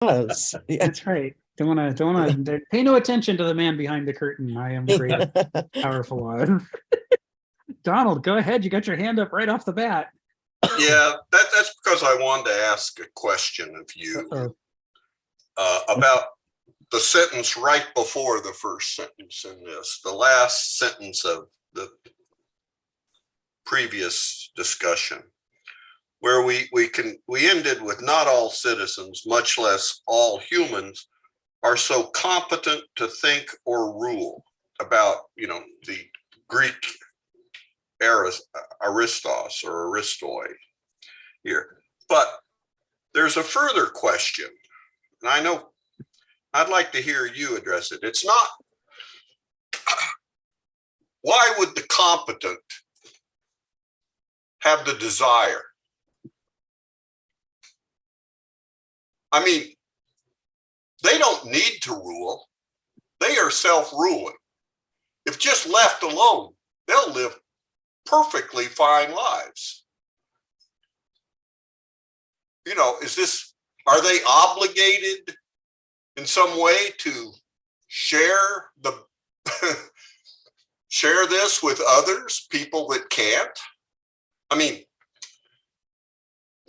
was. Yeah. That's right. Don't want to pay no attention to the man behind the curtain. I am great, powerful one. Donald, go ahead. You got your hand up right off the bat. Yeah, that's because I wanted to ask a question of you about the sentence right before the first sentence in this, the last sentence of the previous discussion, where we ended with not all citizens, much less all humans, are so competent to think or rule, about the Greek Aristos or Aristoi here. But there's a further question, and I know I'd like to hear you address it. It's not, why would the competent have the desire? I mean, they don't need to rule. They are self-ruling. If just left alone, they'll live perfectly fine lives. Are they obligated in some way to share this with others, people that can't? I mean,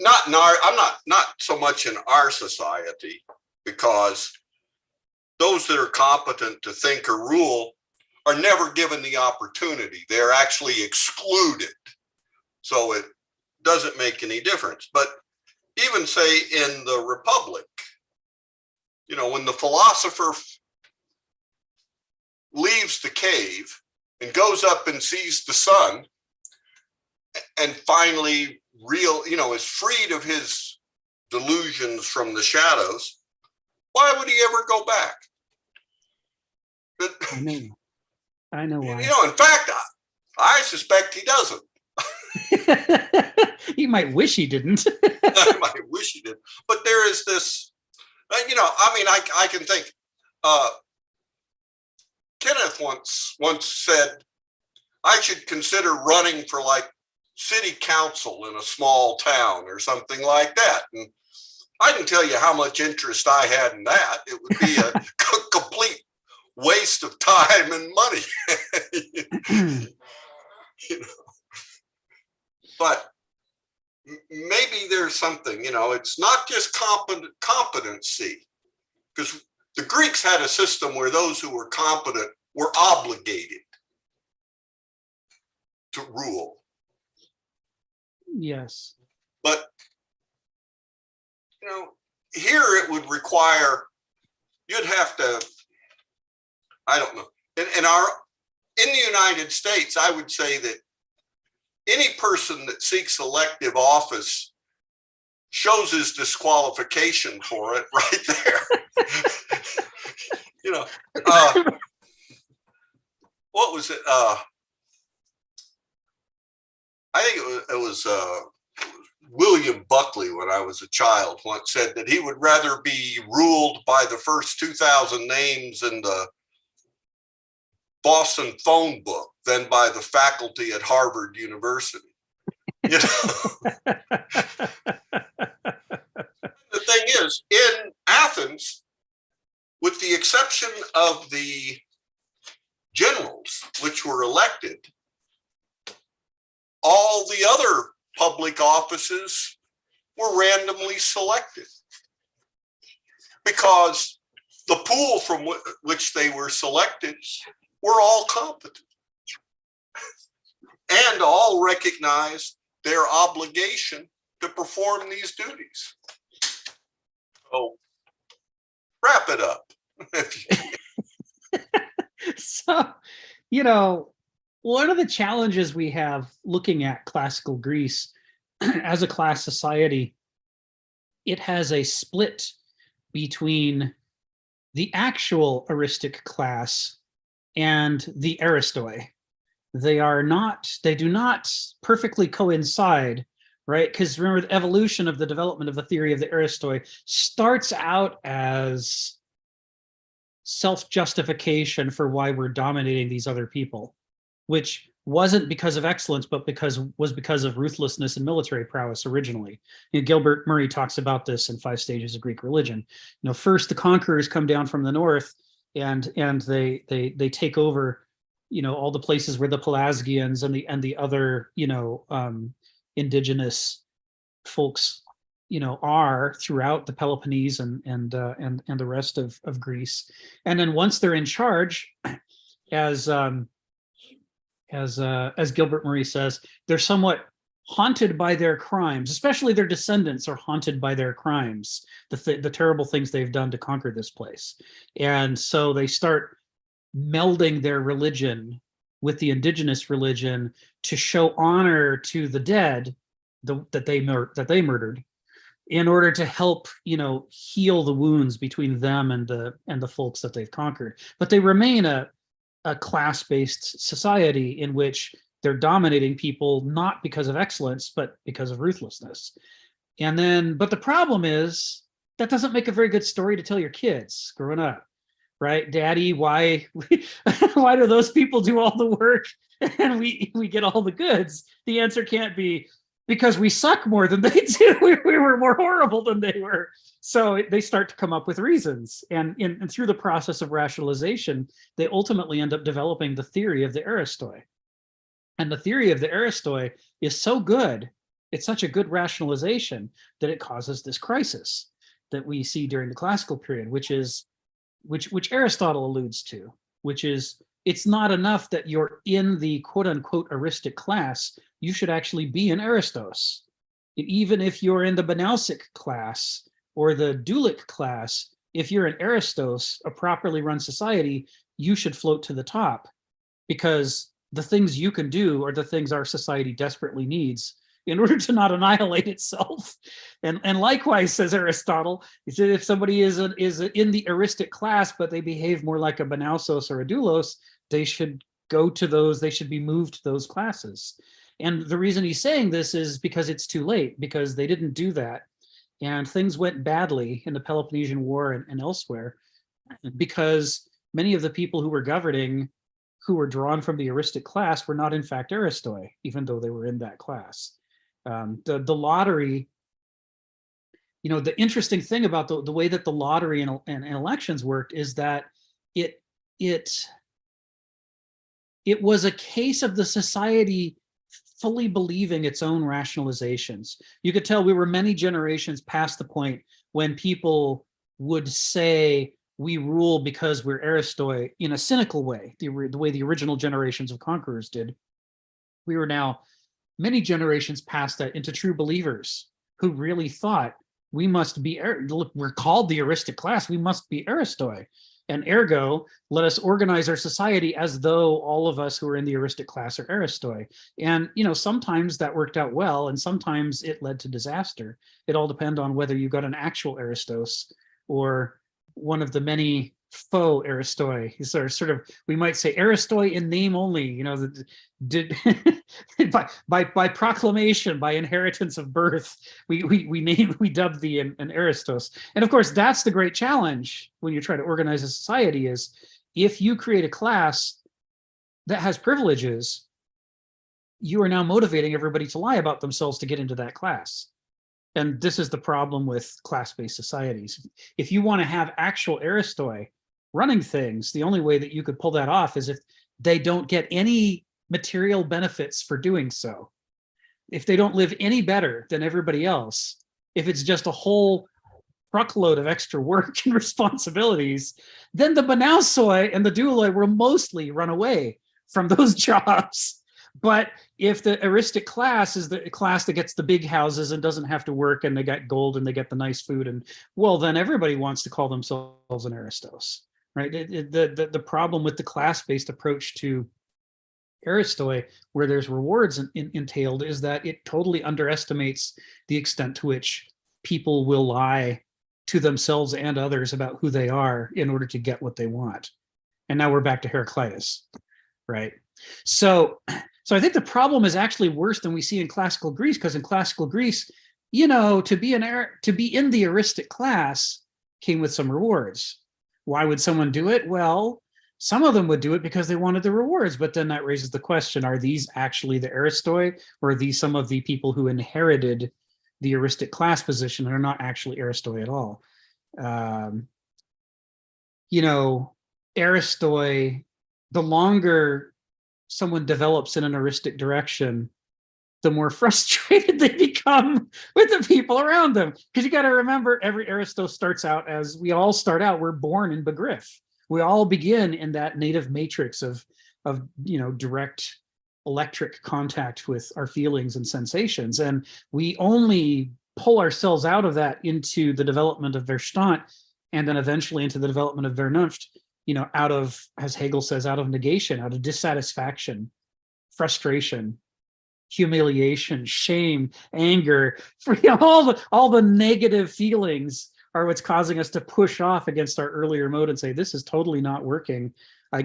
I'm not so much in our society, because those that are competent to think or rule are never given the opportunity. They're actually excluded. So it doesn't make any difference. But even say in the Republic, when the philosopher leaves the cave and goes up and sees the sun and finally is freed of his delusions from the shadows, why would he ever go back? But, I know why. In fact, I suspect he doesn't. He might wish he didn't. I might wish he did. But there is this, I can think, Kenneth once said, I should consider running for city council in a small town or something like that. And I can tell you how much interest I had in that. It would be a complete waste of time and money. But maybe there's something, it's not just competency, because the Greeks had a system where those who were competent were obligated to rule. Yes. But, here it would require, you'd have to, I don't know. In the United States, I would say that any person that seeks elective office shows his disqualification for it right there. What was it? I think it was William Buckley, when I was a child, once said that he would rather be ruled by the first 2,000 names in the Boston phone book than by the faculty at Harvard University. The thing is, in Athens, with the exception of the generals, which were elected, all the other public offices were randomly selected, because the pool from which they were selected were all competent and all recognized their obligation to perform these duties. So wrap it up. So, one of the challenges we have looking at classical Greece as a class society, it has a split between the actual aristic class and the Aristoi. They do not perfectly coincide, right? Because remember, the evolution of the development of the theory of the Aristoi starts out as self-justification for why we're dominating these other people, which wasn't because of excellence, but was because of ruthlessness and military prowess originally. Gilbert Murray talks about this in 5 Stages of Greek Religion. First the conquerors come down from the north, and they take over, all the places where the Pelasgians and the other, indigenous folks, are throughout the Peloponnese and the rest of Greece. And then once they're in charge, as Gilbert Murray says, they're somewhat haunted by their crimes, especially their descendants are haunted by their crimes, the terrible things they've done to conquer this place. And so they start melding their religion with the indigenous religion to show honor to the dead that they murdered, in order to help, heal the wounds between them and the folks that they've conquered. But they remain a class-based society in which they're dominating people not because of excellence, but because of ruthlessness. But the problem is that doesn't make a very good story to tell your kids growing up, right? Daddy, why do those people do all the work and we get all the goods? The answer can't be because we suck more than they do. We were more horrible than they were. So they start to come up with reasons. And through the process of rationalization, they ultimately end up developing the theory of the Aristoi. And the theory of the Aristoi is so good, it's such a good rationalization that it causes this crisis that we see during the classical period, which Aristotle alludes to, which is, it's not enough that you're in the quote unquote eristic class, you should actually be an Aristos. And even if you're in the Banausic class or the Dulic class, if you're an Aristos, a properly run society, you should float to the top, because the things you can do are the things our society desperately needs in order to not annihilate itself. And likewise, says Aristotle, he said if somebody is in the eristic class, but they behave more like a Banausos or a Doulos, they should go to those, they should be moved to those classes. And the reason he's saying this is because it's too late, because they didn't do that. And things went badly in the Peloponnesian War and elsewhere, because many of the people who were governing, who were drawn from the eristic class, were not in fact Aristoi, even though they were in that class. The lottery, the interesting thing about the way that the lottery and elections worked is that it was a case of the society fully believing its own rationalizations. You could tell we were many generations past the point when people would say we rule because we're Aristoi in a cynical way, the way the original generations of conquerors did. We were now many generations past that into true believers who really thought we must be, we're called the eristic class, we must be Aristoi. And ergo, let us organize our society as though all of us who are in the eristic class are Aristoi. And sometimes that worked out well, and sometimes it led to disaster. It all depends on whether you got an actual Aristos or one of the many faux Aristoi. These are sort of, we might say Aristoi in name only, did by proclamation, by inheritance of birth, we dubbed the an Aristos. And of course, that's the great challenge when you try to organize a society, is if you create a class that has privileges, you are now motivating everybody to lie about themselves to get into that class. And this is the problem with class-based societies. If you want to have actual Aristoi running things, the only way that you could pull that off is if they don't get any material benefits for doing so. If they don't live any better than everybody else, if it's just a whole truckload of extra work and responsibilities, then the Banausoi and the Duoloi will mostly run away from those jobs. But if the eristic class is the class that gets the big houses and doesn't have to work, and they got gold and they get the nice food, and well, then everybody wants to call themselves an Aristos, right? The problem with the class-based approach to Aristoi, where there's rewards entailed, is that it totally underestimates the extent to which people will lie to themselves and others about who they are in order to get what they want. And now we're back to Heraclitus, right? So I think the problem is actually worse than we see in classical Greece, because in classical Greece, to be in the eristic class came with some rewards. Why would someone do it? Well, Some of them would do it because they wanted the rewards, but then that raises the question, are these actually the aristoi, or are these some of the people who inherited the heuristic class position and are not actually aristoi at all? You know, aristoi, the longer someone develops in an heuristic direction, the more frustrated they become with the people around them. Because you got to remember, every aristo starts out as we all start out. We're born in begriff. We all begin in that native matrix of direct electric contact with our feelings and sensations, and we only pull ourselves out of that into the development of Verstand, and then eventually into the development of Vernunft. Out of, as Hegel says, out of negation, out of dissatisfaction, frustration, humiliation, shame, anger, all the negative feelings are what's causing us to push off against our earlier mode and say, this is totally not working. I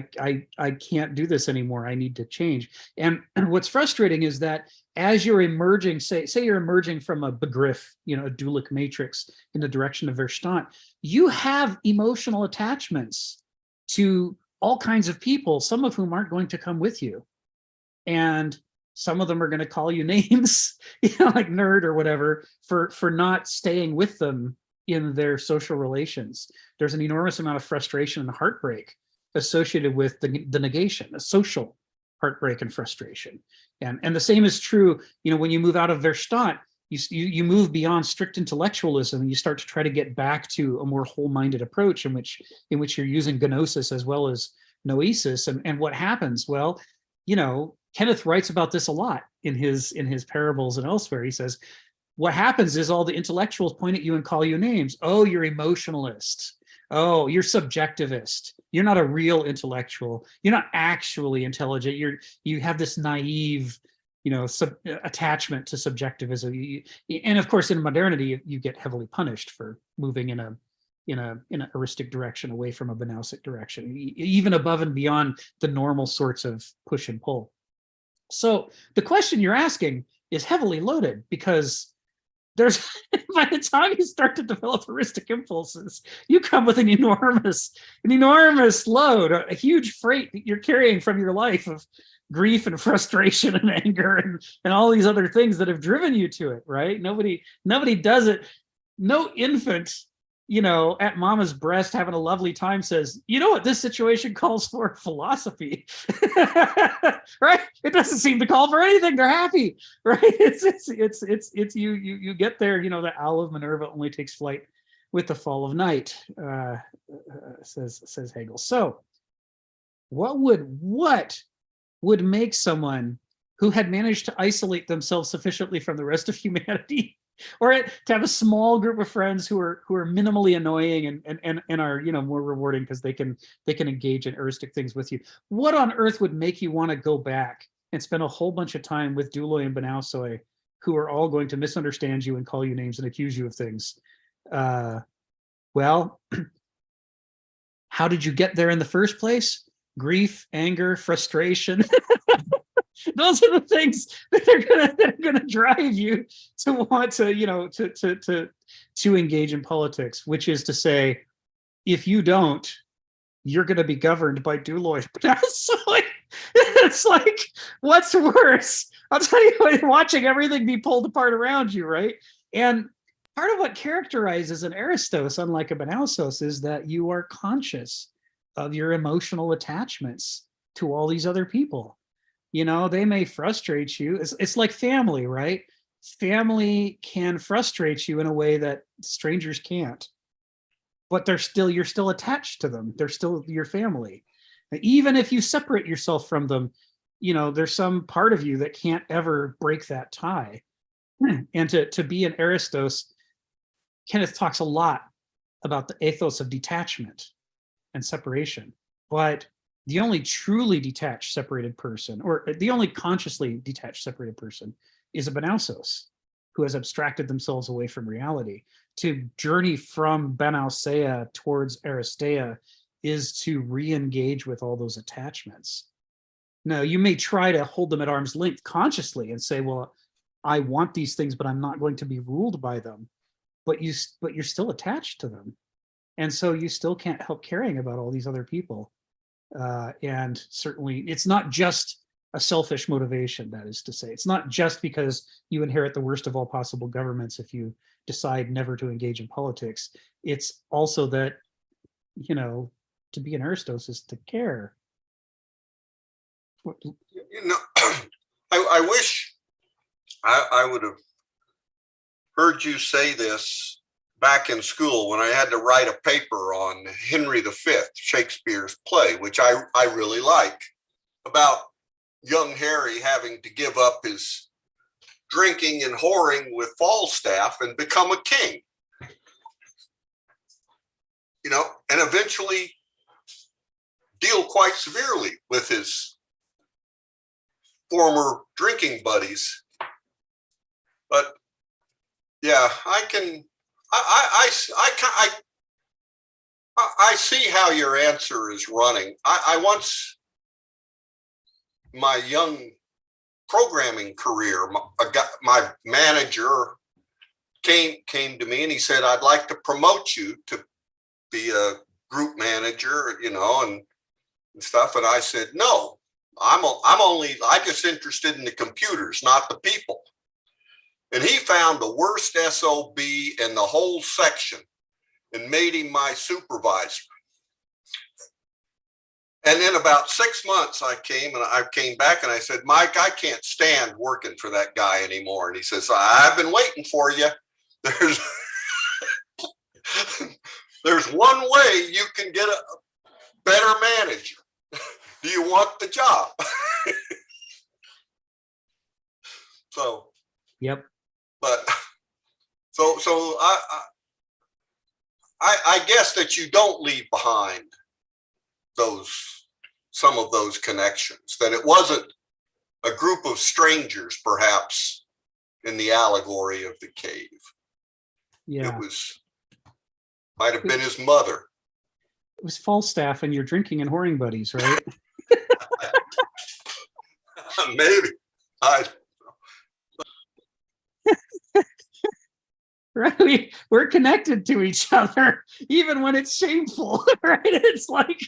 can't do this anymore. I need to change. And what's frustrating is that as you're emerging, say you're emerging from a begriff, a dualic matrix in the direction of Verstand, you have emotional attachments to all kinds of people, some of whom aren't going to come with you. And some of them are going to call you names, like nerd or whatever, for not staying with them in their social relations. There's an enormous amount of frustration and heartbreak associated with the negation, a social heartbreak and frustration. And the same is true, when you move out of Verstand, you move beyond strict intellectualism, and you start to try to get back to a more whole-minded approach in which you're using gnosis as well as noesis. And what happens? Well, Kenneth writes about this a lot in his parables and elsewhere. He says, what happens is all the intellectuals point at you and call you names. Oh, you're emotionalist. Oh, you're subjectivist. You're not a real intellectual. You're not actually intelligent. You have this naive, attachment to subjectivism. And of course, in modernity, you get heavily punished for moving in a heuristic direction away from a Banausic direction, even above and beyond the normal sorts of push and pull. So the question you're asking is heavily loaded, because there's by the time you start to develop heuristic impulses, you come with an enormous load, a huge freight that you're carrying from your life of grief and frustration and anger and all these other things that have driven you to it, right? Nobody does it. No infant, at mama's breast having a lovely time says, what this situation calls for? Philosophy. Right? It doesn't seem to call for anything. They're happy, right? It's you get there, the owl of Minerva only takes flight with the fall of night, says Hegel. So what would make someone who had managed to isolate themselves sufficiently from the rest of humanity, or to have a small group of friends who are minimally annoying and are more rewarding because they can engage in heuristic things with you? What on earth would make you want to go back and spend a whole bunch of time with Douloi and Banausoi, who are all going to misunderstand you and call you names and accuse you of things? Well, how did you get there in the first place? Grief, anger, frustration. Those are the things that are gonna drive you to want to to engage in politics, which is to say, if you don't, you're going to be governed by Douloi. It's like, what's worse? I'll tell you, watching everything be pulled apart around you, right? And part of what characterizes an Aristos, unlike a Banausos, is that you are conscious of your emotional attachments to all these other people. They may frustrate you. It's like family, right? Family can frustrate you in a way that strangers can't, but you're still attached to them. They're still your family. Even if you separate yourself from them, there's some part of you that can't ever break that tie. And to be an Aristos, Kenneth talks a lot about the ethos of detachment and separation, but the only truly detached separated person, or the only consciously detached separated person, is a Banausos, who has abstracted themselves away from reality. To journey from Banauseia towards Aristeia is to re-engage with all those attachments. Now, you may try to hold them at arm's length consciously and say, well, I want these things, but I'm not going to be ruled by them. But you're still attached to them. And so you still can't help caring about all these other people. And certainly it's not just a selfish motivation, that is to say. It's not just because you inherit the worst of all possible governments if you decide never to engage in politics. It's also that, to be an Aristos is to care. I wish I would have heard you say this back in school when I had to write a paper on Henry V, Shakespeare's play, which I really like, about young Harry having to give up his drinking and whoring with Falstaff and become a king. And eventually deal quite severely with his former drinking buddies. But yeah, I see how your answer is running. I once, my young programming career, my manager came to me and he said, "I'd like to promote you to be a group manager, and stuff." And I said, "No, I'm just interested in the computers, not the people." And he found the worst SOB in the whole section and made him my supervisor. And then about 6 months I came back and I said, "Mike, I can't stand working for that guy anymore." And he says, "I've been waiting for you. There's one way you can get a better manager. Do you want the job?" So, yep. But so I guess that you don't leave behind some of those connections, that it wasn't a group of strangers, perhaps, in the allegory of the cave. Yeah. Might have been his mother. It was Falstaff and your drinking and whoring buddies, right? Maybe. Right, we're connected to each other even when it's shameful, right? It's like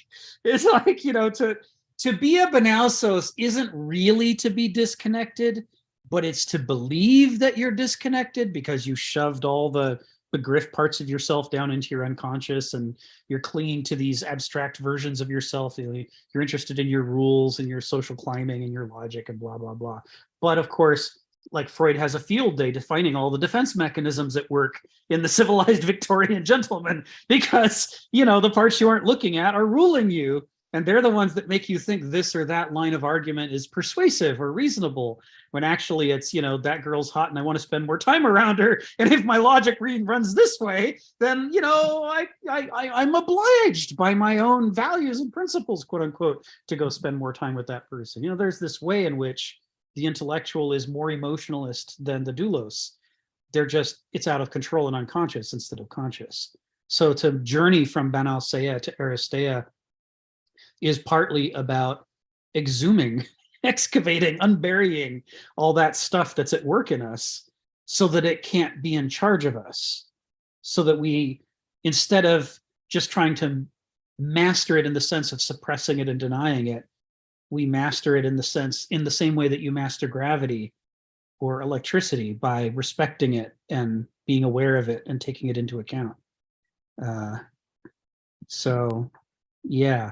to be a Banausos isn't really to be disconnected, but it's to believe that you're disconnected because you shoved all the grift parts of yourself down into your unconscious and you're clinging to these abstract versions of yourself. You're interested in your rules and your social climbing and your logic and blah blah blah. But of course, like Freud has a field day defining all the defense mechanisms at work in the civilized Victorian gentleman, because the parts you aren't looking at are ruling you, and they're the ones that make you think this or that line of argument is persuasive or reasonable, when actually it's, that girl's hot and I want to spend more time around her, and if my logic runs this way, then I'm obliged by my own values and principles, quote unquote, to go spend more time with that person. There's this way in which the intellectual is more emotionalist than the doulos. It's out of control and unconscious instead of conscious. So to journey from Banauseia to Aristeia is partly about exhuming, excavating, unburying all that stuff that's at work in us so that it can't be in charge of us. So that we, instead of just trying to master it in the sense of suppressing it and denying it, we master it in the same way that you master gravity or electricity, by respecting it and being aware of it and taking it into account. So, yeah.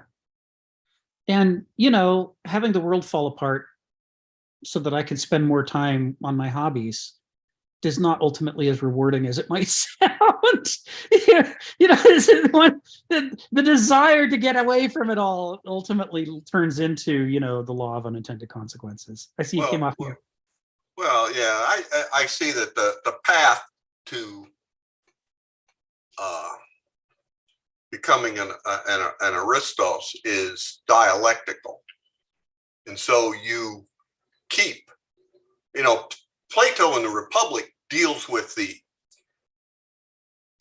And, having the world fall apart so that I can spend more time on my hobbies is not ultimately as rewarding as it might sound. The desire to get away from it all ultimately turns into, the law of unintended consequences. I see you came off here. Well, yeah, I see that the path to becoming an Aristos is dialectical. And so you keep, Plato in the Republic deals with the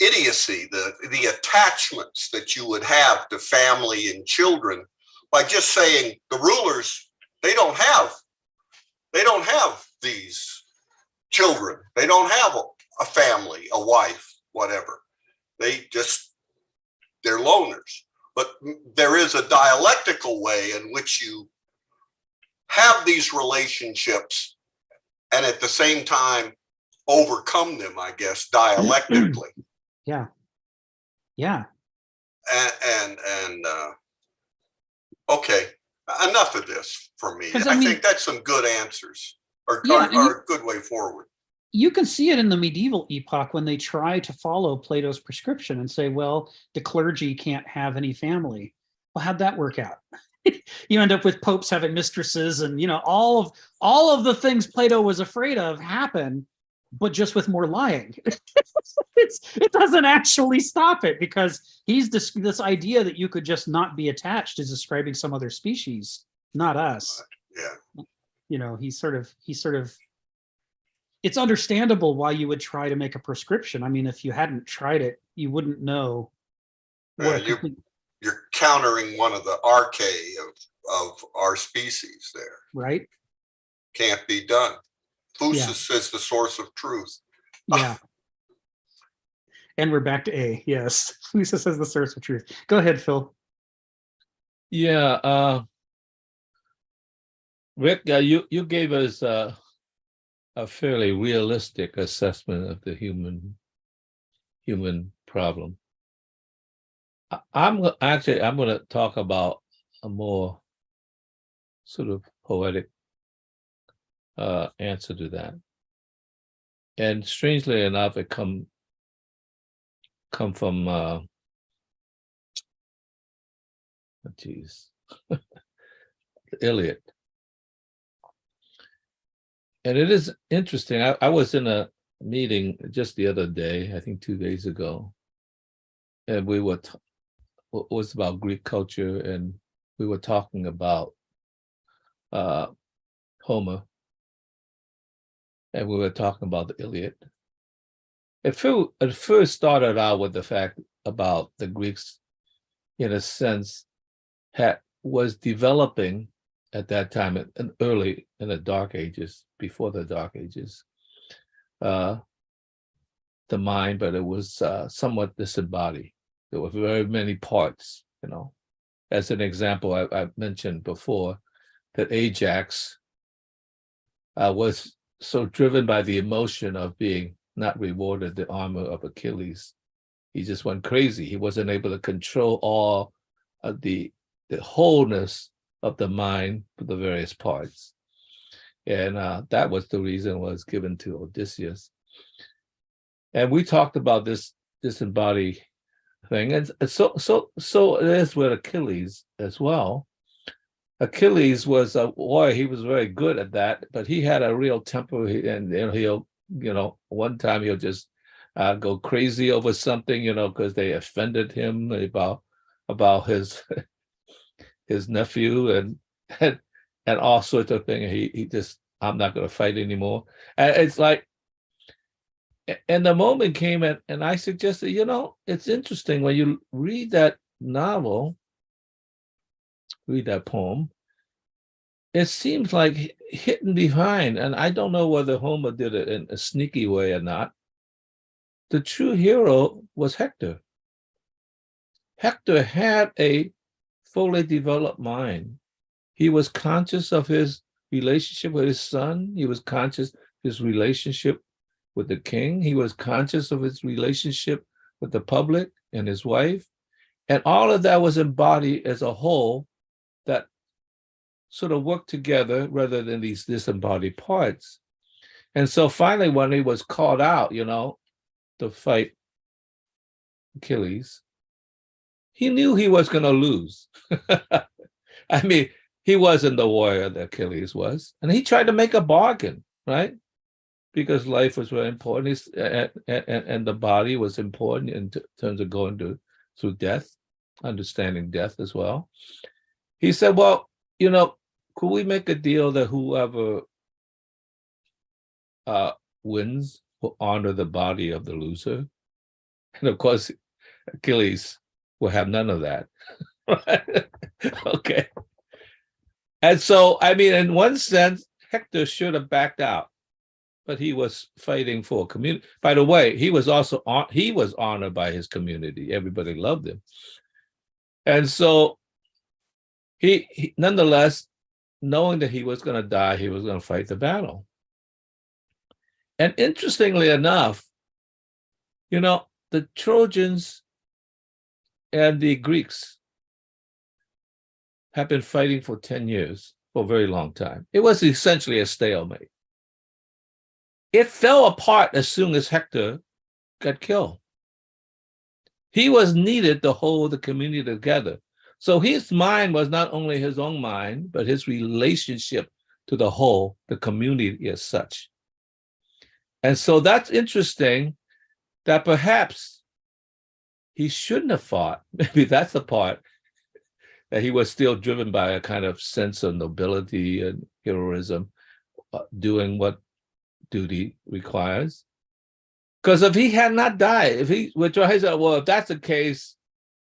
idiocy, the attachments that you would have to family and children, by just saying the rulers, they don't have these children. They don't have a family, a wife, whatever. They're loners. but there is a dialectical way in which you have these relationships and at the same time overcome them, I guess, dialectically. Yeah. Yeah. And okay, enough of this for me. 'Cause I think that's some good answers or a good way forward. You can see it in the medieval epoch when they try to follow Plato's prescription and say, well, the clergy can't have any family. Well, how'd that work out? You end up with popes having mistresses, and all of the things Plato was afraid of happen, but just with more lying. It doesn't actually stop it, because he's this idea that you could just not be attached is describing some other species, not us. Yeah. He's sort of it's understandable why you would try to make a prescription. I mean, if you hadn't tried it, you wouldn't know what you're countering one of the archae of our species there. Right. Can't be done. Phusis is the source of truth. Yeah. And we're back to A. Yes. Phusis is the source of truth. Go ahead, Phil. Yeah. Rick, you gave us a fairly realistic assessment of the human problem. I'm going to talk about a more sort of poetic answer to that. And strangely enough, it come from Eliot. And it is interesting. I was in a meeting just the other day, I think 2 days ago, and we were it was about Greek culture, and we were talking about Homer, and we were talking about the Iliad. It first started out with the fact about the Greeks, in a sense, was developing at that time, early in the Dark Ages, before the Dark Ages, the mind, but it was somewhat disembodied. There were very many parts, As an example, I mentioned before that Ajax was so driven by the emotion of being not rewarded the armor of Achilles. He just went crazy. He wasn't able to control all of the wholeness of the mind for the various parts. And that was the reason was given to Odysseus. And we talked about this disembodied thing. And so it is with Achilles as well. Achilles was a warrior. He was very good at that, but he had a real temper, and he'll, one time he'll just go crazy over something, because they offended him about his nephew and all sorts of things. He just, I'm not going to fight anymore. And it's like, and the moment came, and I suggested, it's interesting when you read that novel, read that poem, it seems like hidden behind, and I don't know whether Homer did it in a sneaky way or not, the true hero was Hector. Hector had a fully developed mind. He was conscious of his relationship with his son. He was conscious of his relationship with the king. He was conscious of his relationship with the public and his wife. And all of that was embodied as a whole that sort of worked together rather than these disembodied parts. And so finally, when he was called out, to fight Achilles, he knew he was going to lose. I mean, he wasn't the warrior that Achilles was. And he tried to make a bargain, right? Because life was very important, and the body was important in terms of going through death, understanding death as well. He said, well, could we make a deal that whoever wins will honor the body of the loser? And of course, Achilles will have none of that. Okay. And so, I mean, in one sense, Hector should have backed out, but he was fighting for a community. By the way, he was honored by his community. Everybody loved him. And so he nonetheless, knowing that he was going to die, he was going to fight the battle. And interestingly enough, the Trojans and the Greeks have been fighting for 10 years, for a very long time. It was essentially a stalemate. It fell apart as soon as Hector got killed. He was needed to hold the community together. So his mind was not only his own mind, but his relationship to the whole, the community as such. And so that's interesting that perhaps he shouldn't have fought. Maybe that's the part that he was still driven by a kind of sense of nobility and heroism, doing what duty requires. Because if he had not died, he said, well, if that's the case,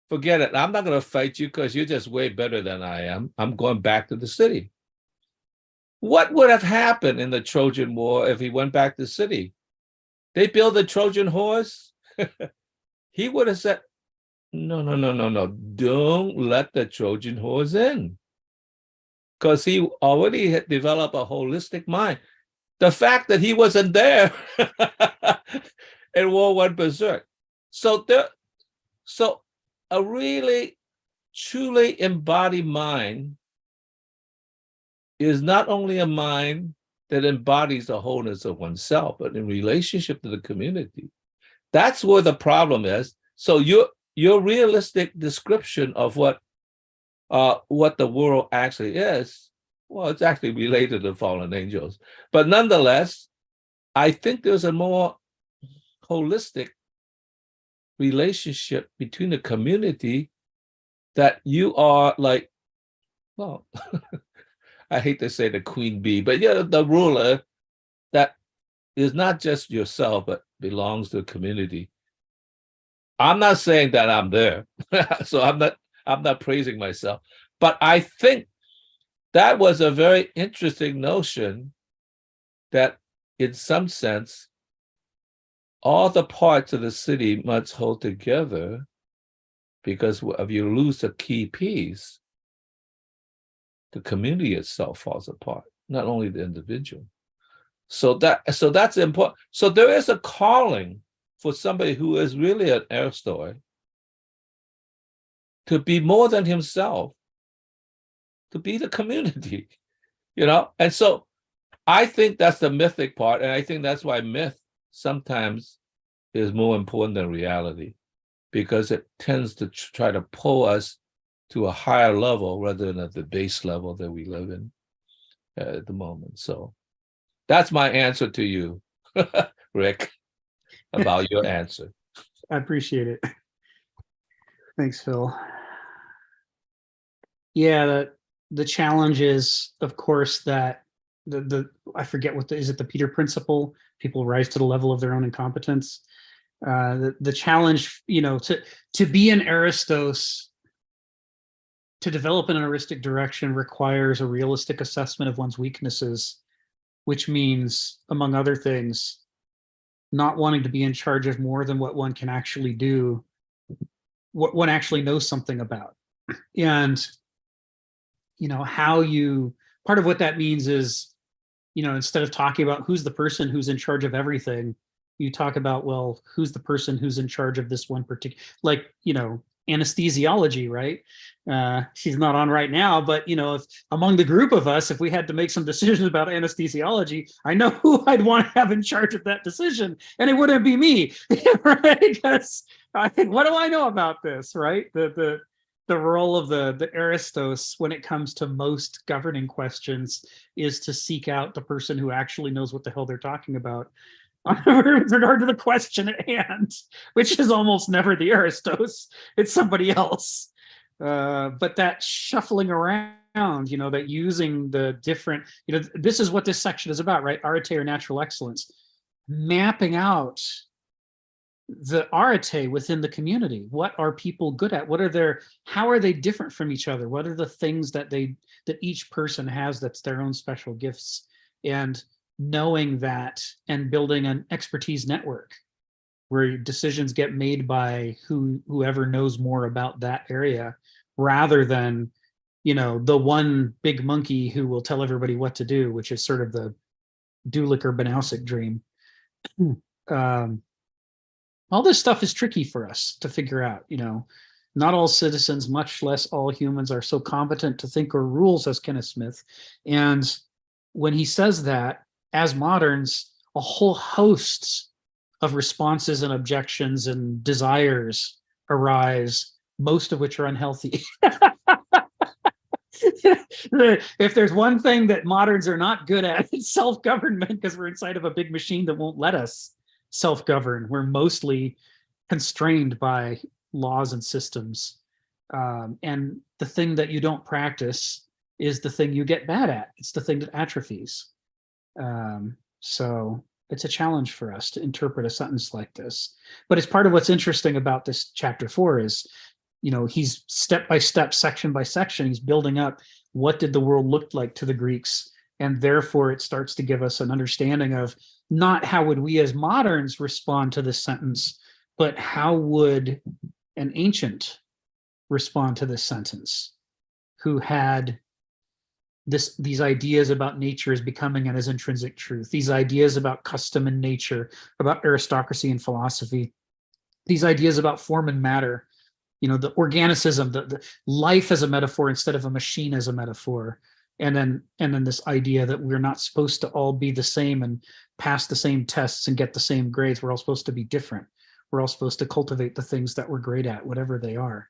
forget it. I'm not going to fight you because you're just way better than I am. I'm going back to the city. What would have happened in the Trojan War if he went back to the city? They built the Trojan horse. He would have said, no. Don't let the Trojan horse in. Because he already had developed a holistic mind. The fact that he wasn't there and war went berserk. So a really, truly embodied mind is not only a mind that embodies the wholeness of oneself, but in relationship to the community. That's where the problem is. So your realistic description of what the world actually is, well, it's actually related to fallen angels. But nonetheless, I think there's a more holistic relationship between the community that you are like, well, I hate to say the queen bee, but the ruler that is not just yourself, but belongs to the community. I'm not saying that I'm there, so I'm not praising myself, but I think that was a very interesting notion that in some sense, all the parts of the city must hold together, because if you lose a key piece, the community itself falls apart, not only the individual. So that's important. So there is a calling for somebody who is really an Aristotelian to be more than himself, to be the community, And so I think that's the mythic part, and I think that's why myth sometimes is more important than reality, because it tends to try to pull us to a higher level rather than at the base level that we live in at the moment. So that's my answer to you, Rick, about your answer. I appreciate it. Thanks, Phil. Yeah, the challenge is, of course, that the I forget is it the Peter principle? People rise to the level of their own incompetence. The challenge, to be an Aristos, to develop in an Aristic direction requires a realistic assessment of one's weaknesses, which means, among other things, not wanting to be in charge of more than what one can actually do, what one actually knows something about. And, part of what that means is, instead of talking about who's the person who's in charge of everything, you talk about, well, who's the person who's in charge of this one particular, anesthesiology, right? She's not on right now, but if among the group of us, if we had to make some decisions about anesthesiology, I know who I'd want to have in charge of that decision, and it wouldn't be me, right? Because what do I know about this, right? The role of the Aristos when it comes to most governing questions is to seek out the person who actually knows what the hell they're talking about with regard to the question at hand, which is almost never the Aristos, it's somebody else. But that shuffling around, that using the different, this is what this section is about, right? Arete or natural excellence, mapping out the arete within the community. What are people good at? How are they different from each other? What are the things that each person has that's their own special gifts? And knowing that and building an expertise network where decisions get made by whoever knows more about that area rather than, the one big monkey who will tell everybody what to do, which is sort of the Dulick or Banausic dream. All this stuff is tricky for us to figure out. Not all citizens, much less all humans, are so competent to think or rule, says Kenneth Smith. And when he says that, as moderns, a whole host of responses and objections and desires arise, most of which are unhealthy. If there's one thing that moderns are not good at, it's self-government, because we're inside of a big machine that won't let us self-govern. We're mostly constrained by laws and systems. And the thing that you don't practice is the thing you get bad at. It's the thing that atrophies. So it's a challenge for us to interpret a sentence like this. But it's part of what's interesting about this chapter 4 is, he's step by step, section by section, he's building up what did the world look like to the Greeks. And therefore it starts to give us an understanding of not how would we as moderns respond to this sentence, but how would an ancient respond to this sentence, who had these ideas about nature as becoming and as intrinsic truth, these ideas about custom and nature, about aristocracy and philosophy, these ideas about form and matter, the organicism, the life as a metaphor instead of a machine as a metaphor. And then this idea that we're not supposed to all be the same and pass the same tests and get the same grades. We're all supposed to be different. We're all supposed to cultivate the things that we're great at, whatever they are.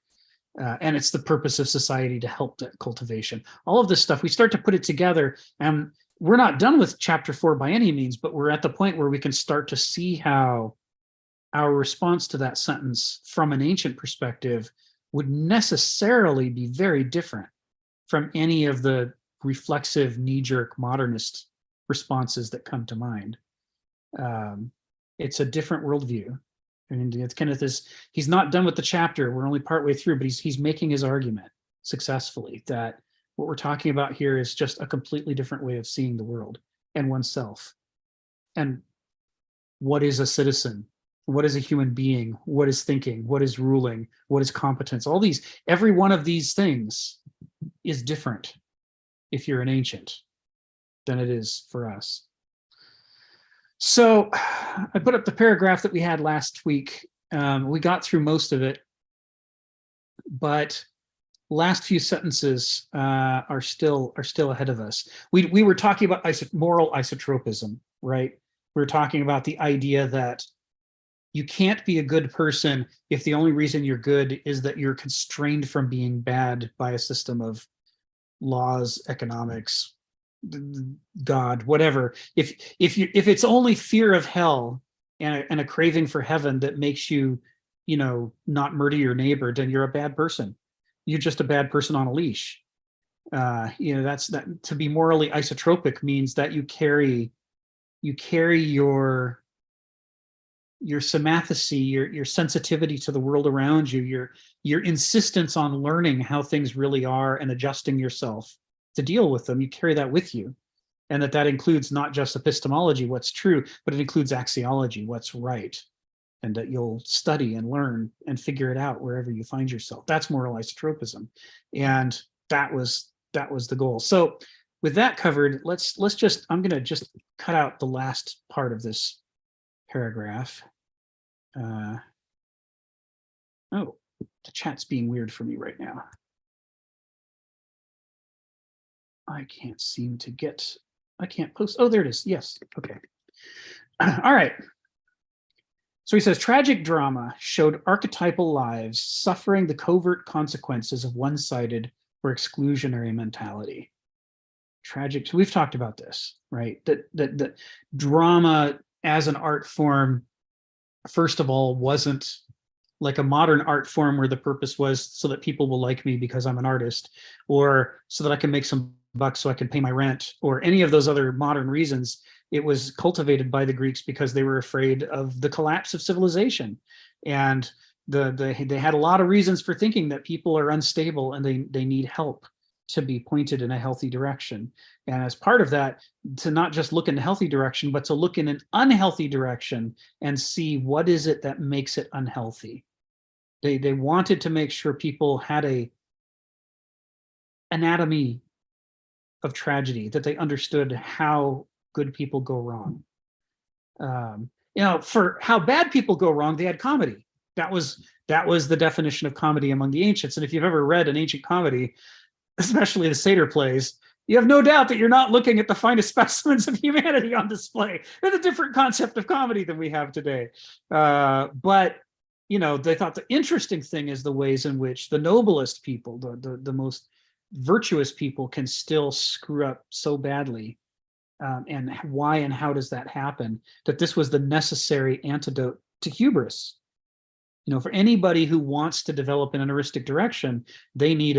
And it's the purpose of society to help that cultivation. All of this stuff, we start to put it together, and we're not done with chapter 4 by any means, but we're at the point where we can start to see how our response to that sentence from an ancient perspective would necessarily be very different from any of the reflexive, knee-jerk modernist responses that come to mind. It's a different worldview. And it's Kenneth he's not done with the chapter. We're only partway through, but he's making his argument successfully that what we're talking about here is just a completely different way of seeing the world and oneself. And what is a citizen? What is a human being? What is thinking? What is ruling? What is competence? Every one of these things is different if you're an ancient than it is for us. So I put up the paragraph that we had last week. We got through most of it, but last few sentences are still ahead of us. We were talking about moral isotropism, right? We were talking about the idea that you can't be a good person if the only reason you're good is that you're constrained from being bad by a system of laws, economics, God, whatever. If it's only fear of hell and a craving for heaven that makes you, not murder your neighbor, then you're a bad person. You're just a bad person on a leash. That's that. To be morally isotropic means that you carry your sympathecy, your sensitivity to the world around you, your insistence on learning how things really are and adjusting yourself to deal with them. You carry that with you, and that includes not just epistemology, what's true, but it includes axiology, what's right, and that you'll study and learn and figure it out wherever you find yourself. That's moral isotropism, and that was the goal. So with that covered, I'm going to just cut out the last part of this paragraph. Oh, the chat's being weird for me right now. I can't post. Oh, there it is. Yes. Okay. All right. So he says, tragic drama showed archetypal lives suffering the covert consequences of one-sided or exclusionary mentality. Tragic. So we've talked about this, right? That drama as an art form, first of all, wasn't like a modern art form where the purpose was so that people will like me because I'm an artist, or so that I can make some bucks so I can pay my rent, or any of those other modern reasons. It was cultivated by the Greeks because they were afraid of the collapse of civilization. And they had a lot of reasons for thinking that people are unstable and they need help to be pointed in a healthy direction. And as part of that, to not just look in a healthy direction, but to look in an unhealthy direction and see what is it that makes it unhealthy. They wanted to make sure people had a anatomy of tragedy, that they understood how good people go wrong. For how bad people go wrong, they had comedy. That was the definition of comedy among the ancients. And if you've ever read an ancient comedy, especially the satyr plays, you have no doubt that you're not looking at the finest specimens of humanity on display. It's a different concept of comedy than we have today. But they thought the interesting thing is the ways in which the noblest people, the most virtuous people, can still screw up so badly. And why and how does that happen? That this was the necessary antidote to hubris. For anybody who wants to develop in an heuristic direction, they need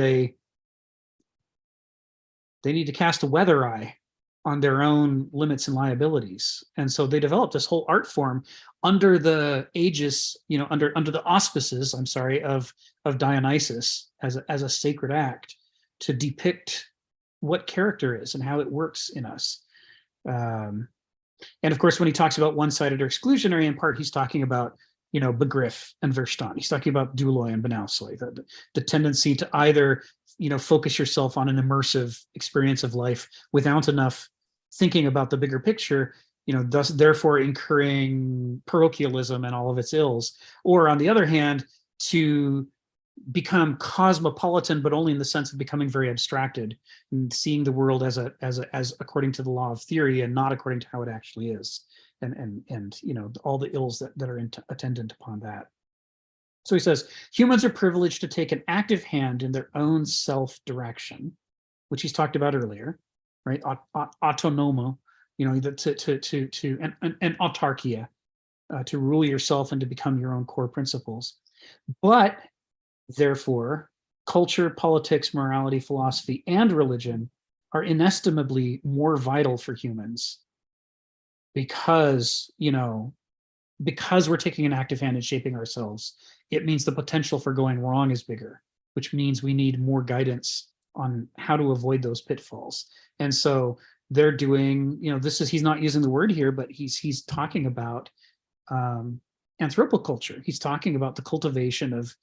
to cast a weather eye on their own limits and liabilities. And so they developed this whole art form under the aegis, under the auspices, of Dionysus as a sacred act to depict what character is and how it works in us. And of course, when he talks about one-sided or exclusionary, in part, he's talking about, Begriff and Verstand. He's talking about douloi and benausoi, the tendency to either, focus yourself on an immersive experience of life without enough thinking about the bigger picture, thus therefore incurring parochialism and all of its ills, or on the other hand, to become cosmopolitan, but only in the sense of becoming very abstracted and seeing the world as according to the law of theory and not according to how it actually is, and all the ills that are attendant upon that. So he says humans are privileged to take an active hand in their own self-direction, which he's talked about earlier, right? Autonomo, and autarkia, to rule yourself and to become your own core principles. But therefore, culture, politics, morality, philosophy, and religion are inestimably more vital for humans because we're taking an active hand in shaping ourselves. It means the potential for going wrong is bigger, which means we need more guidance on how to avoid those pitfalls. And so they're doing, he's not using the word here, but he's talking about anthropoculture. He's talking about the cultivation of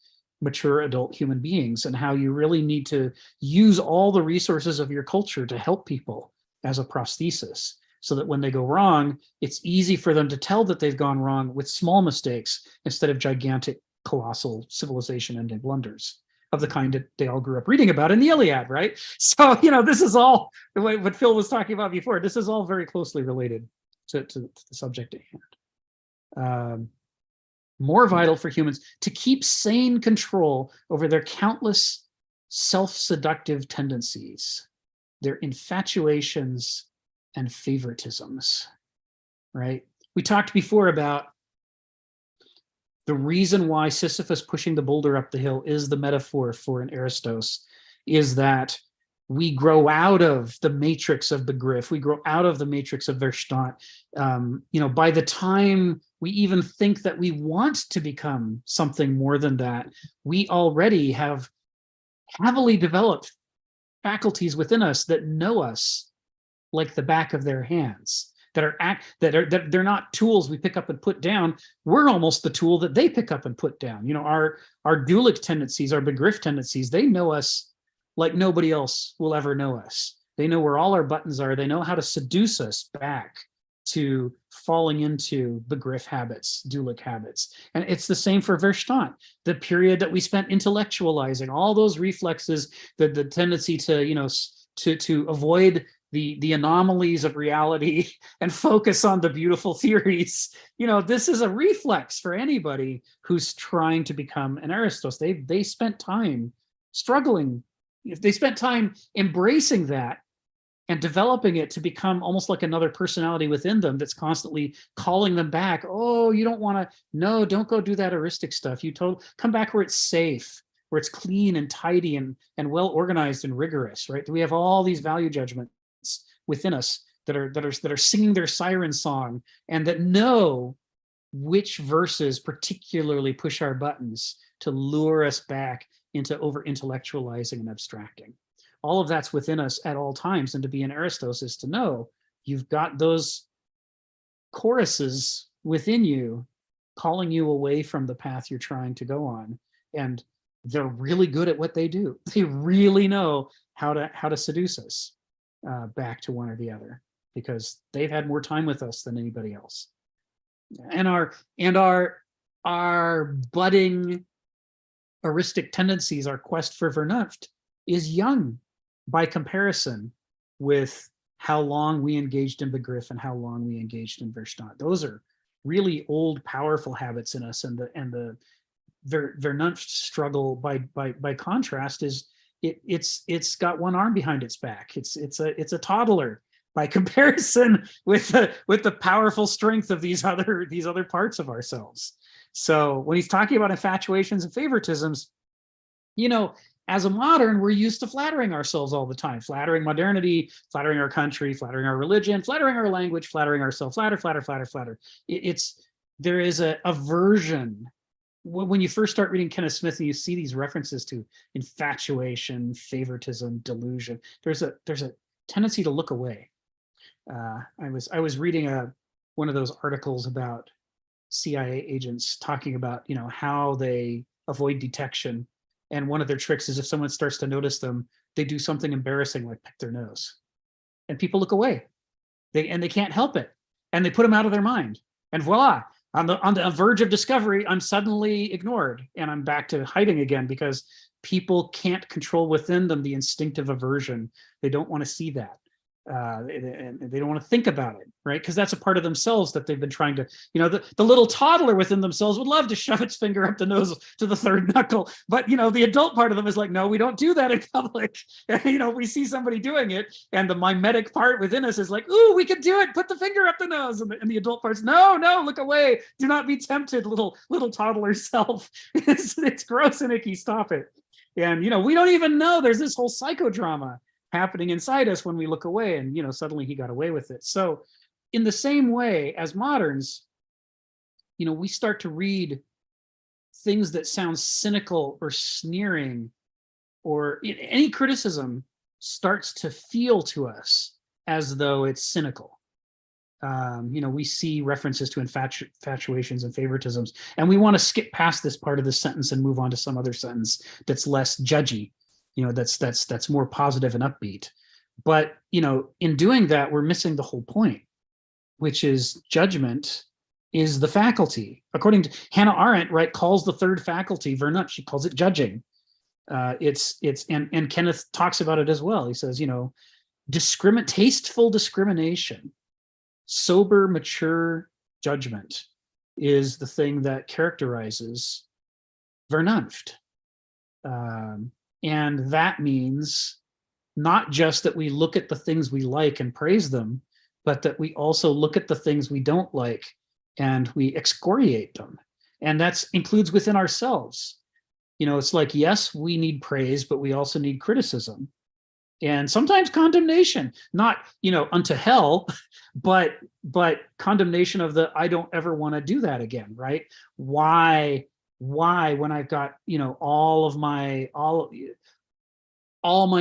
mature adult human beings and how you really need to use all the resources of your culture to help people as a prosthesis, so that when they go wrong, it's easy for them to tell that they've gone wrong with small mistakes instead of gigantic, colossal civilization-ending blunders of the kind that they all grew up reading about in the Iliad, right? So, this is all what Phil was talking about before. This is all very closely related to the subject at hand. More vital for humans to keep sane control over their countless self-seductive tendencies, their infatuations and favoritisms, right? We talked before about the reason why Sisyphus pushing the boulder up the hill is the metaphor for an Aristos, is that we grow out of the matrix of Begriff, we grow out of the matrix of Verstand. By the time we even think that we want to become something more than that, we already have heavily developed faculties within us that know us like the back of their hands, that they're not tools we pick up and put down. We're almost the tool that they pick up and put down. Our dualic tendencies, our Begriff tendencies, they know us like nobody else will ever know us. They know where all our buttons are. They know how to seduce us back to falling into Begriff habits, dualic habits. And it's the same for Verstand, the period that we spent intellectualizing, all those reflexes, the tendency to avoid the anomalies of reality and focus on the beautiful theories. This is a reflex for anybody who's trying to become an Aristos. They spent time struggling. They spent time embracing that and developing it to become almost like another personality within them that's constantly calling them back. Oh, you don't want to, no, don't go do that heuristic stuff. Come back where it's safe, where it's clean and tidy and well organized and rigorous, right? We have all these value judgments within us that are singing their siren song and that know which verses particularly push our buttons to lure us back into over intellectualizing and abstracting. All of that's within us at all times. And to be an Aristos is to know you've got those choruses within you calling you away from the path you're trying to go on. And they're really good at what they do. They really know how to seduce us back to one or the other, because they've had more time with us than anybody else. And our budding heuristic tendencies, our quest for Vernunft, is young by comparison with how long we engaged in Begriff and how long we engaged in Verstand. Those are really old, powerful habits in us, and the Vernunft struggle, by contrast, is it's got one arm behind its back. It's a toddler by comparison with the powerful strength of these other parts of ourselves. So when he's talking about infatuations and favoritisms, as a modern, we're used to flattering ourselves all the time, flattering modernity, flattering our country, flattering our religion, flattering our language, flattering ourselves, flatter. There is a aversion. When you first start reading Kenneth Smith and you see these references to infatuation, favoritism, delusion, there's a tendency to look away. I was reading one of those articles about CIA agents talking about how they avoid detection, and one of their tricks is if someone starts to notice them, they do something embarrassing like pick their nose, and people look away. They can't help it, and they put them out of their mind, and voila, on the verge of discovery, I'm suddenly ignored, and I'm back to hiding again, because people can't control within them the instinctive aversion. They don't want to see that. And they don't want to think about it, right? Because that's a part of themselves that they've been trying to, the little toddler within themselves would love to shove its finger up the nose to the third knuckle, but the adult part of them is like, no, we don't do that in public. We see somebody doing it, and the mimetic part within us is like, ooh, we could do it, put the finger up the nose, and the adult part's, no, look away, do not be tempted, little toddler self. It's gross and icky, stop it. And we don't even know there's this whole psychodrama happening inside us when we look away, and suddenly he got away with it. So in the same way as moderns, we start to read things that sound cynical or sneering, or any criticism starts to feel to us as though it's cynical. We see references to infatuations and favoritisms, and we want to skip past this part of the sentence and move on to some other sentence that's less judgy, that's more positive and upbeat. But in doing that, we're missing the whole point, which is judgment is the faculty. According to Hannah Arendt, right, calls the third faculty Vernunft. She calls it judging. And Kenneth talks about it as well. He says, tasteful discrimination, sober, mature judgment is the thing that characterizes Vernunft. And that means not just that we look at the things we like and praise them, but that we also look at the things we don't like and we excoriate them. And that includes within ourselves. It's like, yes, we need praise, but we also need criticism. And sometimes condemnation, not, unto hell, but condemnation of I don't ever want to do that again, right? Why when I've got all my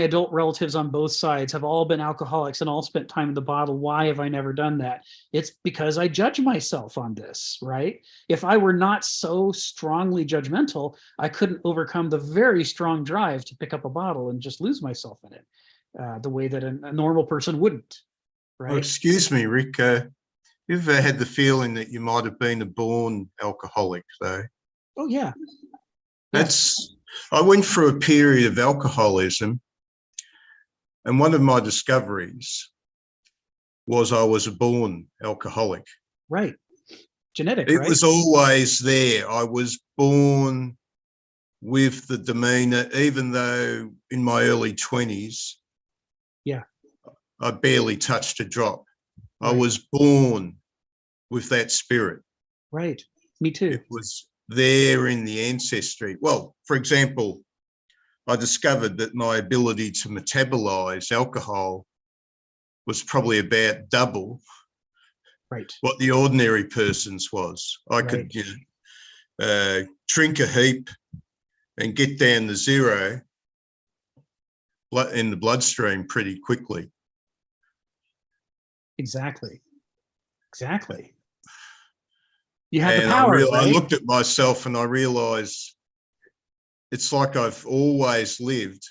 adult relatives on both sides have all been alcoholics and all spent time in the bottle, why have I never done that? It's because I judge myself on this, right? If I were not so strongly judgmental, I couldn't overcome the very strong drive to pick up a bottle and just lose myself in it, the way that a normal person wouldn't, right? Well, excuse me, Rick, you've ever had the feeling that you might have been a born alcoholic, though? Oh, yeah. I went through a period of alcoholism, and one of my discoveries was I was a born alcoholic. Right. Genetic, It right? was always there. I was born with the demeanor, even though in my early 20s, I barely touched a drop. Right. I was born with that spirit. Right. Me too. It was there in the ancestry. Well, for example, I discovered that my ability to metabolize alcohol was probably about double what the ordinary person's was. I could drink a heap and get down to zero in the bloodstream pretty quickly. Exactly. You have the power. I looked at myself and I realized it's like I've always lived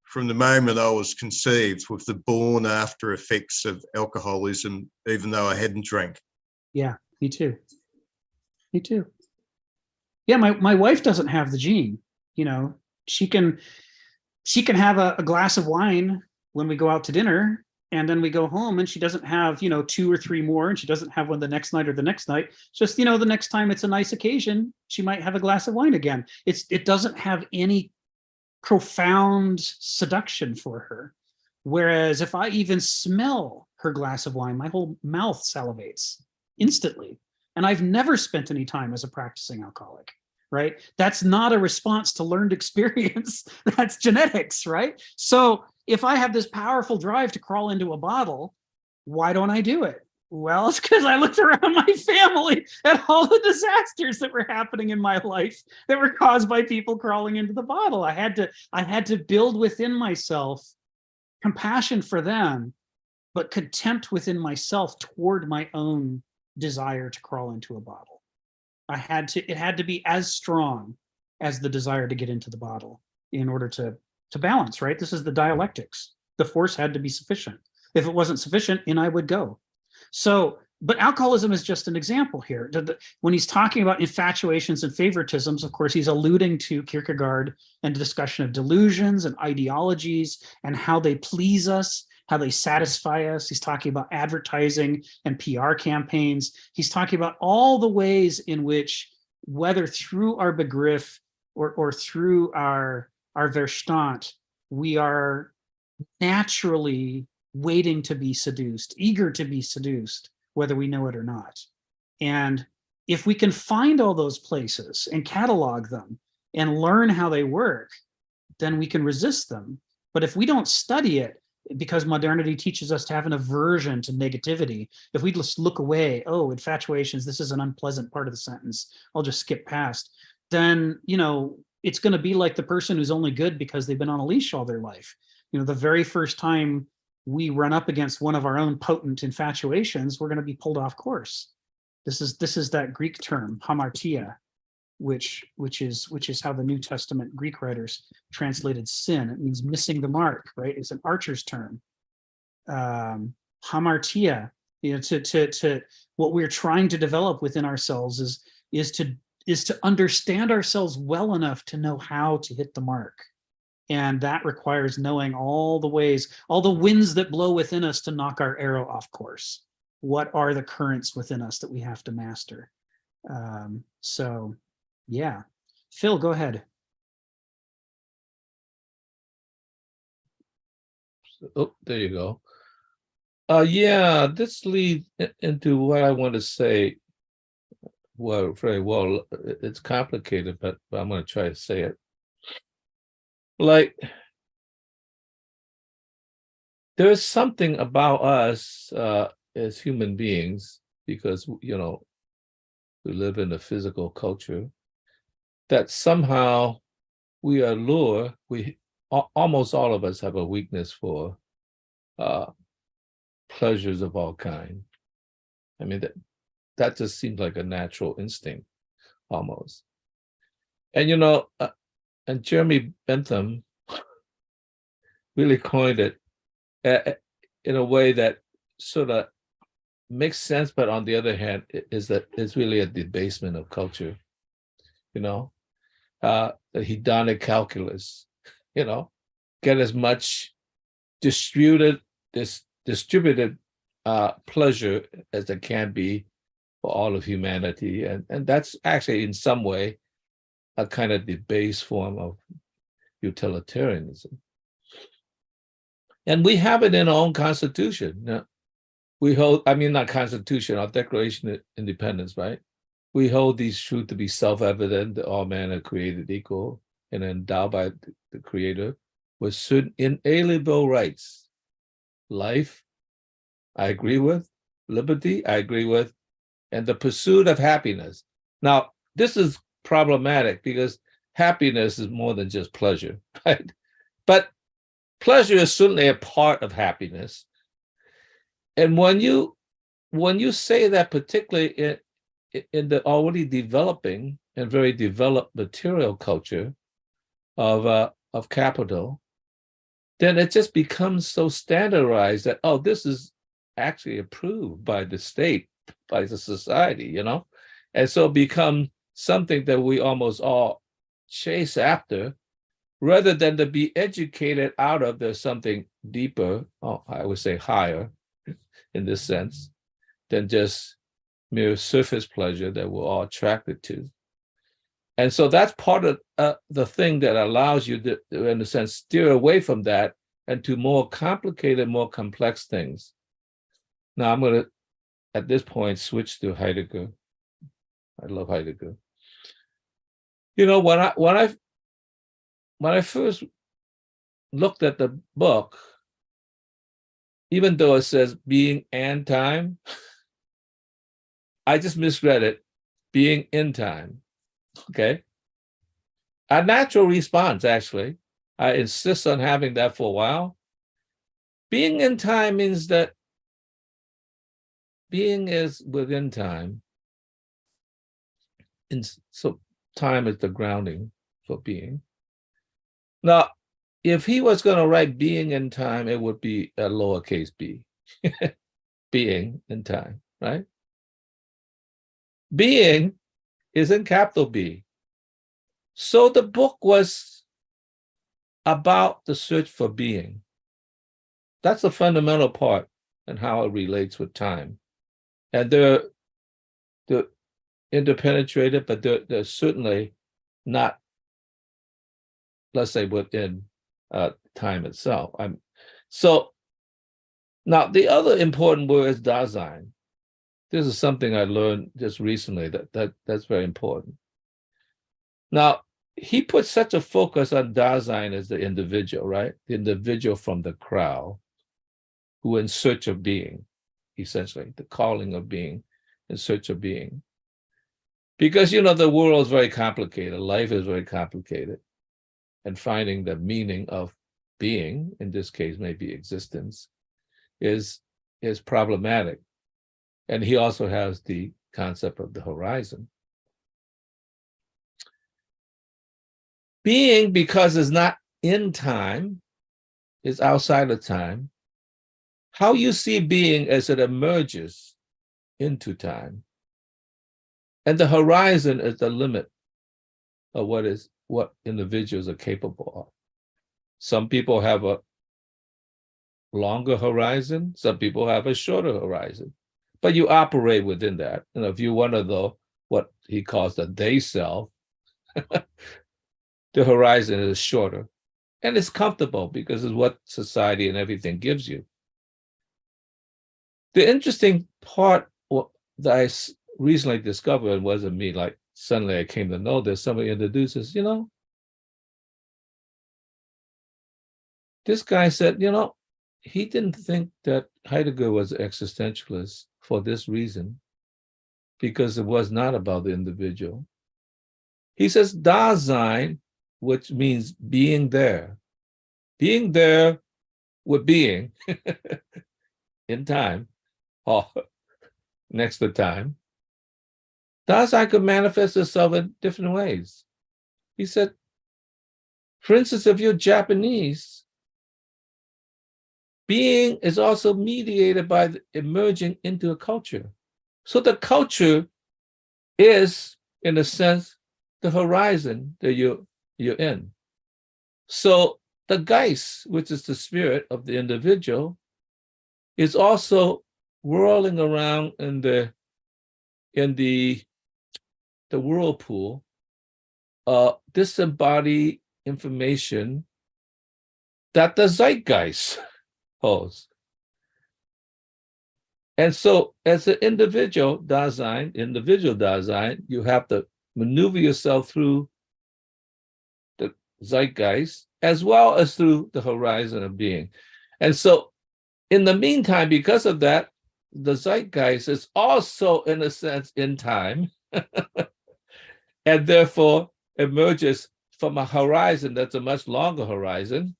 from the moment I was conceived with the born after effects of alcoholism, even though I hadn't drank. Yeah, me too. Me too. Yeah, my wife doesn't have the gene. You know, she can have a glass of wine when we go out to dinner, and then we go home and she doesn't have, you know, 2 or 3 more, and she doesn't have one the next night or the next night. It's just, you know, the next time it's a nice occasion, she might have a glass of wine again. It doesn't have any profound seduction for her. Whereas if I even smell her glass of wine, my whole mouth salivates instantly. And I've never spent any time as a practicing alcoholic, right? That's not a response to learned experience. That's genetics, right? So if I have this powerful drive to crawl into a bottle, why don't I do it? Well, it's because I looked around my family at all the disasters that were happening in my life that were caused by people crawling into the bottle. I had to build within myself compassion for them, but contempt within myself toward my own desire to crawl into a bottle. It had to be as strong as the desire to get into the bottle in order to balance, right? This is the dialectics. The force had to be sufficient. If it wasn't sufficient, in I would go. So, but alcoholism is just an example here. When he's talking about infatuations and favoritisms, of course, he's alluding to Kierkegaard and the discussion of delusions and ideologies and how they please us, how they satisfy us. He's talking about advertising and PR campaigns. He's talking about all the ways in which, whether through our Begriff or through our Verstand, we are naturally waiting to be seduced, eager to be seduced, whether we know it or not. And if we can find all those places and catalog them and learn how they work, then we can resist them. But if we don't study it, because modernity teaches us to have an aversion to negativity, if we just look away, oh, infatuations, this is an unpleasant part of the sentence, I'll just skip past, then, you know, it's going to be like the person who's only good because they've been on a leash all their life. You know, the very first time we run up against one of our own potent infatuations, we're going to be pulled off course. This is that Greek term, hamartia, which is how the New Testament Greek writers translated sin. It means missing the mark, right? It's an archer's term. Hamartia, you know, to what we're trying to develop within ourselves is to understand ourselves well enough to know how to hit the mark. And that requires knowing all the ways, all the winds that blow within us to knock our arrow off course. What are the currents within us that we have to master? So, yeah. Phil, go ahead. Oh, there you go. Yeah, this leads into what I want to say. Well, very well. It's complicated, but I'm going to try to say it. Like, there is something about us as human beings, because, you know, we live in a physical culture, that somehow we are lured. Almost all of us have a weakness for pleasures of all kind. I mean, that just seems like a natural instinct, almost. And, you know, and Jeremy Bentham really coined it in a way that sort of makes sense, but on the other hand, is really a debasement of culture, you know, the hedonic calculus, you know, get as much distributed pleasure as there can be for all of humanity. And that's actually in some way a kind of debased form of utilitarianism. And we have it in our own constitution. Now, we hold, I mean, not constitution, our Declaration of Independence, right? We hold these truths to be self-evident, that all men are created equal and endowed by the Creator with certain inalienable rights. Life, I agree with. Liberty, I agree with. And the pursuit of happiness. Now, this is problematic because happiness is more than just pleasure, right? But pleasure is certainly a part of happiness. And when you say that, particularly in the already developing and very developed material culture of capital, then it just becomes so standardized that, oh, this is actually approved by the state, by the society, you know? And so it becomes something that we almost all chase after, rather than to be educated out of there's something deeper, oh, I would say higher in this sense, than just mere surface pleasure that we're all attracted to. And so that's part of the thing that allows you to, in a sense, steer away from that and to more complicated, more complex things. Now I'm going to, at this point, switch to Heidegger. I love Heidegger. You know, when I first looked at the book, even though it says being and time, I just misread it, being in time. Okay. A natural response, actually. I insist on having that for a while. Being in time means that being is within time. And so time is the grounding for being. Now, if he was going to write being in time, it would be a lowercase b. Being in time, right? Being is in capital B. So the book was about the search for being. That's the fundamental part and how it relates with time. And they're interpenetrated, but they're certainly not, let's say, within time itself. So now the other important word is Dasein. This is something I learned just recently that's very important. Now, he put such a focus on Dasein as the individual, right? The individual from the crowd who in search of being, essentially, the calling of being, in search of being. Because, you know, the world is very complicated. Life is very complicated. And finding the meaning of being, in this case, maybe existence, is problematic. And he also has the concept of the horizon. Being, because it's not in time, is outside of time. How you see being as it emerges into time. And the horizon is the limit of what individuals are capable of. Some people have a longer horizon, some people have a shorter horizon, but you operate within that. And if you're one of the, what he calls the they self, the horizon is shorter. And it's comfortable because it's what society and everything gives you. The interesting part that I recently discovered, it wasn't me, like suddenly I came to know this, somebody introduces, you know, this guy said, you know, he didn't think that Heidegger was an existentialist for this reason, because it was not about the individual. He says Dasein, which means being there with being in time, or next to time. Dasein could manifest itself in different ways. He said, for instance, if you're Japanese, being is also mediated by emerging into a culture. So the culture is, in a sense, the horizon that you're in. So the Geist, which is the spirit of the individual, is also whirling around in the whirlpool, disembodied information that the Zeitgeist holds. And so as an individual Dasein, you have to maneuver yourself through the Zeitgeist as well as through the horizon of being. And so in the meantime, because of that, the Zeitgeist is also, in a sense, in time, and therefore emerges from a horizon that's a much longer horizon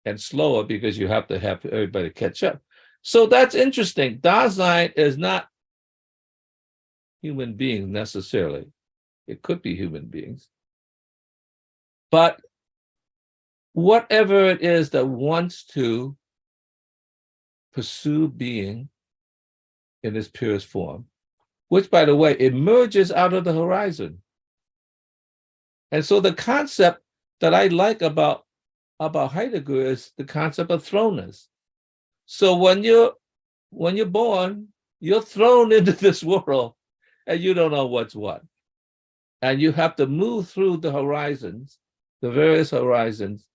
and slower because you have to have everybody catch up. So that's interesting. Dasein is not human beings necessarily. It could be human beings. But whatever it is that wants to pursue being in its purest form, which, by the way, emerges out of the horizon. And so the concept that I like about Heidegger is the concept of thrownness. So when you're born, you're thrown into this world and you don't know what's what. And you have to move through the horizons, the various horizons,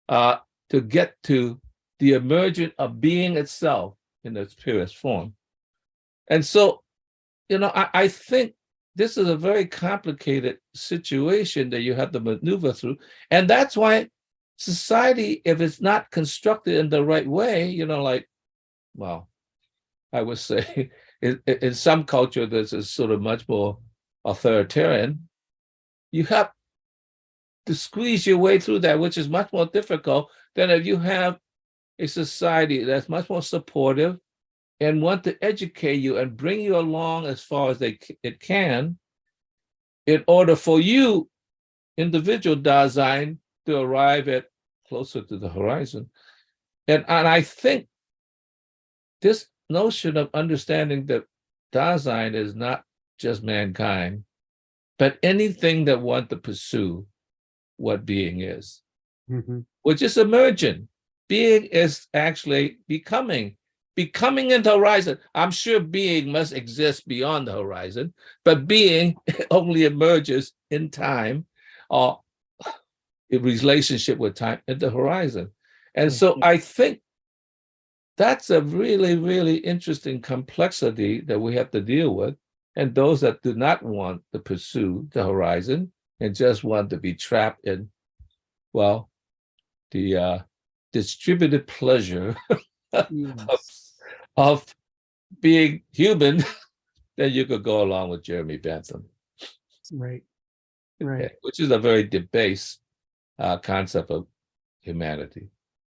to get to the emergence of being itself in its purest form. And so, I think this is a very complicated situation that you have to maneuver through. And that's why society, if it's not constructed in the right way, I would say in some culture, this is sort of much more authoritarian. You have to squeeze your way through that, which is much more difficult than if you have a society that's much more supportive and want to educate you and bring you along as far as it can, in order for you, individual Dasein, to arrive at closer to the horizon. And I think this notion of understanding that Dasein is not just mankind, but anything that wants to pursue what being is, which is emergent. Being is actually becoming into the horizon. I'm sure being must exist beyond the horizon, but being only emerges in time or in relationship with time at the horizon. And so I think that's a really, really interesting complexity that we have to deal with. And those that do not want to pursue the horizon and just want to be trapped in, well, the distributed pleasure of being human, then you could go along with Jeremy Bentham. Right. Which is a very debased concept of humanity.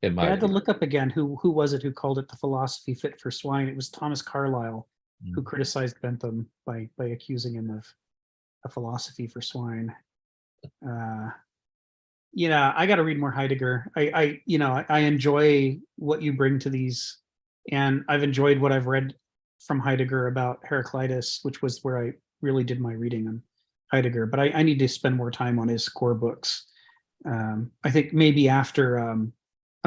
I had to look up again who was it who called it the philosophy fit for swine. It was Thomas Carlyle who criticized Bentham by accusing him of a philosophy for swine. I got to read more Heidegger. I enjoy what you bring to these, and I've enjoyed what I've read from Heidegger about Heraclitus, which was where I really did my reading on Heidegger. But I need to spend more time on his core books. I think maybe after I'm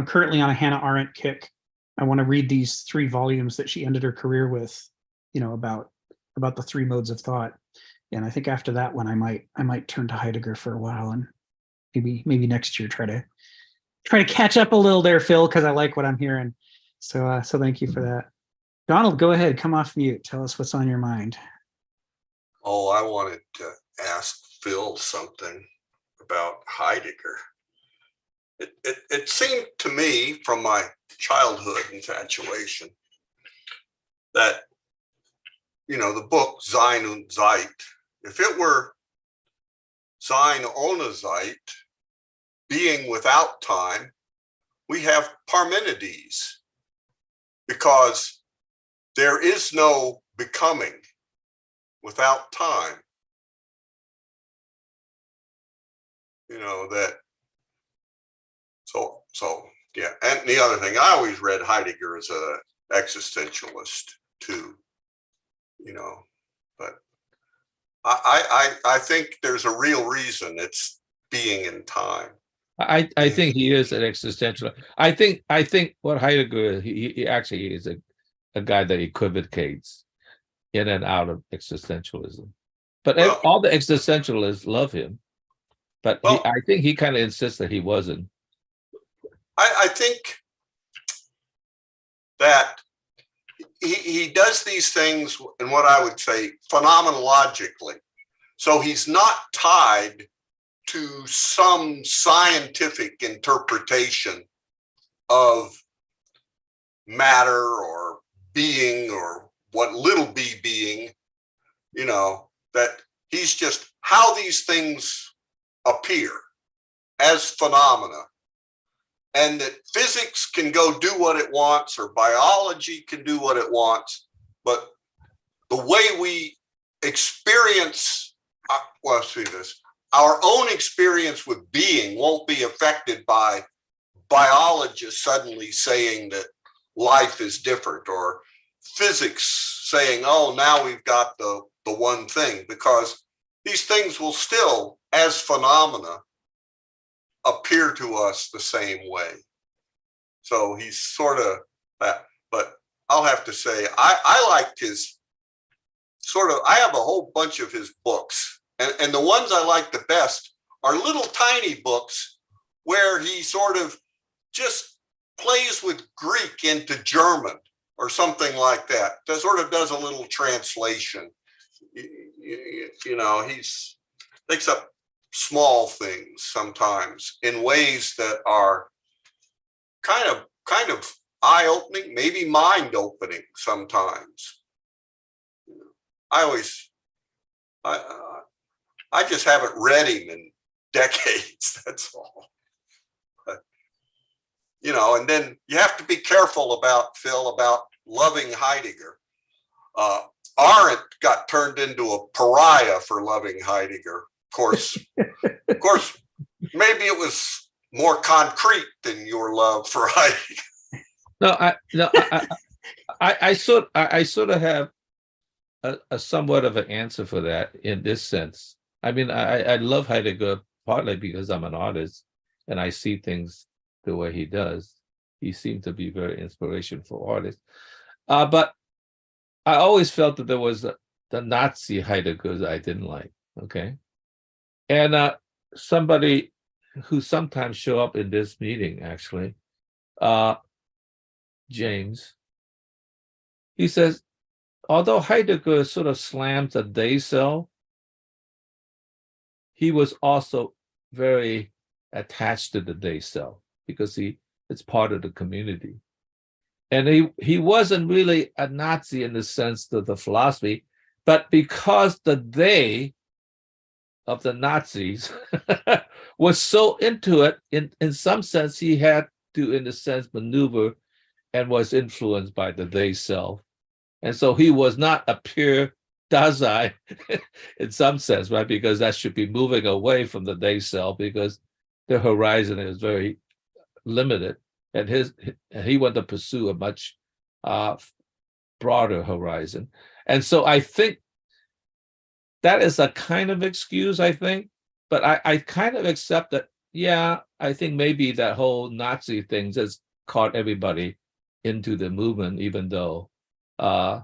currently on a Hannah Arendt kick. I want to read these 3 volumes that she ended her career with, about the 3 modes of thought. And I think after that one, I might turn to Heidegger for a while, and maybe next year try to catch up a little there, Phil, because I like what I'm hearing. So thank you for that. Donald, go ahead, come off mute. Tell us what's on your mind. Oh, I wanted to ask Phil something about Heidegger. It seemed to me from my childhood infatuation that, the book Sein und Zeit, if it were Sein ohne Zeit, being without time, we have Parmenides, because there is no becoming without time. So yeah. And the other thing, I always read Heidegger as an existentialist too, but I think there's a real reason it's being in time. I think he is an existentialist. I think what Heidegger is, he actually is a guy that equivocates in and out of existentialism. But all the existentialists love him. But I think he kind of insists that he wasn't. I think that he does these things in what I would say phenomenologically. So he's not tied to some scientific interpretation of matter or being or what little b being, that he's just how these things appear as phenomena. And that physics can go do what it wants, or biology can do what it wants, but the way we experience, let's see this, our own experience with being won't be affected by biologists suddenly saying that life is different, or physics saying, oh, now we've got the one thing, because these things will still, as phenomena, appear to us the same way. So he's sort of that. But I'll have to say, I liked his sort of, I have a whole bunch of his books. And the ones I like the best are little tiny books where he sort of just plays with Greek into German or something like that. That sort of does a little translation. You know, he's takes up small things sometimes in ways that are kind of eye-opening, maybe mind-opening sometimes. I just haven't read him in decades, that's all. But, you know, and then you have to be careful about, Phil, about loving Heidegger. Arendt got turned into a pariah for loving Heidegger. Of course, maybe it was more concrete than your love for Heidegger. I sort of have a somewhat of an answer for that in this sense. I mean, I love Heidegger partly because I'm an artist and I see things the way he does. He seemed to be very inspirational for artists. But I always felt that there was the Nazi Heidegger that I didn't like. Okay. And somebody who sometimes show up in this meeting, actually, James, he says, although Heidegger sort of slams a day cell, he was also very attached to the day cell because it's part of the community. And he wasn't really a Nazi in the sense of the philosophy, but because the they of the Nazis was so into it, in some sense, he had to, in a sense, maneuver and was influenced by the they self. And so he was not a pure Dasein in some sense, right? Because that should be moving away from the they self because the horizon is very limited. And he wanted to pursue a much broader horizon. And so I think that is a kind of excuse, I think. But I kind of accept that, yeah, I think maybe that whole Nazi thing just caught everybody into the movement, even though,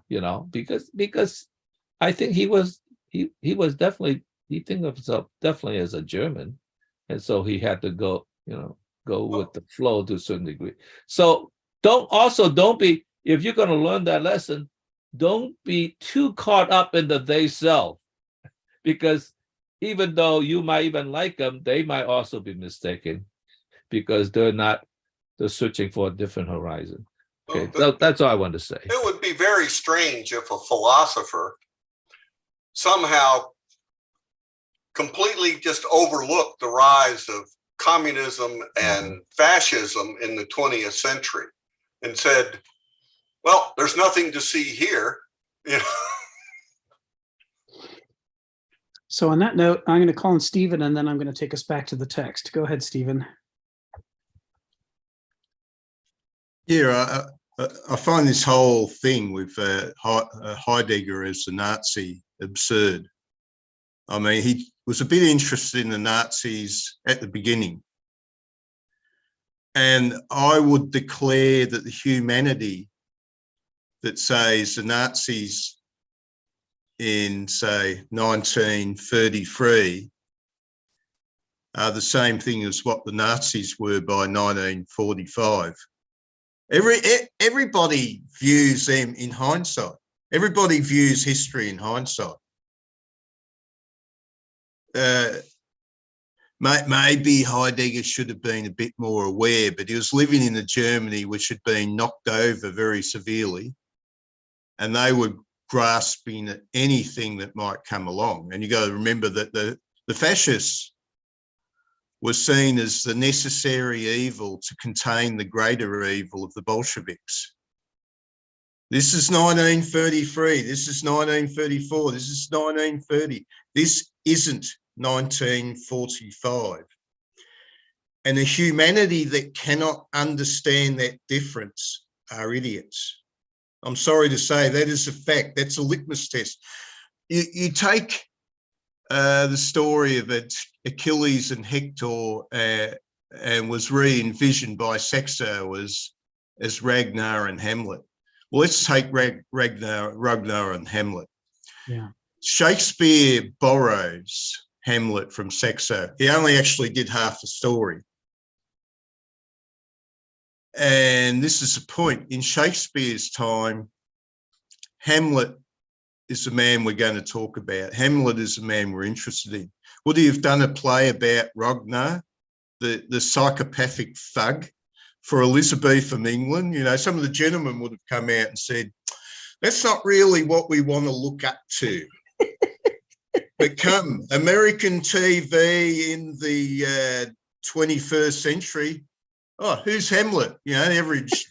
you know, because I think he was definitely, he thinks of himself definitely as a German. And so he had to go, you know, go with the flow to a certain degree. So don't be, if you're going to learn that lesson, don't be too caught up in the they self, because even though you might even like them, they might also be mistaken because they're searching for a different horizon. Okay, that's all I want to say. It would be very strange if a philosopher somehow completely just overlooked the rise of communism and fascism in the 20th century and said, well, there's nothing to see here. You know? So on that note, I'm going to call on Stephen, and then I'm going to take us back to the text. Go ahead, Stephen. Yeah, I find this whole thing with Heidegger as a Nazi absurd. I mean, he was a bit interested in the Nazis at the beginning. And I would declare that the humanity that says the Nazis in, say, 1933 are the same thing as what the Nazis were by 1945. Everybody views them in hindsight. Everybody views history in hindsight. Maybe Heidegger should have been a bit more aware, but he was living in a Germany which had been knocked over very severely, and they were grasping at anything that might come along. And you got to remember that the fascists were seen as the necessary evil to contain the greater evil of the Bolsheviks. This is 1933, this is 1934, this is 1930. This isn't 1945. And a humanity that cannot understand that difference are idiots. I'm sorry to say, that is a fact. That's a litmus test. You take the story of Achilles and Hector and was re-envisioned by Saxo as Ragnar and Hamlet. Well, let's take Ragnar and Hamlet. Yeah. Shakespeare borrows Hamlet from Saxo. He only actually did half the story. And this is the point. In Shakespeare's time, Hamlet is the man we're going to talk about. Hamlet is the man we're interested in. Would he have done a play about Ragnar, the psychopathic thug, for Elizabethan England? You know, some of the gentlemen would have come out and said, that's not really what we want to look up to. But come, American TV in the 21st century, oh, who's Hamlet? You know, the average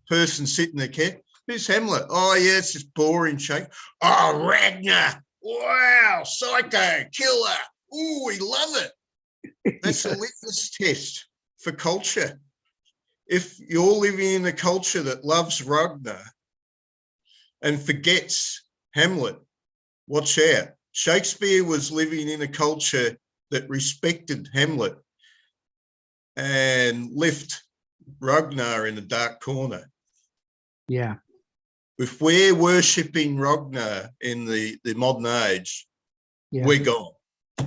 person sitting there, who's Hamlet? Oh, yeah, it's just boring shape. Oh, Ragnar. Wow, psycho, killer. Ooh, we love it. That's a litmus test for culture. If you're living in a culture that loves Ragnar and forgets Hamlet, watch out. Shakespeare was living in a culture that respected Hamlet and left Ragnar in a dark corner. Yeah. If we're worshipping Ragnar in the modern age, we're gone.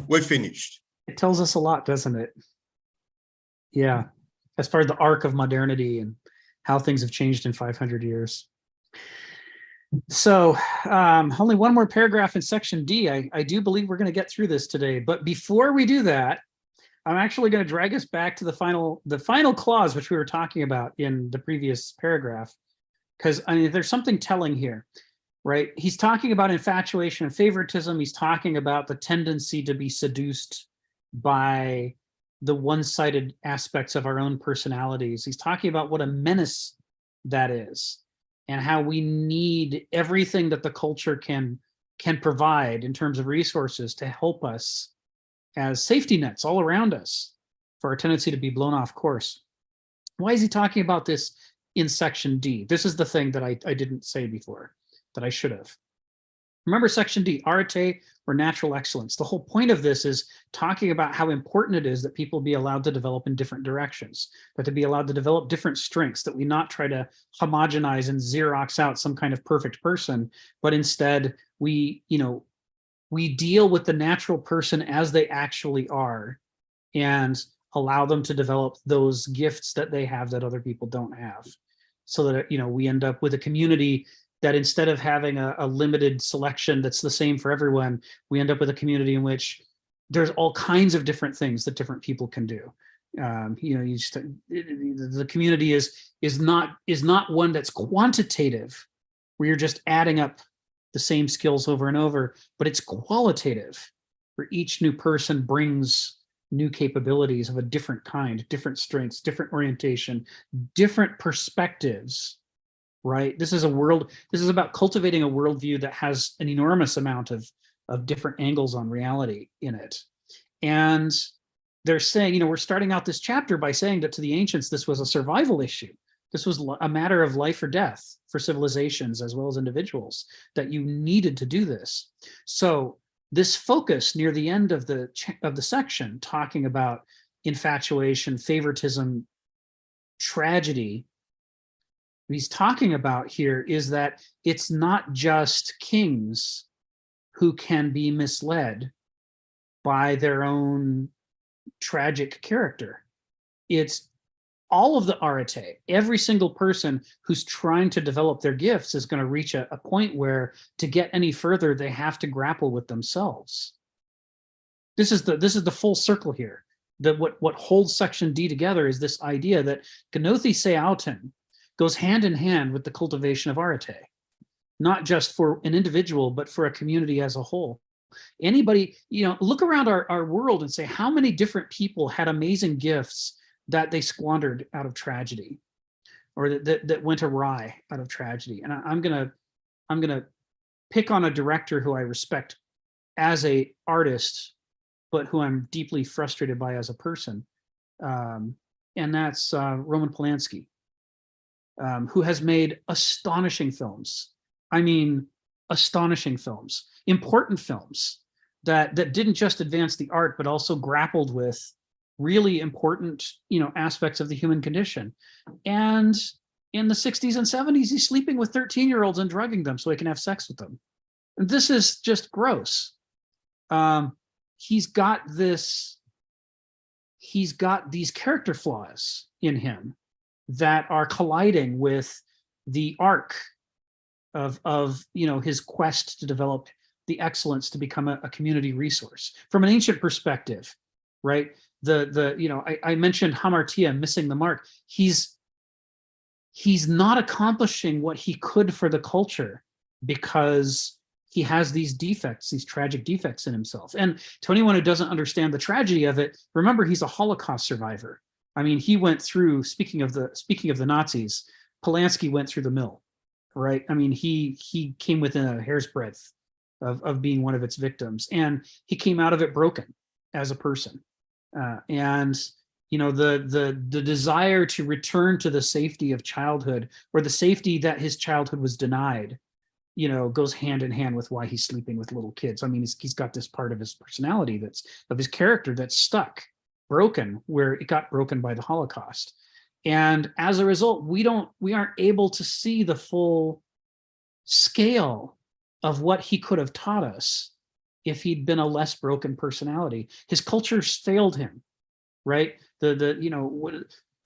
We're finished. It tells us a lot, doesn't it? Yeah. As far as the arc of modernity and how things have changed in 500 years. So only one more paragraph in section D. I do believe we're going to get through this today. But before we do that, I'm actually going to drag us back to the final clause, which we were talking about in the previous paragraph. Because I mean, there's something telling here, right? He's talking about infatuation and favoritism. He's talking about the tendency to be seduced by the one-sided aspects of our own personalities. He's talking about what a menace that is and how we need everything that the culture can provide in terms of resources to help us as safety nets all around us for our tendency to be blown off course. Why is he talking about this in section D? This is the thing that I didn't say before that I should have. Remember section D, arete or natural excellence. The whole point of this is talking about how important it is that people be allowed to develop in different directions, but to be allowed to develop different strengths, that we not try to homogenize and Xerox out some kind of perfect person, but instead we deal with the natural person as they actually are and allow them to develop those gifts that they have that other people don't have. So that, we end up with a community that instead of having a limited selection that's the same for everyone, we end up with a community in which there's all kinds of different things that different people can do. The community is not one that's quantitative, where you're just adding up the same skills over and over, but it's qualitative, where each new person brings new capabilities of a different kind, different strengths, different orientation, different perspectives, right? This is about cultivating a worldview that has an enormous amount of different angles on reality in it. And they're saying, we're starting out this chapter by saying that to the ancients, this was a survival issue. This was a matter of life or death for civilizations as well as individuals, that you needed to do this. So this focus near the end of the section, talking about infatuation, favoritism, tragedy, what he's talking about here is that it's not just kings who can be misled by their own tragic character. It's all of the arete. Every single person who's trying to develop their gifts is going to reach a point where, to get any further, they have to grapple with themselves. This is the full circle here. What holds section D together is this idea that gnothi seauton goes hand in hand with the cultivation of arete, not just for an individual, but for a community as a whole. Anybody, look around our world and say, how many different people had amazing gifts that they squandered out of tragedy, or that went awry out of tragedy. And I'm gonna pick on a director who I respect as a artist, but who I'm deeply frustrated by as a person. And that's Roman Polanski, who has made astonishing films. I mean, astonishing films, important films that didn't just advance the art, but also grappled with really important, aspects of the human condition. And in the 60s and 70s, he's sleeping with 13-year-olds and drugging them so he can have sex with them. And this is just gross. He's got these character flaws in him that are colliding with the arc of his quest to develop the excellence to become a community resource from an ancient perspective, right? I mentioned hamartia, missing the mark. He's not accomplishing what he could for the culture because he has these defects, these tragic defects in himself. And to anyone who doesn't understand the tragedy of it, remember he's a Holocaust survivor. I mean, he went through, speaking of the Nazis, Polanski went through the mill, right? I mean, he came within a hair's breadth of being one of its victims, and he came out of it broken as a person. And the desire to return to the safety of childhood, or the safety that his childhood was denied, goes hand in hand with why he's sleeping with little kids. I mean, he's got this part of his personality of his character that's stuck, broken, where it got broken by the Holocaust. And as a result, we aren't able to see the full scale of what he could have taught us if he'd been a less broken personality. His culture's failed him, right?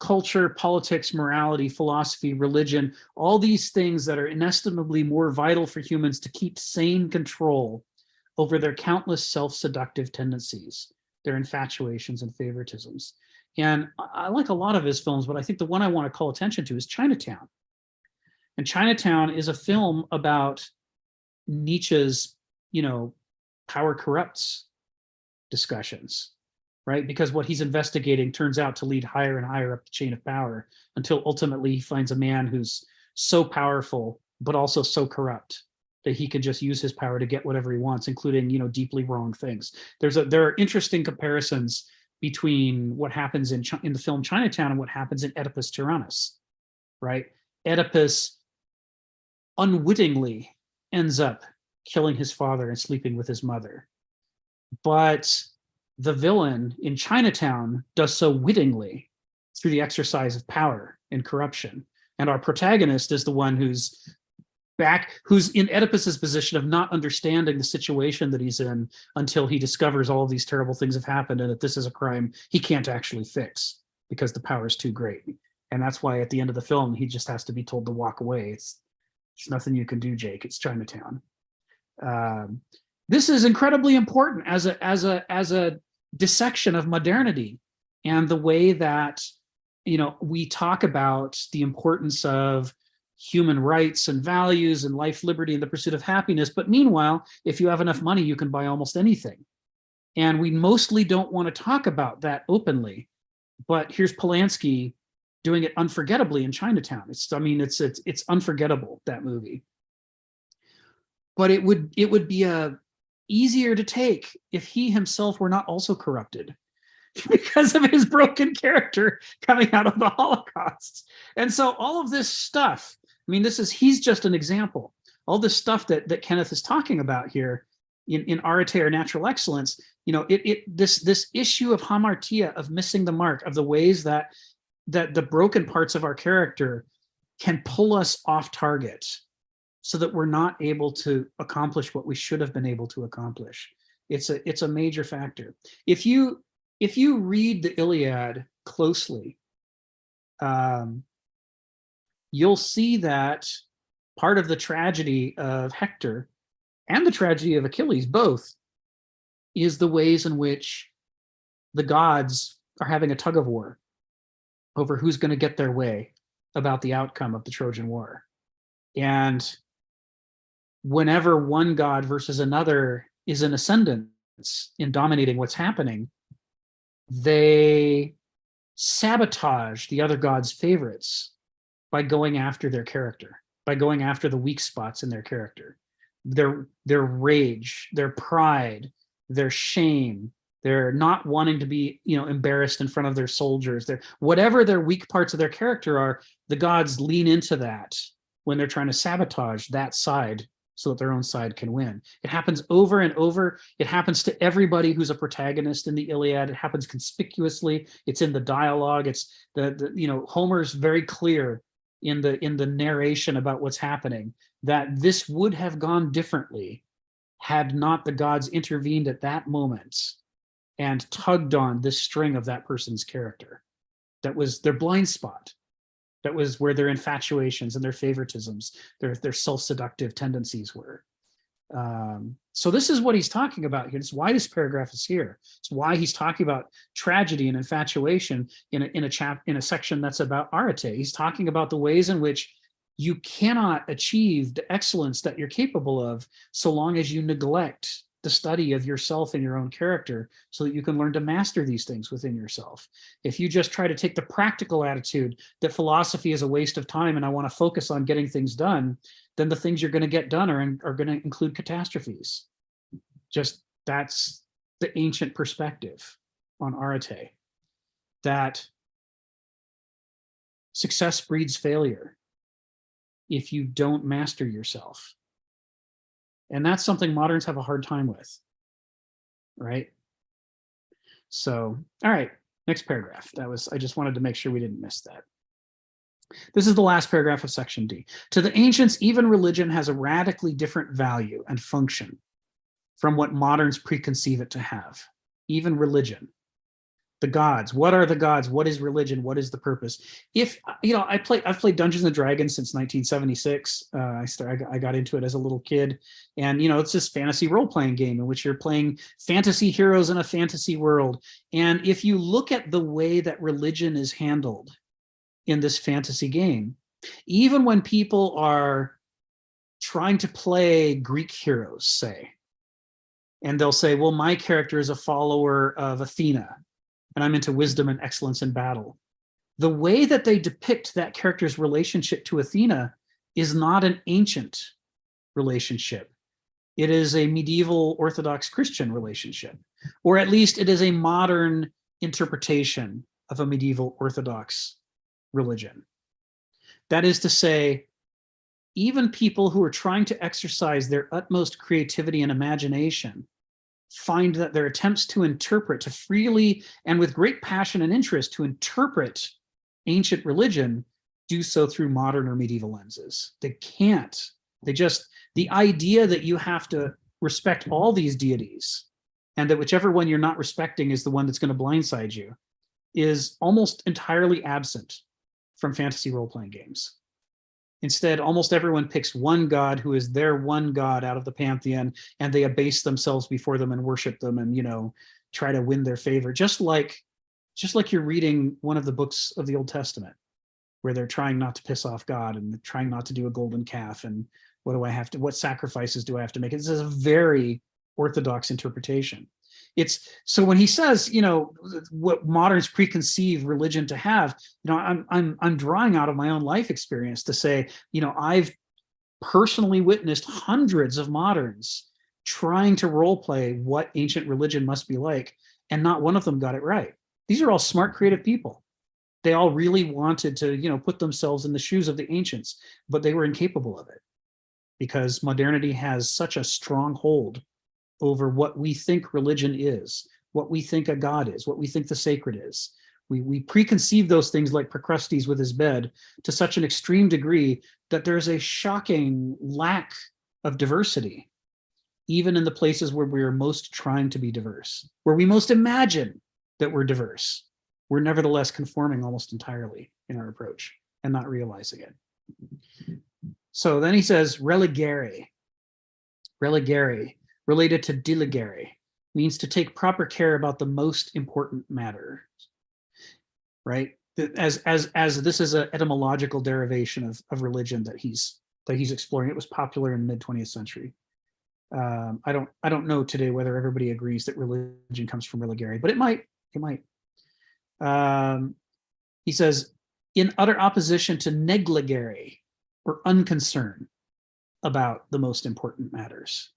Culture, politics, morality, philosophy, religion, all these things that are inestimably more vital for humans to keep sane control over their countless self-seductive tendencies, their infatuations and favoritisms. And I like a lot of his films, but I think the one I want to call attention to is Chinatown. And Chinatown is a film about Nietzsche's, power corrupts discussions, right? Because what he's investigating turns out to lead higher and higher up the chain of power, until ultimately he finds a man who's so powerful, but also so corrupt that he can just use his power to get whatever he wants, including, deeply wrong things. There are interesting comparisons between what happens in the film Chinatown and what happens in Oedipus Tyrannus, right? Oedipus unwittingly ends up killing his father and sleeping with his mother. But the villain in Chinatown does so wittingly through the exercise of power and corruption. And our protagonist is the one who's in Oedipus's position of not understanding the situation that he's in until he discovers all of these terrible things have happened and that this is a crime he can't actually fix because the power is too great. And that's why at the end of the film, he just has to be told to walk away. There's nothing you can do, Jake. It's Chinatown. This is incredibly important as a dissection of modernity and the way that we talk about the importance of human rights and values and life, liberty, and the pursuit of happiness. But meanwhile, if you have enough money, you can buy almost anything. And we mostly don't want to talk about that openly. But here's Polanski doing it unforgettably in Chinatown. It's unforgettable, that movie. But it would be easier to take if he himself were not also corrupted because of his broken character coming out of the Holocaust. And so all of this stuff, he's just an example. All this stuff that Kenneth is talking about here in arete or natural excellence, this issue of hamartia, of missing the mark, of the ways that the broken parts of our character can pull us off target so that we're not able to accomplish what we should have been able to accomplish. It's a major factor. If you read the Iliad closely, you'll see that part of the tragedy of Hector and the tragedy of Achilles, both, is the ways in which the gods are having a tug of war over who's going to get their way about the outcome of the Trojan War. And whenever one god versus another is in ascendance in dominating what's happening, they sabotage the other god's favorites by going after their character, by going after the weak spots in their character, their rage, their pride, their shame, They're not wanting to be, embarrassed in front of their soldiers. They're, whatever their weak parts of their character are, the gods lean into that when they're trying to sabotage that side so that their own side can win. It happens over and over. It happens to everybody who's a protagonist in the Iliad. It happens conspicuously. It's in the dialogue. It's Homer's very clear in the narration about what's happening that this would have gone differently had not the gods intervened at that moment and tugged on this string of that person's character. That was their blind spot. That was where their infatuations and their favoritisms, their self-seductive tendencies were. So this is what he's talking about here. It's why this paragraph is here. It's why he's talking about tragedy and infatuation in a section that's about arete. He's talking about the ways in which you cannot achieve the excellence that you're capable of so long as you neglect the study of yourself and your own character so that you can learn to master these things within yourself. If you just try to take the practical attitude that philosophy is a waste of time and I want to focus on getting things done, then the things you're going to get done are going to include catastrophes. Just that's the ancient perspective on arete, that success breeds failure if you don't master yourself. And that's something moderns have a hard time with, right? So, all right, next paragraph. I just wanted to make sure we didn't miss that. This is the last paragraph of section D. To the ancients, even religion has a radically different value and function from what moderns preconceive it to have. Even religion. The gods. What are the gods? What is religion? What is the purpose? If I've played Dungeons and Dragons since 1976. I got into it as a little kid, and it's this fantasy role-playing game in which you're playing fantasy heroes in a fantasy world. And if you look at the way that religion is handled in this fantasy game, even when people are trying to play Greek heroes, say, and they'll say, well, my character is a follower of Athena, and I'm into wisdom and excellence in battle. The way that they depict that character's relationship to Athena is not an ancient relationship. It is a medieval Orthodox Christian relationship, or at least it is a modern interpretation of a medieval Orthodox religion. That is to say, even people who are trying to exercise their utmost creativity and imagination find that their attempts to interpret, to freely and with great passion and interest to interpret ancient religion, do so through modern or medieval lenses. They can't. The idea that you have to respect all these deities and that whichever one you're not respecting is the one that's going to blindside you is almost entirely absent from fantasy role-playing games. Instead, almost everyone picks one god who is their one god out of the pantheon, and they abase themselves before them and worship them and, try to win their favor. Just like you're reading one of the books of the Old Testament, where they're trying not to piss off God and trying not to do a golden calf. And what sacrifices do I have to make? This is a very Orthodox interpretation. So when he says, what moderns preconceive religion to have, I'm drawing out of my own life experience to say, I've personally witnessed hundreds of moderns trying to role play what ancient religion must be like, and not one of them got it right. These are all smart, creative people. They all really wanted to, put themselves in the shoes of the ancients, but they were incapable of it because modernity has such a strong hold over what we think religion is, what we think a god is, what we think the sacred is. We preconceive those things like Procrustes with his bed to such an extreme degree that there's a shocking lack of diversity, even in the places where we are most trying to be diverse, where we most imagine that we're diverse. We're nevertheless conforming almost entirely in our approach and not realizing it. So then he says, religere, related to diligere, means to take proper care about the most important matter, right? As this is an etymological derivation of religion that he's exploring. It was popular in the mid-20th century. I don't know today whether everybody agrees that religion comes from religere, but it might. He says, in utter opposition to negligere, or unconcern about the most important matters.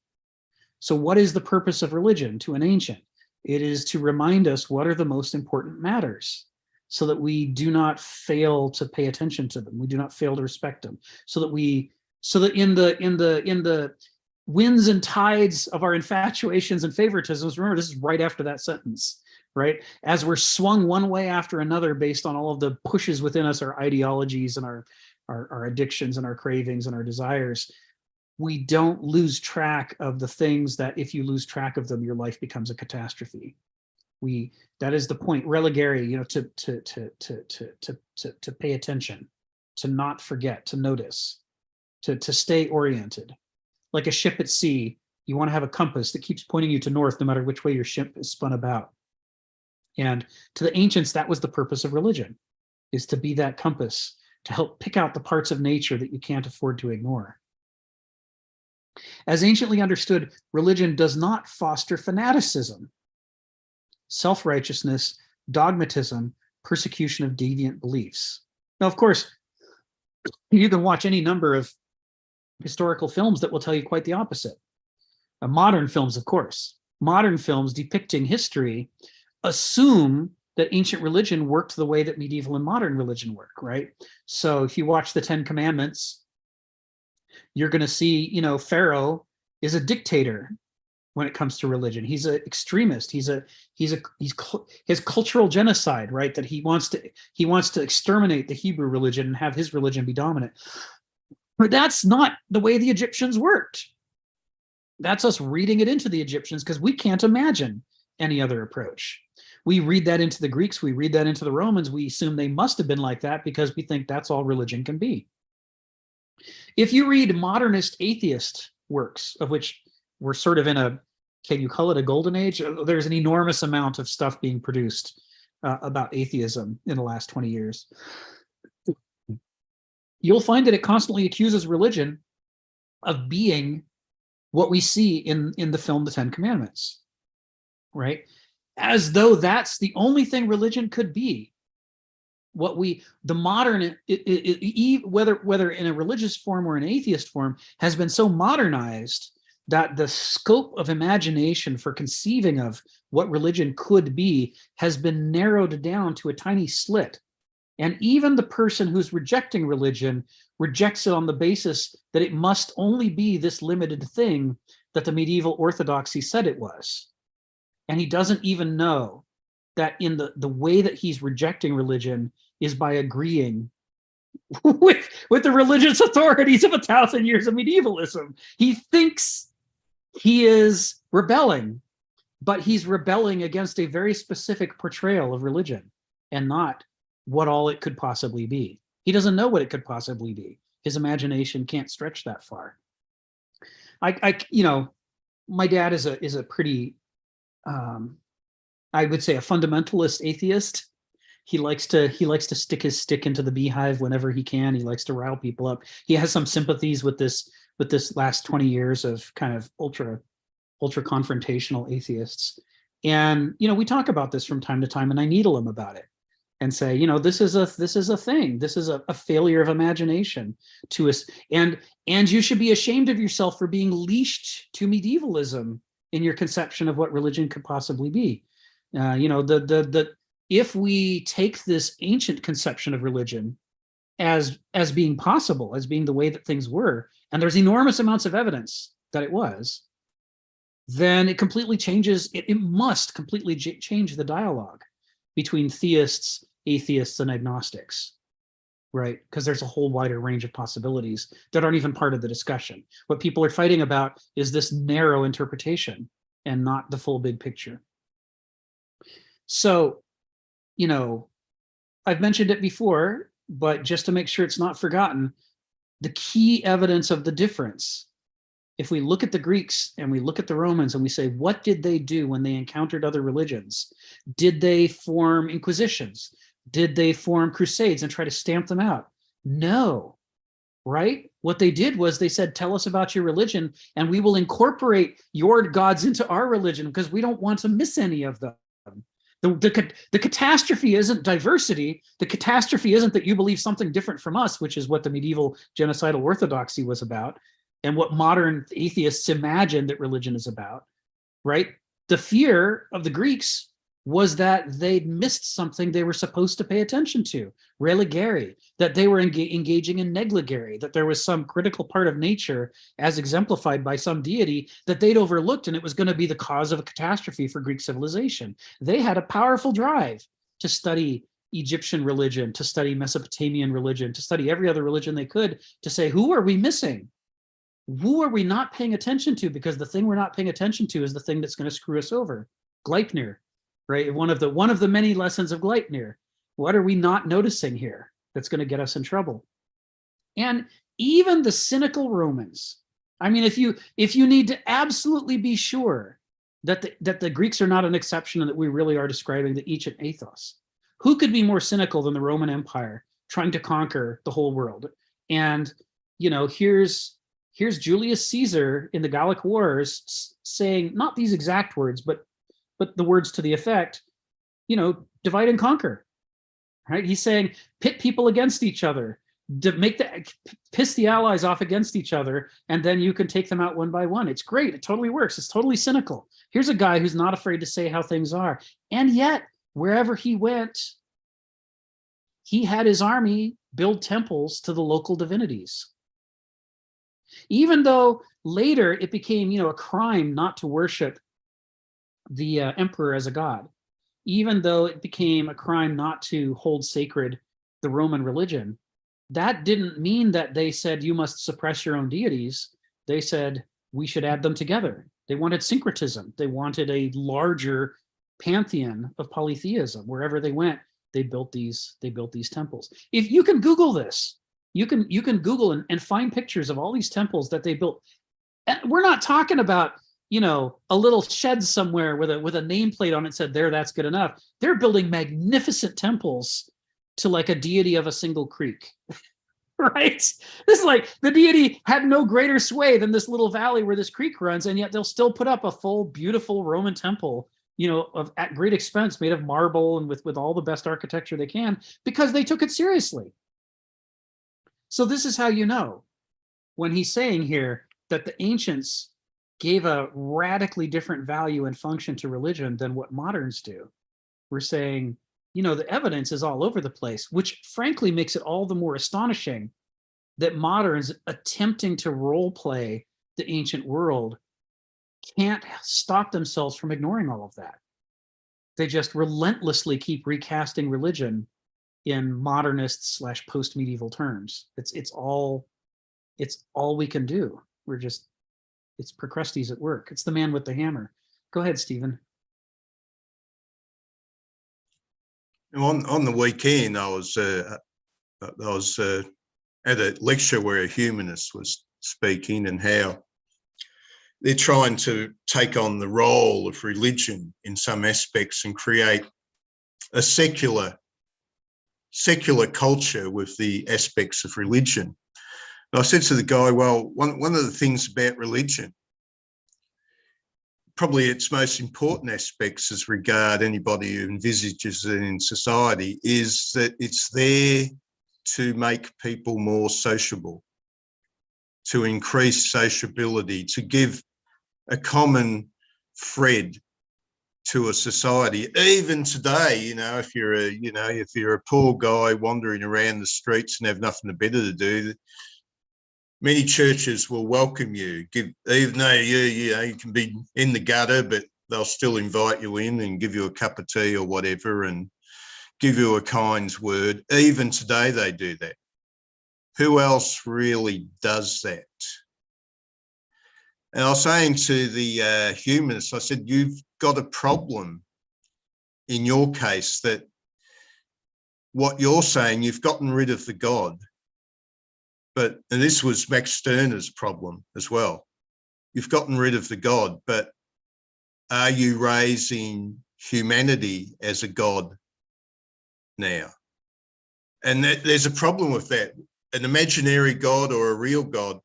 So what is the purpose of religion to an ancient? It is to remind us what are the most important matters, so that we do not fail to pay attention to them. We do not fail to respect them. So that in the winds and tides of our infatuations and favoritisms, remember, this is right after that sentence, right? As we're swung one way after another based on all of the pushes within us, our ideologies and our addictions and our cravings and our desires, we don't lose track of the things that if you lose track of them, your life becomes a catastrophe. That is the point, religare, to pay attention, to not forget, to notice, to stay oriented. Like a ship at sea, you want to have a compass that keeps pointing you to north no matter which way your ship is spun about. And to the ancients, that was the purpose of religion, is to be that compass, to help pick out the parts of nature that you can't afford to ignore. As anciently understood, religion does not foster fanaticism, self-righteousness, dogmatism, persecution of deviant beliefs. Now, of course, you can watch any number of historical films that will tell you quite the opposite. Modern films, of course. Modern films depicting history assume that ancient religion worked the way that medieval and modern religion work, right? So if you watch the Ten Commandments, you're going to see, Pharaoh is a dictator when it comes to religion. He's an extremist. He's cultural genocide, right? That he wants to exterminate the Hebrew religion and have his religion be dominant. But that's not the way the Egyptians worked. That's us reading it into the Egyptians because we can't imagine any other approach. We read that into the Greeks, we read that into the Romans, we assume they must have been like that because we think that's all religion can be. If you read modernist atheist works, of which we're sort of in can you call it a golden age? There's an enormous amount of stuff being produced about atheism in the last 20 years. You'll find that it constantly accuses religion of being what we see in the film The Ten Commandments, right? As though that's the only thing religion could be. The modern, whether in a religious form or an atheist form, has been so modernized that the scope of imagination for conceiving of what religion could be has been narrowed down to a tiny slit. And even the person who's rejecting religion rejects it on the basis that it must only be this limited thing that the medieval orthodoxy said it was. And he doesn't even know that in the way that he's rejecting religion is by agreeing with the religious authorities of 1,000 years of medievalism. He thinks he is rebelling, but he's rebelling against a very specific portrayal of religion and not what all it could possibly be. He doesn't know what it could possibly be. His imagination can't stretch that far. My dad is a pretty, I would say, a fundamentalist atheist. He likes to stick his stick into the beehive whenever he can. He likes to rile people up. He has some sympathies with this last 20 years of kind of ultra confrontational atheists. And we talk about this from time to time, and I needle him about it and say, this is a thing. This is a failure of imagination to us, and you should be ashamed of yourself for being leashed to medievalism in your conception of what religion could possibly be. If we take this ancient conception of religion as being possible, as being the way that things were, and there's enormous amounts of evidence that it was, then it completely changes. It must completely change the dialogue between theists, atheists, and agnostics, right? Because there's a whole wider range of possibilities that aren't even part of the discussion. What people are fighting about is this narrow interpretation and not the full big picture. So, I've mentioned it before, but just to make sure it's not forgotten, the key evidence of the difference, if we look at the Greeks and we look at the Romans and we say, what did they do when they encountered other religions? Did they form inquisitions? Did they form crusades and try to stamp them out? No, right? What they did was they said, tell us about your religion and we will incorporate your gods into our religion because we don't want to miss any of them. The catastrophe isn't diversity. The catastrophe isn't that you believe something different from us, which is what the medieval genocidal orthodoxy was about and what modern atheists imagine that religion is about, right? The fear of the Greeks was that they'd missed something they were supposed to pay attention to, religare, that they were engaging in negligare, that there was some critical part of nature as exemplified by some deity that they'd overlooked, and it was going to be the cause of a catastrophe for Greek civilization. They had a powerful drive to study Egyptian religion, to study Mesopotamian religion, to study every other religion they could, to say, who are we missing? Who are we not paying attention to? Because the thing we're not paying attention to is the thing that's going to screw us over. Gleipnir, right? One of the many lessons of Gleipnir. What are we not noticing here that's going to get us in trouble? And even the cynical Romans, I mean, if you need to absolutely be sure that the Greeks are not an exception and that we really are describing the ancient ethos, who could be more cynical than the Roman Empire trying to conquer the whole world? And, you know, here's Julius Caesar in the Gallic Wars saying not these exact words, but the words to the effect, you know, divide and conquer, right? He's saying pit people against each other, piss the allies off against each other, and then you can take them out one by one. It's great. It totally works. It's totally cynical. Here's a guy who's not afraid to say how things are. And yet, wherever he went, he had his army build temples to the local divinities. Even though later it became, you know, a crime not to worship the emperor as a god, even though it became a crime not to hold sacred the Roman religion, that didn't mean that they said you must suppress your own deities. They said we should add them together. They wanted syncretism. They wanted a larger pantheon of polytheism. Wherever they went, they built these temples. If you can Google this, you can Google and find pictures of all these temples that they built. And we're not talking about, you know, a little shed somewhere with a nameplate on it said there, that's good enough. They're building magnificent temples to like a deity of a single creek. Right? This is like the deity had no greater sway than this little valley where this creek runs, and yet they'll still put up a full, beautiful Roman temple, you know, at great expense, made of marble and with all the best architecture they can, because they took it seriously. So this is how you know when he's saying here that the ancients gave a radically different value and function to religion than what moderns do. We're saying, you know, the evidence is all over the place, which frankly makes it all the more astonishing that moderns attempting to role play the ancient world can't stop themselves from ignoring all of that. They just relentlessly keep recasting religion in modernist / post-medieval terms. It's all we can do. It's Procrustes at work. It's the man with the hammer. Go ahead, Stephen. On the weekend, I was at a lecture where a humanist was speaking, and how they're trying to take on the role of religion in some aspects and create a secular culture with the aspects of religion. And I said to the guy, well, one of the things about religion, probably its most important aspects as regard anybody who envisages it in society, is that it's there to make people more sociable, to increase sociability, to give a common thread to a society. Even today, you know, if you're a poor guy wandering around the streets and have nothing better to do, many churches will welcome you, even though you can be in the gutter, but they'll still invite you in and give you a cup of tea or whatever and give you a kind word. Even today they do that. Who else really does that? And I was saying to the humanists, I said, you've got a problem in your case that what you're saying, you've gotten rid of the God. And this was Max Stirner's problem as well. You've gotten rid of the God, but are you raising humanity as a God now? And there's a problem with that. An imaginary God or a real God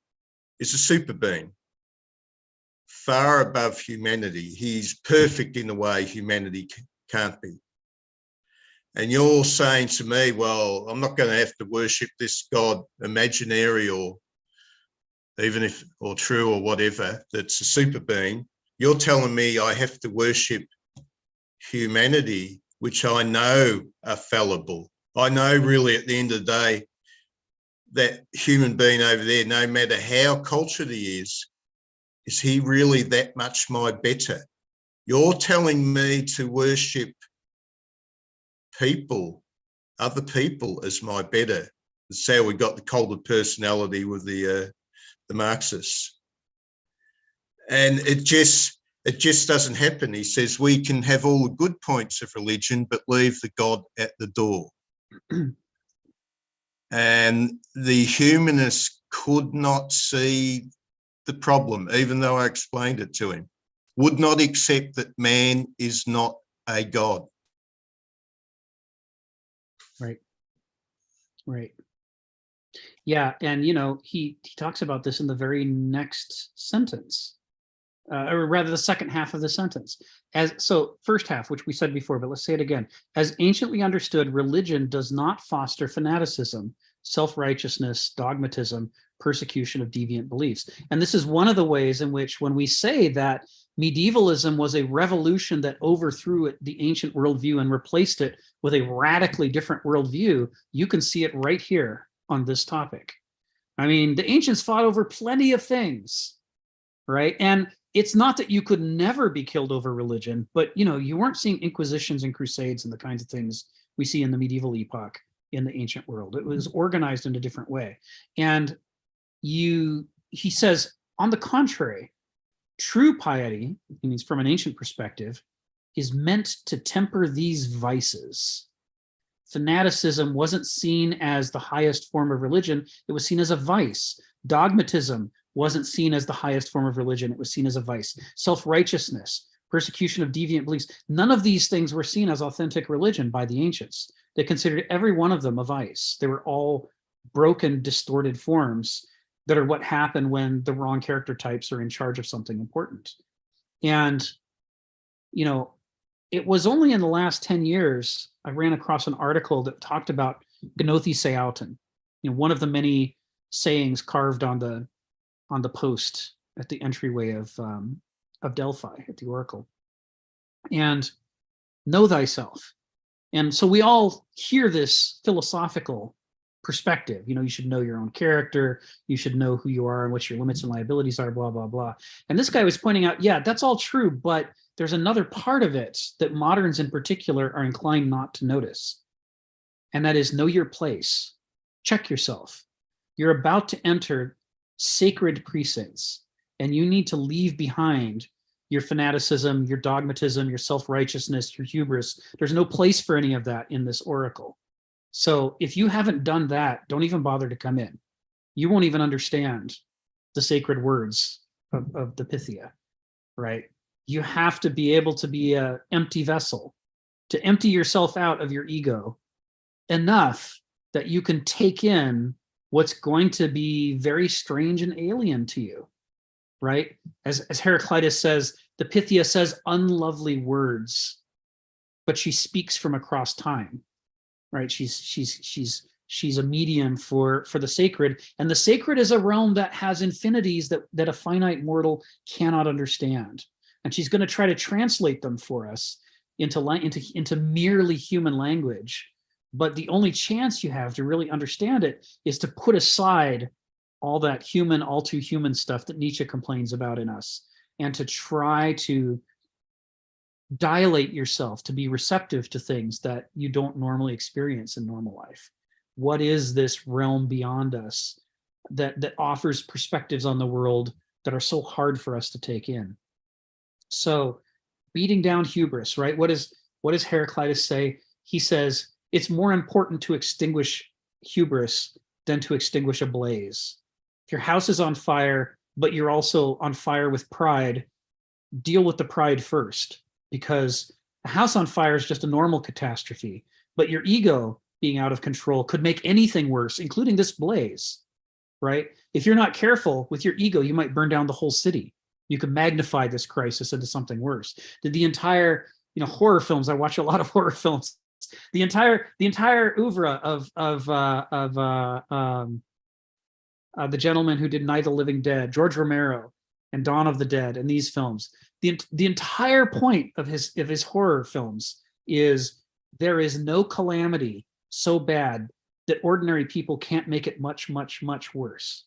is a super being, far above humanity. He's perfect in a way humanity can't be. And you're saying to me, well, I'm not going to have to worship this God, imaginary or even or true or whatever, that's a super being. You're telling me I have to worship humanity, which I know are fallible. I know really at the end of the day, that human being over there, no matter how cultured he is he really that much my better? You're telling me to worship people, other people as my better. That's how we got the cult of personality with the Marxists. And it just doesn't happen. He says we can have all the good points of religion, but leave the God at the door. And the humanists could not see the problem, even though I explained it to him, would not accept that man is not a God. Right. Right. Yeah. And, you know, he talks about this in the very next sentence, or rather the second half of the sentence. So first half, which we said before, but let's say it again. As anciently understood, religion does not foster fanaticism, self-righteousness, dogmatism, persecution of deviant beliefs. And this is one of the ways in which, when we say that medievalism was a revolution that overthrew the ancient worldview and replaced it with a radically different worldview, you can see it right here on this topic. I mean, the ancients fought over plenty of things, right? And it's not that you could never be killed over religion, but, you know, you weren't seeing inquisitions and crusades and the kinds of things we see in the medieval epoch in the ancient world. It was organized in a different way. And he says, on the contrary, true piety, he means from an ancient perspective, is meant to temper these vices. Fanaticism wasn't seen as the highest form of religion, it was seen as a vice. Dogmatism wasn't seen as the highest form of religion, it was seen as a vice. Self-righteousness, persecution of deviant beliefs, none of these things were seen as authentic religion by the ancients. They considered every one of them a vice. They were all broken, distorted forms that are what happen when the wrong character types are in charge of something important. And, you know, it was only in the last 10 years I ran across an article that talked about Gnothi Seauton, you know, one of the many sayings carved on the post at the entryway of Delphi at the Oracle. And know thyself. And so we all hear this philosophical perspective. You know, you should know your own character, you should know who you are and what your limits and liabilities are, blah, blah, blah. And this guy was pointing out, yeah, that's all true, but there's another part of it that moderns in particular are inclined not to notice. And that is, know your place. Check yourself. You're about to enter sacred precincts, and you need to leave behind your fanaticism, your dogmatism, your self-righteousness, your hubris. There's no place for any of that in this oracle. So if you haven't done that, don't even bother to come in. You won't even understand the sacred words of the Pythia, right? You have to be able to be an empty vessel, to empty yourself out of your ego enough that you can take in what's going to be very strange and alien to you, right? As Heraclitus says, the Pythia says unlovely words, but she speaks from across time, right? She's a medium for the sacred, and the sacred is a realm that has infinities that a finite mortal cannot understand, and she's going to try to translate them for us into merely human language. But the only chance you have to really understand it is to put aside all that human, all too human stuff that Nietzsche complains about in us, and to try to dilate yourself to be receptive to things that you don't normally experience in normal life. What is this realm beyond us that offers perspectives on the world that are so hard for us to take in? So beating down hubris, right? What does Heraclitus say? He says, it's more important to extinguish hubris than to extinguish a blaze. If your house is on fire, but you're also on fire with pride, deal with the pride first, because a house on fire is just a normal catastrophe, but your ego being out of control could make anything worse, including this blaze, right? If you're not careful with your ego, you might burn down the whole city. You could magnify this crisis into something worse. The entire, horror films, I watch a lot of horror films, the entire oeuvre of the gentleman who did Night of the Living Dead, George Romero, and Dawn of the Dead and these films, the entire point of his horror films is there is no calamity so bad that ordinary people can't make it much, much, much worse.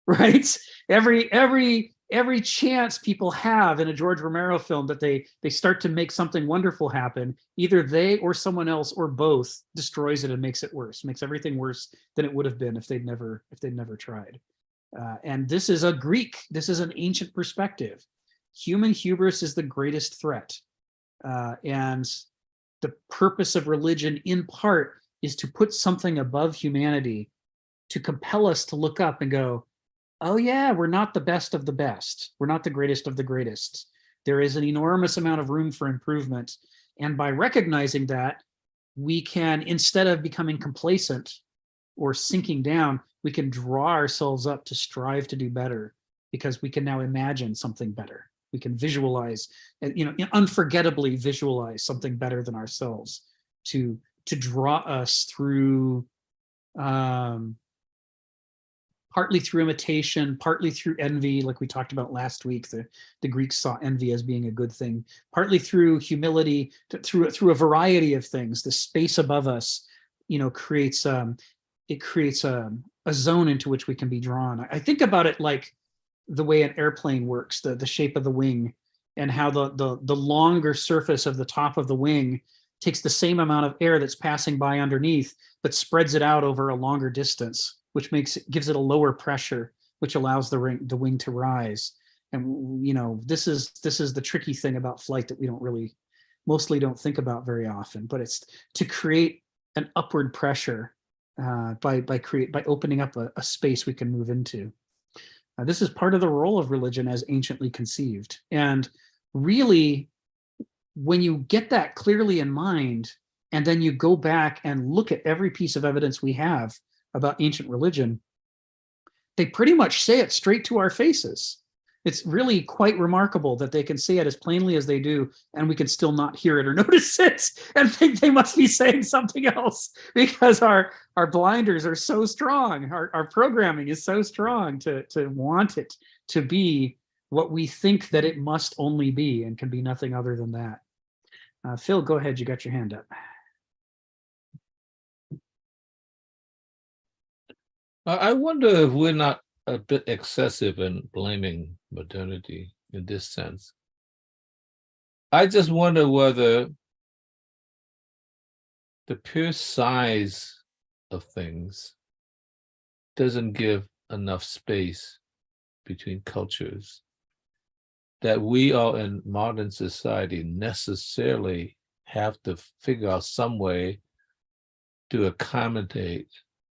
Right? Every chance people have in a George Romero film that they start to make something wonderful happen, either they or someone else or both destroys it and makes it worse, makes everything worse than it would have been if they'd never tried. And this is an ancient perspective. Human hubris is the greatest threat. And the purpose of religion, in part, is to put something above humanity, to compel us to look up and go, oh yeah, we're not the best of the best. We're not the greatest of the greatest. There is an enormous amount of room for improvement. And by recognizing that, we can, instead of becoming complacent or sinking down, we can draw ourselves up to strive to do better, because we can now imagine something better. We can visualize, unforgettably visualize something better than ourselves to draw us through, partly through imitation, partly through envy, like we talked about last week. The Greeks saw envy as being a good thing, partly through humility, through a variety of things. The space above us, creates a zone into which we can be drawn. I think about it like the way an airplane works, the shape of the wing, and how the longer surface of the top of the wing takes the same amount of air that's passing by underneath, but spreads it out over a longer distance, which gives it a lower pressure, which allows the wing to rise. And this is the tricky thing about flight that we mostly don't think about very often. But it's to create an upward pressure by opening up a space we can move into. This is part of the role of religion as anciently conceived. And really, when you get that clearly in mind, and then you go back and look at every piece of evidence we have about ancient religion, they pretty much say it straight to our faces. It's really quite remarkable that they can say it as plainly as they do, and we can still not hear it or notice it and think they must be saying something else, because our blinders are so strong. Our programming is so strong to want it to be what we think that it must only be, and can be nothing other than that. Phil, go ahead. You got your hand up. I wonder if we're not a bit excessive in blaming modernity in this sense. I just wonder whether the pure size of things doesn't give enough space between cultures, that we are in modern society necessarily have to figure out some way to accommodate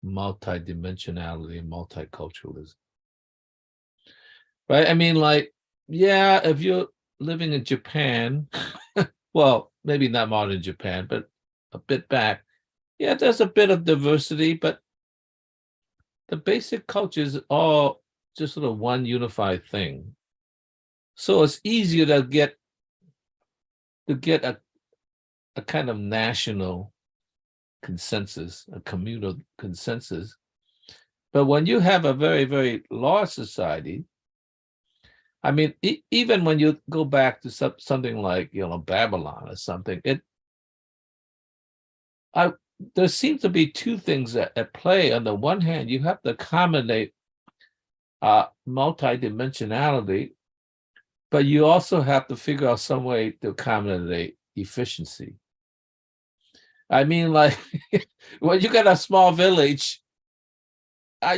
multidimensionality and multiculturalism. Right? I mean, like, yeah, if you're living in Japan, well, maybe not modern Japan, but a bit back, yeah, there's a bit of diversity, but the basic culture is all just sort of one unified thing. So it's easier to get a kind of national consensus, a communal consensus. But when you have a very, very large society, I mean, even when you go back to something like, Babylon or something, there seems to be two things at play. On the one hand, you have to accommodate multidimensionality, but you also have to figure out some way to accommodate efficiency. I mean, like, when you got a small village,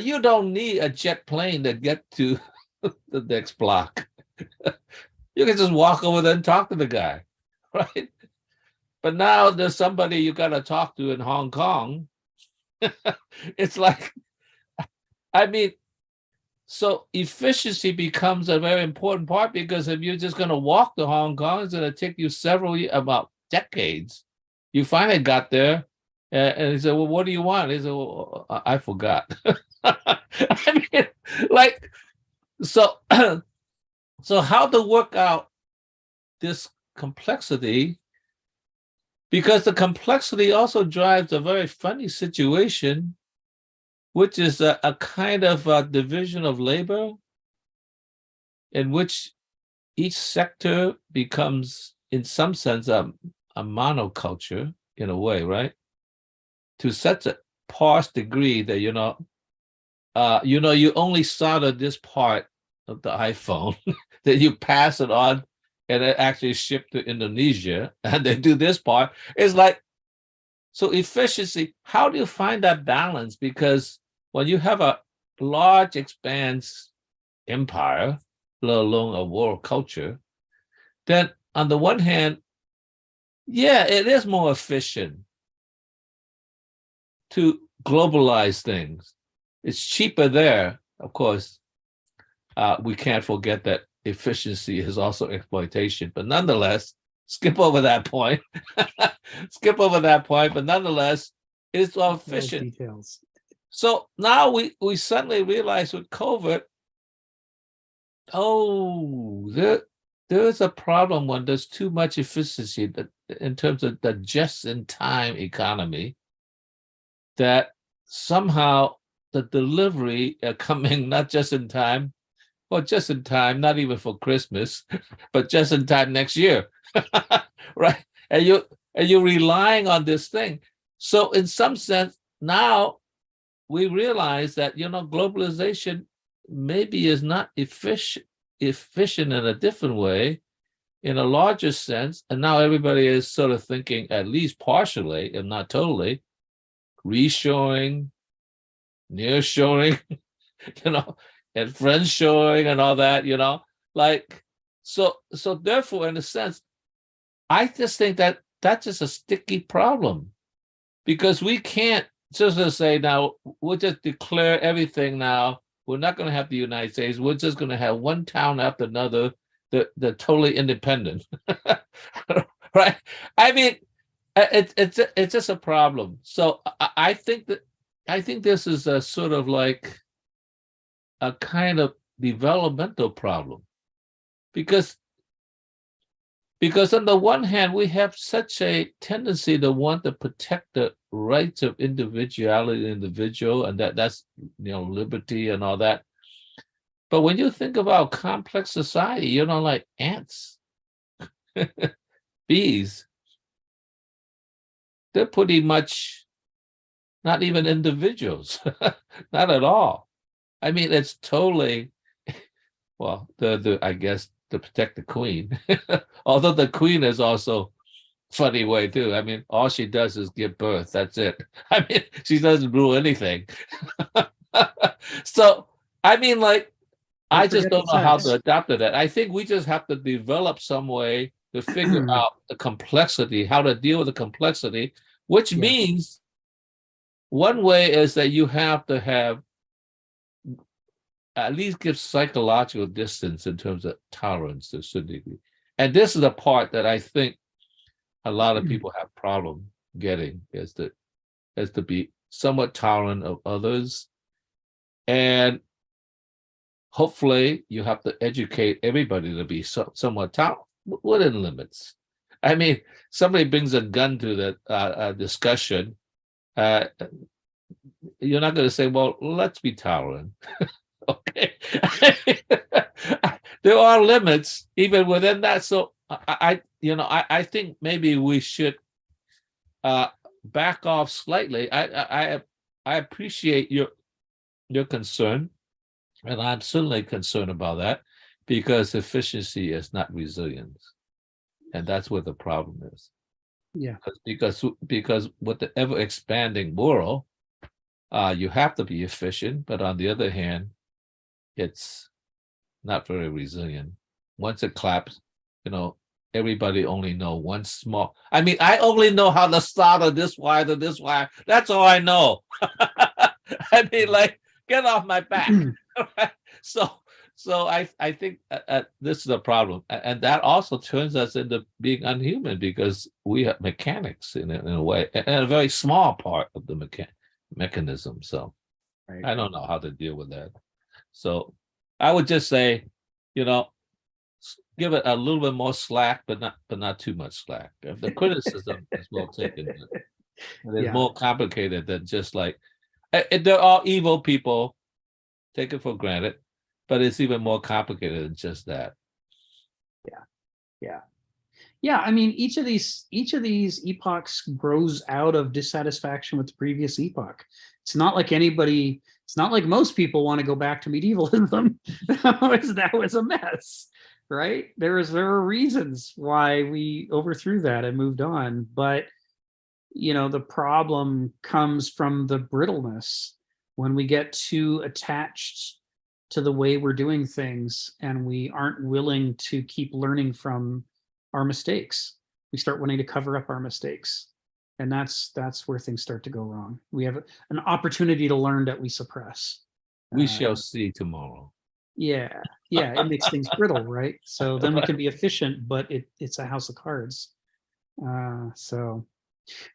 you don't need a jet plane to get to the next block. You can just walk over there and talk to the guy, right? But now there's somebody you got to talk to in Hong Kong. It's like, I mean, so efficiency becomes a very important part, because if you're just going to walk to Hong Kong, it's going to take you about decades. You finally got there, and he said, well, what do you want? He said, well, I forgot. I mean, like, so how to work out this complexity, because the complexity also drives a very funny situation, which is a kind of division of labor. in which each sector becomes, in some sense, a monoculture in a way, right? To such a sparse degree that you only started this part of the iPhone, that you pass it on, and it actually shipped to Indonesia, and they do this part. It's like, so efficiency. How do you find that balance? Because when you have a large expanse empire, let alone a world culture, then on the one hand, yeah, it is more efficient to globalize things. It's cheaper there. Of course, we can't forget that efficiency is also exploitation, but nonetheless, skip over that point. Skip over that point, but nonetheless, it's all efficient. Details. So now we suddenly realize with COVID, there's a problem when there's too much efficiency in terms of the just-in-time economy, that somehow the delivery coming not just in time, or just in time, not even for Christmas, but just in time next year, right? And you're relying on this thing. So in some sense, now we realize that globalization maybe is not efficient in a different way, in a larger sense. And now everybody is sort of thinking, at least partially, if not totally, reshoring, nearshoring, and friendshoring and all that, like, so therefore, in a sense, I just think that that's just a sticky problem, because we can't just say, now we'll just declare everything now. We're not going to have the United States. We're just going to have one town after another. They're totally independent, right? I mean, it's just a problem. So I think this is a sort of like a kind of developmental problem, because on the one hand, we have such a tendency to want to protect the rights of individuality, individual, and that's liberty and all that. But when you think about complex society, like ants, bees, they're pretty much not even individuals, not at all. I mean, it's totally, well, I guess to protect the queen, although the queen is also funny way too. I mean, all she does is give birth. That's it. I mean, she doesn't rule anything. So, I mean, like, I just don't know how to adapt to that. I think we just have to develop some way to figure out the complexity, how to deal with the complexity, which means one way is that you have to have at least give psychological distance in terms of tolerance to a certain degree. And this is the part that I think a lot of people have problem getting, is to be somewhat tolerant of others. And hopefully you have to educate everybody to be somewhat tolerant within limits. I mean, somebody brings a gun to the discussion, you're not going to say, well, let's be tolerant. Okay. There are limits even within that. So I think maybe we should back off slightly. I appreciate your concern, and I'm certainly concerned about that, because efficiency is not resilience, and that's where the problem is. Yeah. Because with the ever expanding world, you have to be efficient, but on the other hand, it's not very resilient. Once it claps, everybody only know one small. I mean, I only know how to solder this wire to this wire. That's all I know. I mean, like, get off my back. So I think this is a problem, and that also turns us into being unhuman, because we have mechanics in a way, and a very small part of the mechanism. So right. I don't know how to deal with that. So I would just say, give it a little bit more slack, but not too much slack. If the criticism is well taken, it's more complicated than just like, they're all evil people, take it for granted. but it's even more complicated than just that. Yeah, I mean, each of these epochs grows out of dissatisfaction with the previous epoch. It's not like most people want to go back to medievalism. That was a mess, right? There were reasons why we overthrew that and moved on, but the problem comes from the brittleness when we get too attached to the way we're doing things and we aren't willing to keep learning from our mistakes. We start wanting to cover up our mistakes. And that's where things start to go wrong. We have an opportunity to learn that we suppress. We shall see tomorrow. Yeah, it makes things brittle, right? So then we can be efficient, but it's a house of cards. All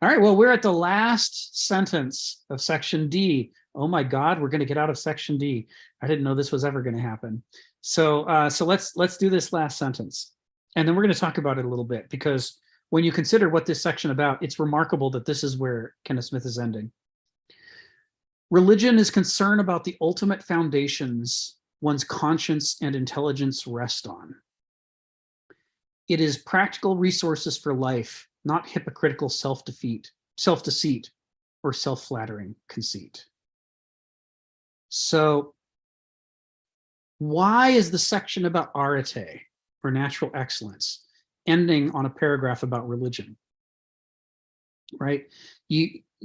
right, well, we're at the last sentence of section D. Oh my God, we're going to get out of section D. I didn't know this was ever going to happen. So let's do this last sentence. And then we're going to talk about it a little bit, because when you consider what this section about, it's remarkable that this is where Kenneth Smith is ending. Religion is concerned about the ultimate foundations one's conscience and intelligence rest on. It is practical resources for life, not hypocritical self-deceit, or self-flattering conceit. So why is the section about arete, or natural excellence, ending on a paragraph about religion? Right?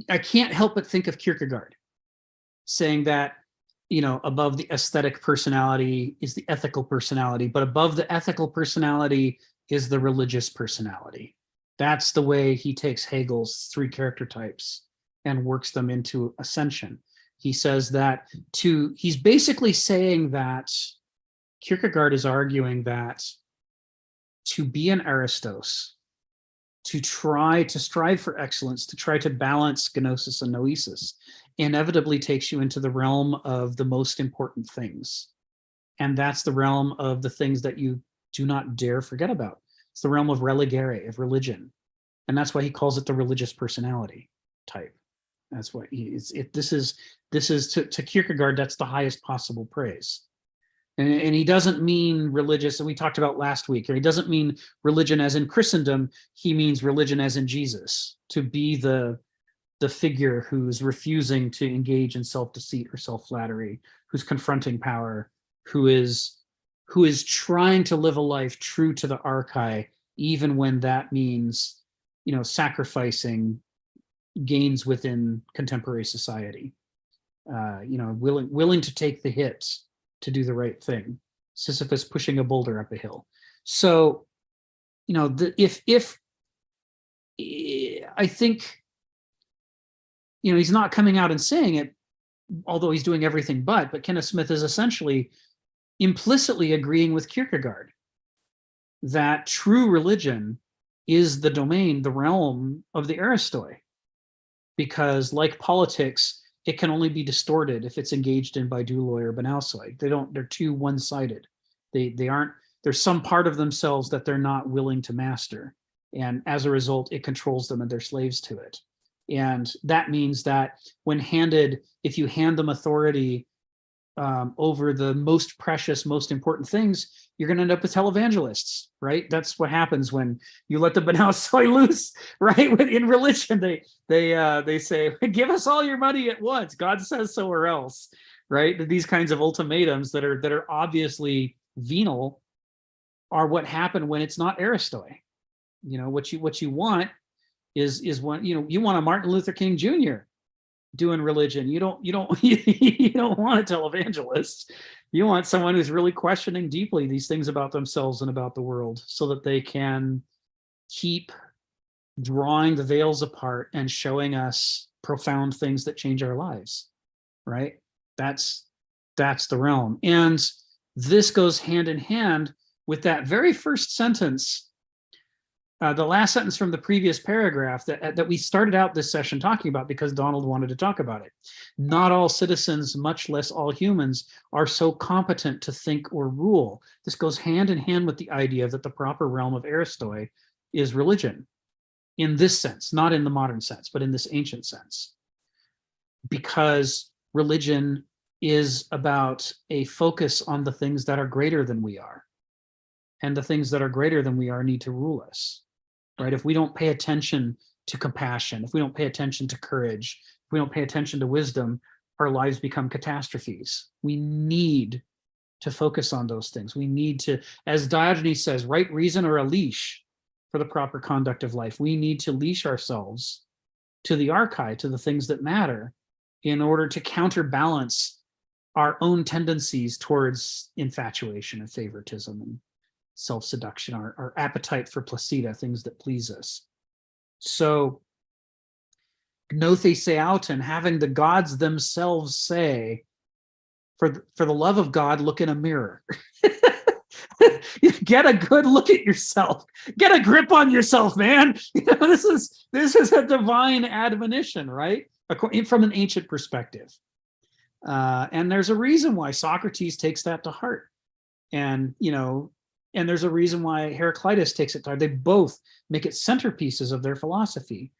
I can't help but think of Kierkegaard saying that, above the aesthetic personality is the ethical personality, but above the ethical personality is the religious personality. That's the way he takes Hegel's 3 character types and works them into ascension. He says that he's basically saying that Kierkegaard is arguing that to be an Aristos, to try to strive for excellence, to try to balance gnosis and noesis, inevitably takes you into the realm of the most important things. And that's the realm of the things that you do not dare forget about. It's the realm of religare, of religion. And that's why he calls it the religious personality type. That's what this is to Kierkegaard, that's the highest possible praise. And he doesn't mean religious, and we talked about last week, or he doesn't mean religion as in Christendom, he means religion as in Jesus, to be the figure who's refusing to engage in self-deceit or self-flattery, who's confronting power, who is trying to live a life true to the archai, even when that means, sacrificing gains within contemporary society, willing to take the hits to do the right thing. Sisyphus pushing a boulder up a hill. So, if I think, he's not coming out and saying it, although he's doing everything but Kenneth Smith is essentially implicitly agreeing with Kierkegaard that true religion is the domain, the realm of the Aristoi, because like politics, it can only be distorted if it's engaged in by Duloi or Benousoi. They're too one-sided. They aren't, there's some part of themselves that they're not willing to master. And as a result, it controls them and they're slaves to it. And that means that if you hand them authority over the most precious, most important things, you're going to end up with televangelists, right? That's what happens when you let the Benousoi loose, right? In religion, they say, give us all your money at once. God says so or else, right? These kinds of ultimatums that are obviously venal are what happen when it's not Aristoi. What you want is one, you want a Martin Luther King Jr. doing religion. You don't want a televangelist. You want someone who's really questioning deeply these things about themselves and about the world, so that they can keep drawing the veils apart and showing us profound things that change our lives, right? That's the realm. And this goes hand in hand with that very first sentence, the last sentence from the previous paragraph that we started out this session talking about, because Donald wanted to talk about it. Not all citizens, much less all humans, are so competent to think or rule. This goes hand in hand with the idea that the proper realm of Aristoi is religion, in this sense, not in the modern sense, but in this ancient sense. Because religion is about a focus on the things that are greater than we are. And the things that are greater than we are need to rule us, right? If we don't pay attention to compassion, if we don't pay attention to courage, if we don't pay attention to wisdom, our lives become catastrophes. We need to focus on those things. We need to, as Diogenes says, right reason or a leash for the proper conduct of life. We need to leash ourselves to the archive, to the things that matter, in order to counterbalance our own tendencies towards infatuation and favoritism and self-seduction, our appetite for placida, things that please us. So gnothe se auton, having the gods themselves say, for the love of God, look in a mirror. Get a good look at yourself. Get a grip on yourself, man. This is a divine admonition, right? From an ancient perspective. And there's a reason why Socrates takes that to heart. And, and there's a reason why Heraclitus takes it to heart. They both make it centerpieces of their philosophy.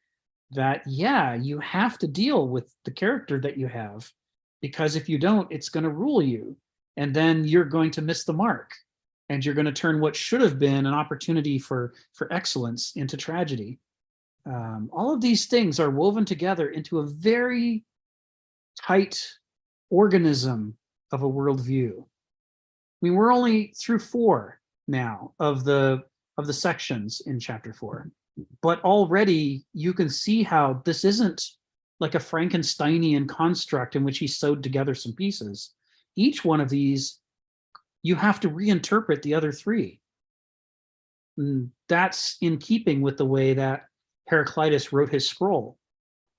That, yeah, you have to deal with the character that you have, because if you don't, it's going to rule you. And then you're going to miss the mark. And you're going to turn what should have been an opportunity for excellence into tragedy. All of these things are woven together into a very tight organism of a worldview. I mean, we're only through 4 now of the sections in chapter 4, but already you can see how this isn't like a Frankensteinian construct in which he sewed together some pieces. Each one of these, you have to reinterpret the other 3. And that's in keeping with the way that Heraclitus wrote his scroll,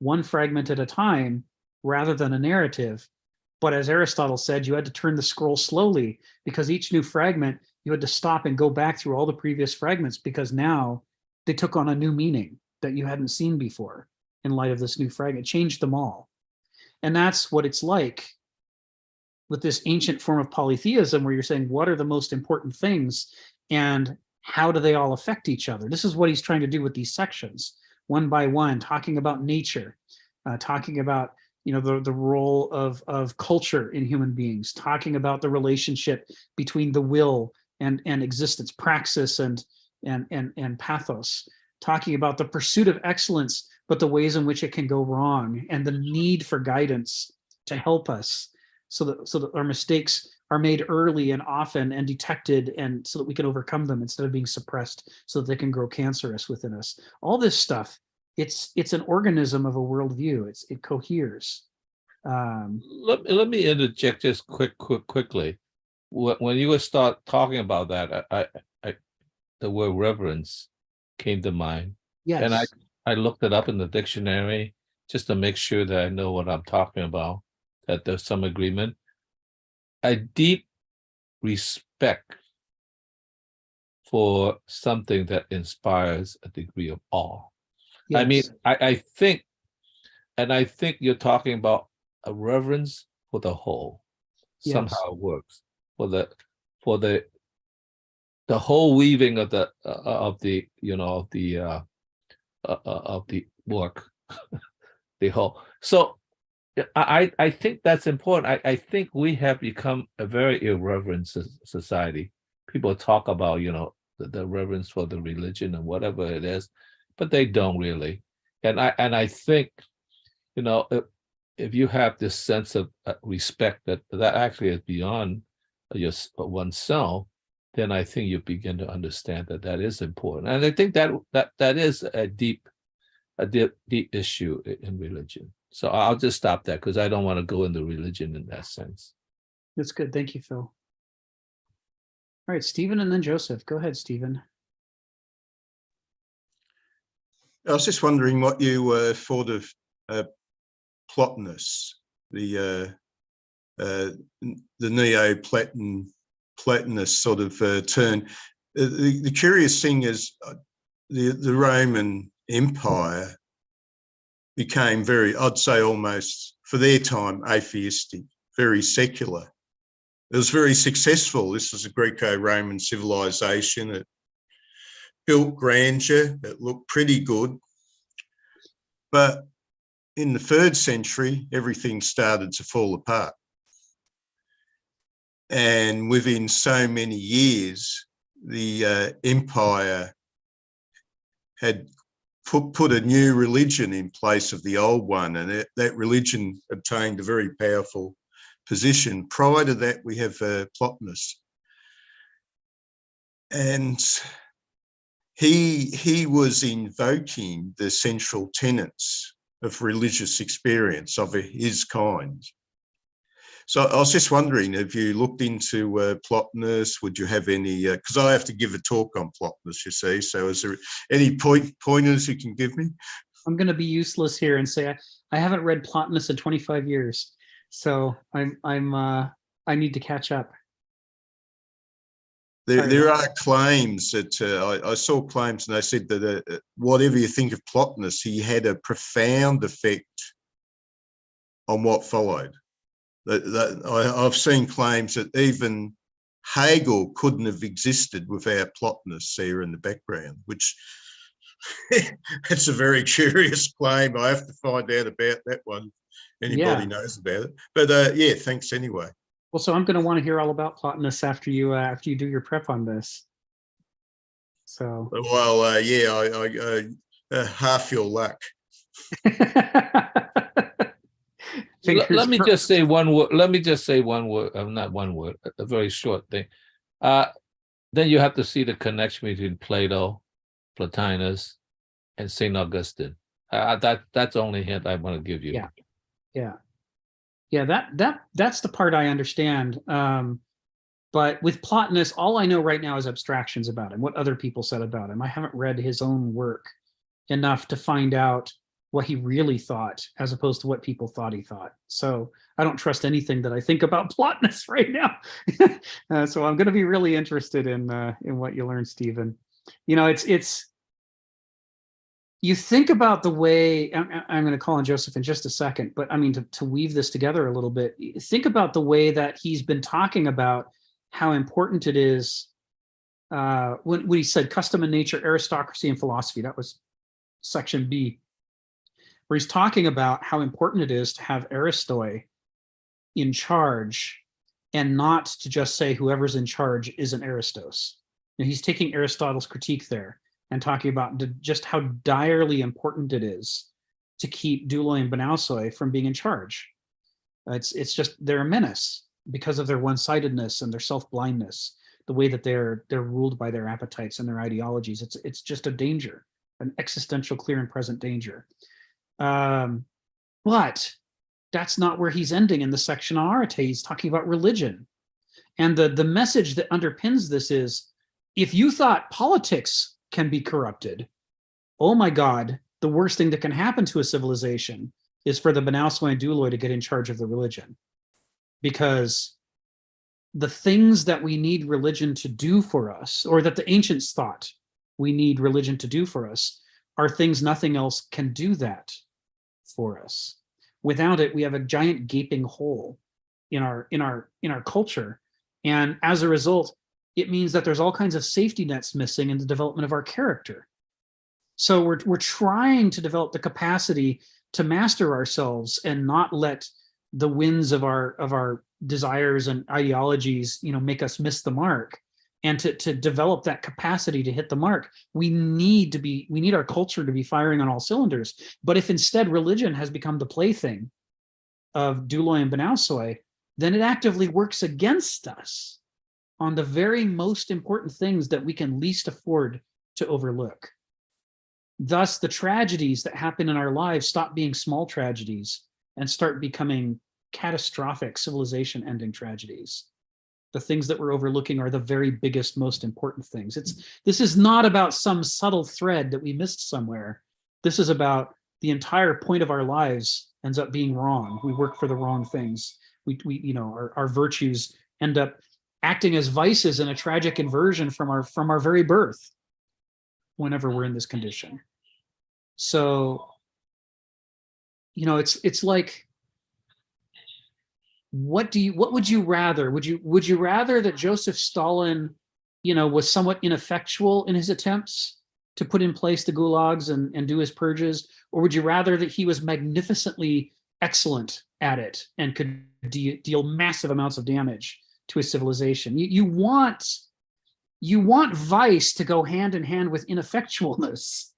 one fragment at a time rather than a narrative. But as Aristotle said, you had to turn the scroll slowly, because each new fragment, you had to stop and go back through all the previous fragments, because now they took on a new meaning that you hadn't seen before in light of this new fragment. It changed them all. And that's what it's like with this ancient form of polytheism, where you're saying, what are the most important things and how do they all affect each other? This is what he's trying to do with these sections, one by one, talking about nature, talking about the role of culture in human beings, talking about the relationship between the will and existence, praxis and pathos, talking about the pursuit of excellence, but the ways in which it can go wrong, and the need for guidance to help us so that our mistakes are made early and often and detected, and so that we can overcome them instead of being suppressed so that they can grow cancerous within us. All this stuff, it's an organism of a worldview. It coheres. Let me interject just quickly. When you start talking about that, I the word reverence came to mind. Yes. And I looked it up in the dictionary just to make sure that I know what I'm talking about, that there's some agreement. A deep respect for something that inspires a degree of awe. Yes. I mean, I think you're talking about a reverence for the whole. Yes. Somehow it works for the whole weaving of the work, the whole. So I think that's important. I think we have become a very irreverent society. People talk about, the reverence for the religion and whatever it is, but they don't really. And I think, if you have this sense of respect that actually is beyond oneself, then I think you begin to understand that is important. And I think that is a deep issue in religion. So I'll just stop there, because I don't want to go into religion in that sense. That's good. Thank you, Phil. All right, Stephen, and then Joseph. Go ahead, Stephen. I was just wondering what you thought of Plotinus, the Neo-Platonist sort of turn. The curious thing is the Roman Empire became very, I'd say almost for their time, atheistic, very secular. It was very successful. This was a Greco-Roman civilization. It built grandeur. It looked pretty good. But in the 3rd century, everything started to fall apart. And within so many years, the empire had put a new religion in place of the old one, and that religion obtained a very powerful position. Prior to that, we have Plotinus, and he was invoking the central tenets of religious experience of his kind. So I was just wondering, have you looked into Plotinus? Would you have any, because I have to give a talk on Plotinus, you see, so is there any pointers you can give me? I'm going to be useless here and say I haven't read Plotinus in 25 years, so I need to catch up. There are claims that I saw claims, and they said that whatever you think of Plotinus, he had a profound effect on what followed. I've seen claims that even Hegel couldn't have existed without Plotinus there in the background, which it's a very curious claim. I have to find out about that one. Anybody knows about it. But yeah, thanks anyway. Well, so I'm going to want to hear all about Plotinus after you do your prep on this. So well, yeah, I half your luck. Let me just say one word. Let me just say one word. Not one word. A very short thing. Then you have to see the connection between Plato, Plotinus, and Saint Augustine. That's the only hint I want to give you. Yeah. That's the part I understand. But with Plotinus, all I know right now is abstractions about him, what other people said about him. I haven't read his own work enough to find out what he really thought, as opposed to what people thought he thought. So I don't trust anything that I think about Plotinus right now. So I'm going to be really interested in what you learn, Stephen. You know, it's you think about the way, I'm going to call on Joseph in just a second, but I mean, to weave this together a little bit, think about the way that he's been talking about how important it is when he said custom and nature, aristocracy and philosophy. That was section B, where he's talking about how important it is to have Aristoi in charge and not to just say whoever's in charge is an Aristos. And he's taking Aristotle's critique there and talking about just how direly important it is to keep Douloi and Banausoi from being in charge. It's just, they're a menace because of their one-sidedness and their self-blindness, the way that they're ruled by their appetites and their ideologies. It's just a danger, an existential, clear and present danger. But that's not where he's ending in the section on Arete. He's talking about religion. And the message that underpins this is, if you thought politics can be corrupted, oh my God, the worst thing that can happen to a civilization is for the Banausoi and Douloi to get in charge of the religion. Because the things that we need religion to do for us, or that the ancients thought we need religion to do for us, are things nothing else can do that for us. Without it, we have a giant gaping hole in our culture. And as a result, it means that there's all kinds of safety nets missing in the development of our character. So we're trying to develop the capacity to master ourselves and not let the winds of our desires and ideologies, make us miss the mark. And to develop that capacity to hit the mark, we need our culture to be firing on all cylinders. But if instead religion has become the plaything of Douloi and Banausoi, then it actively works against us on the very most important things that we can least afford to overlook. Thus, the tragedies that happen in our lives stop being small tragedies and start becoming catastrophic civilization-ending tragedies. The things that we're overlooking are the very biggest, most important things. This is not about some subtle thread that we missed somewhere. This is about the entire point of our lives ends up being wrong. We work for the wrong things. Our virtues end up acting as vices in a tragic inversion from our very birth whenever we're in this condition. So, it's like, what would you rather? Would you rather that Joseph Stalin, was somewhat ineffectual in his attempts to put in place the gulags and do his purges? Or would you rather that he was magnificently excellent at it and could deal massive amounts of damage to a civilization. You want vice to go hand in hand with ineffectualness.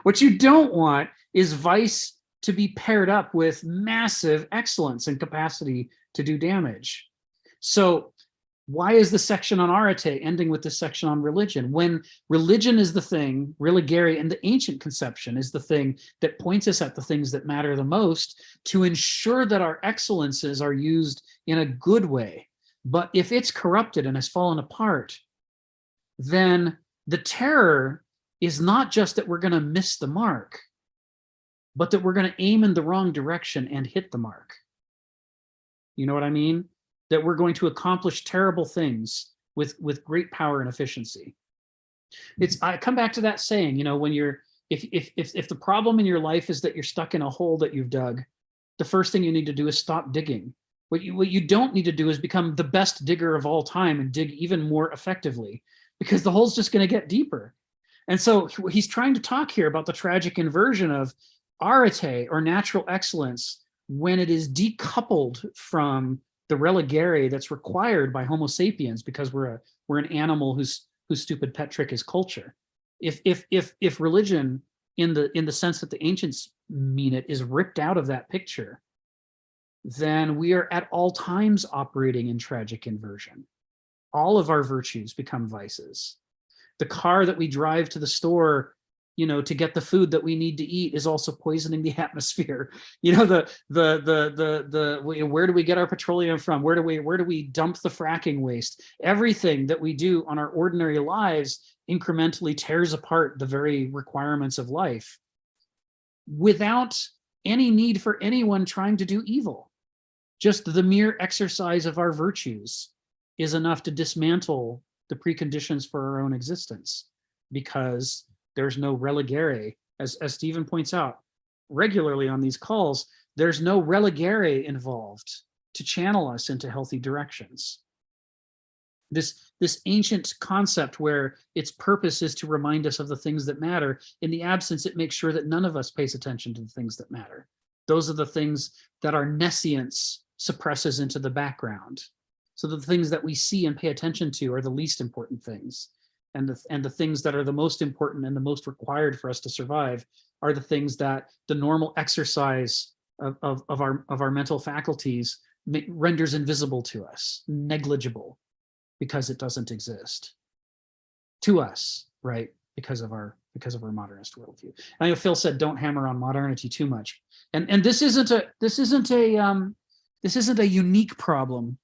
What you don't want is vice to be paired up with massive excellence and capacity to do damage. So why is the section on arete ending with the section on religion? When religion is the thing, religare in the ancient conception is the thing that points us at the things that matter the most to ensure that our excellences are used in a good way. But if it's corrupted and has fallen apart, then the terror is not just that we're going to miss the mark, but that we're going to aim in the wrong direction and hit the mark. You know what I mean? That we're going to accomplish terrible things with great power and efficiency. I come back to that saying, you know, when you're, if the problem in your life is that you're stuck in a hole that you've dug, the first thing you need to do is stop digging. What you don't need to do is become the best digger of all time and dig even more effectively, because the hole's just going to get deeper. And so he's trying to talk here about the tragic inversion of arete, or natural excellence, when it is decoupled from the religare that's required by Homo sapiens, because we're an animal whose stupid pet trick is culture. If religion, in the sense that the ancients mean it, is ripped out of that picture, then we are at all times operating in tragic inversion. All of our virtues become vices. The car that we drive to the store, you know, to get the food that we need to eat, is also poisoning the atmosphere. You know, where do we get our petroleum from? Where do we dump the fracking waste? Everything that we do on our ordinary lives incrementally tears apart the very requirements of life, without any need for anyone trying to do evil. Just the mere exercise of our virtues is enough to dismantle the preconditions for our own existence, because there's no religare. As Stephen points out regularly on these calls, there's no religare involved to channel us into healthy directions. This ancient concept where its purpose is to remind us of the things that matter, in the absence, it makes sure that none of us pays attention to the things that matter. Those are the things that our nescience suppresses into the background. So the things that we see and pay attention to are the least important things. And the things that are the most important and the most required for us to survive are the things that the normal exercise of our mental faculties renders invisible to us, negligible, because it doesn't exist to us, right? Because of our modernist worldview. I know Phil said don't hammer on modernity too much, and this isn't a unique problem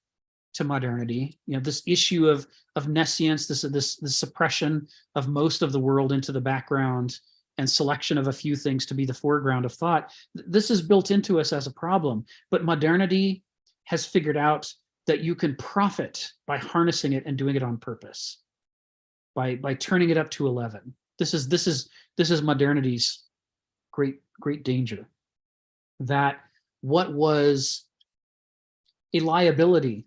to modernity. You know, this issue of nescience, this suppression of most of the world into the background and selection of a few things to be the foreground of thought. This is built into us as a problem, but modernity has figured out that you can profit by harnessing it and doing it on purpose, by turning it up to 11. This is modernity's great danger. That what was a liability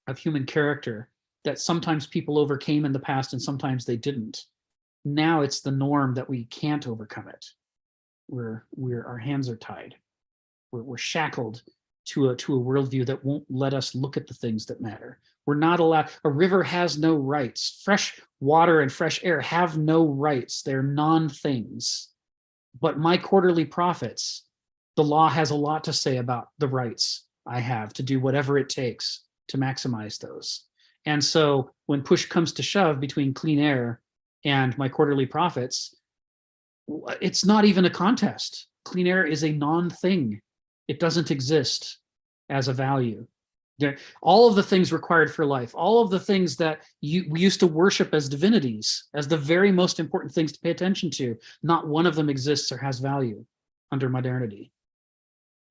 of human character that sometimes people overcame in the past and sometimes they didn't, now it's the norm that we can't overcome it. Our hands are tied. We're shackled to a worldview that won't let us look at the things that matter. We're not allowed. A river has no rights. Fresh water and fresh air have no rights. They're non-things. But my quarterly profits, the law has a lot to say about the rights I have to do whatever it takes to maximize those. And so when push comes to shove between clean air and my quarterly profits, it's not even a contest. Clean air is a non-thing. It doesn't exist as a value. All of the things required for life, all of the things that we used to worship as divinities, as the very most important things to pay attention to, not one of them exists or has value under modernity.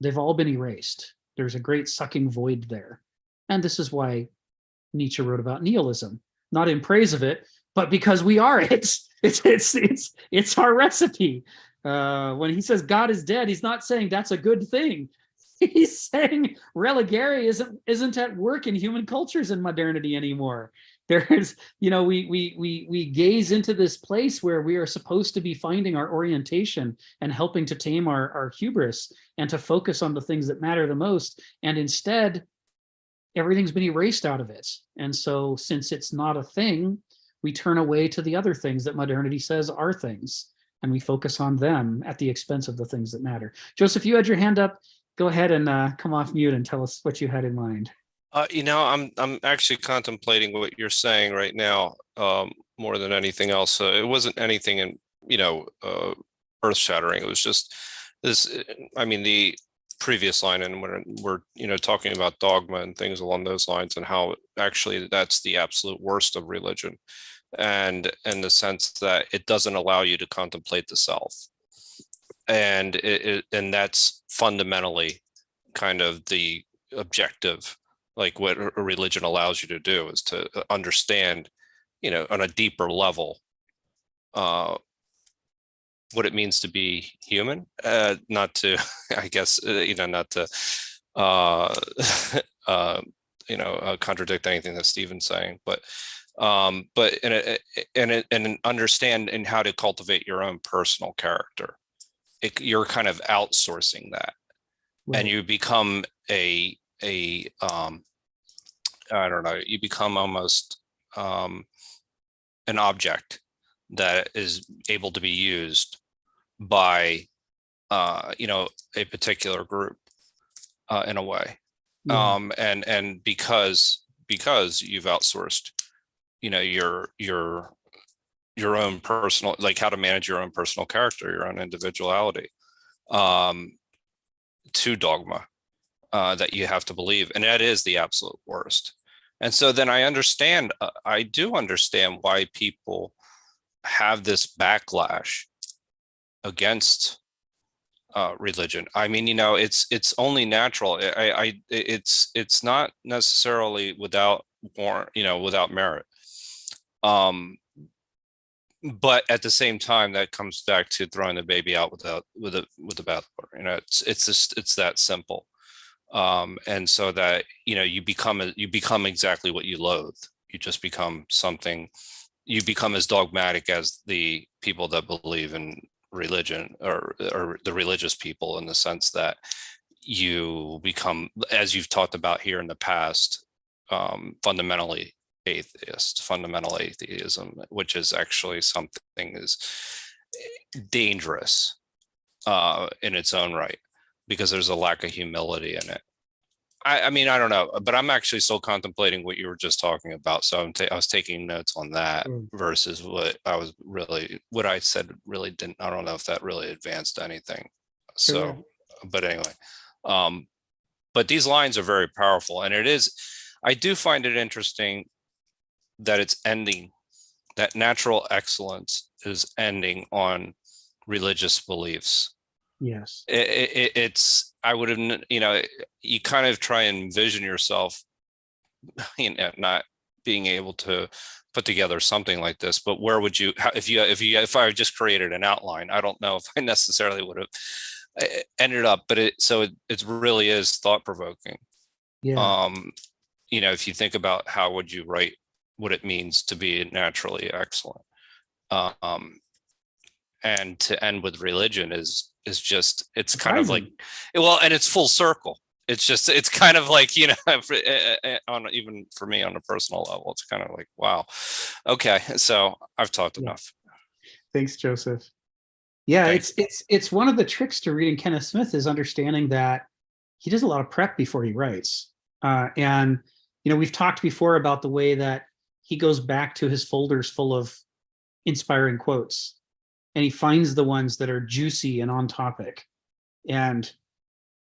They've all been erased. There's a great sucking void there. And this is why Nietzsche wrote about nihilism, not in praise of it, but because we are it. It's our recipe. When he says God is dead, he's not saying that's a good thing. He's saying religare isn't at work in human cultures in modernity anymore. There's, we gaze into this place where we are supposed to be finding our orientation and helping to tame our hubris and to focus on the things that matter the most. And instead, everything's been erased out of it. And so since it's not a thing, we turn away to the other things that modernity says are things, and we focus on them at the expense of the things that matter. Joseph, you had your hand up. Go ahead and come off mute and tell us what you had in mind. I'm actually contemplating what you're saying right now, more than anything else. It wasn't anything in, earth shattering. It was just this. I mean, the previous line, and when we're talking about dogma and things along those lines, and how actually that's the absolute worst of religion, and in the sense that it doesn't allow you to contemplate the self, and and that's fundamentally kind of the objective. Like what a religion allows you to do is to understand, on a deeper level, what it means to be human. Not to, I guess, not to, contradict anything that Stephen's saying, but and understand in how to cultivate your own personal character. You're kind of outsourcing that, Right. and you become I don't know, you become almost an object that is able to be used by a particular group in a way. Yeah. And because you've outsourced your own personal, like how to manage your own personal character, your own individuality, to dogma that you have to believe, and that is the absolute worst. And so then I do understand why people have this backlash against religion. I mean, it's only natural. It's not necessarily without without merit. But at the same time, that comes back to throwing the baby out with the bathwater. It's that simple. And so that you become exactly what you loathe. You just become something. You become as dogmatic as the people that believe in religion, or the religious people, in the sense that you become, as you've talked about here in the past, fundamentally atheist, fundamental atheism, which is actually something is dangerous in its own right, because there's a lack of humility in it. I mean, I don't know, but I'm actually still contemplating what you were just talking about. So I was taking notes on that versus what I said really didn't. I don't know if that really advanced anything. So, but anyway, but these lines are very powerful, and I do find it interesting that it's ending, that natural excellence is ending on religious beliefs. Yes. It's, I would have, you kind of try and envision yourself, not being able to put together something like this, but where would you, if I just created an outline, I don't know if I necessarily would have ended up, but it really is thought provoking. Yeah. If you think about how would you write what it means to be naturally excellent, and to end with religion is just, it's kind of like, well, and it's full circle. It's kind of like, even for me on a personal level, it's kind of like, wow. Okay. So I've talked enough. Thanks, Joseph. Yeah. Thanks. It's one of the tricks to reading Kenneth Smith is understanding that he does a lot of prep before he writes. And we've talked before about the way that he goes back to his folders full of inspiring quotes, and he finds the ones that are juicy and on topic. And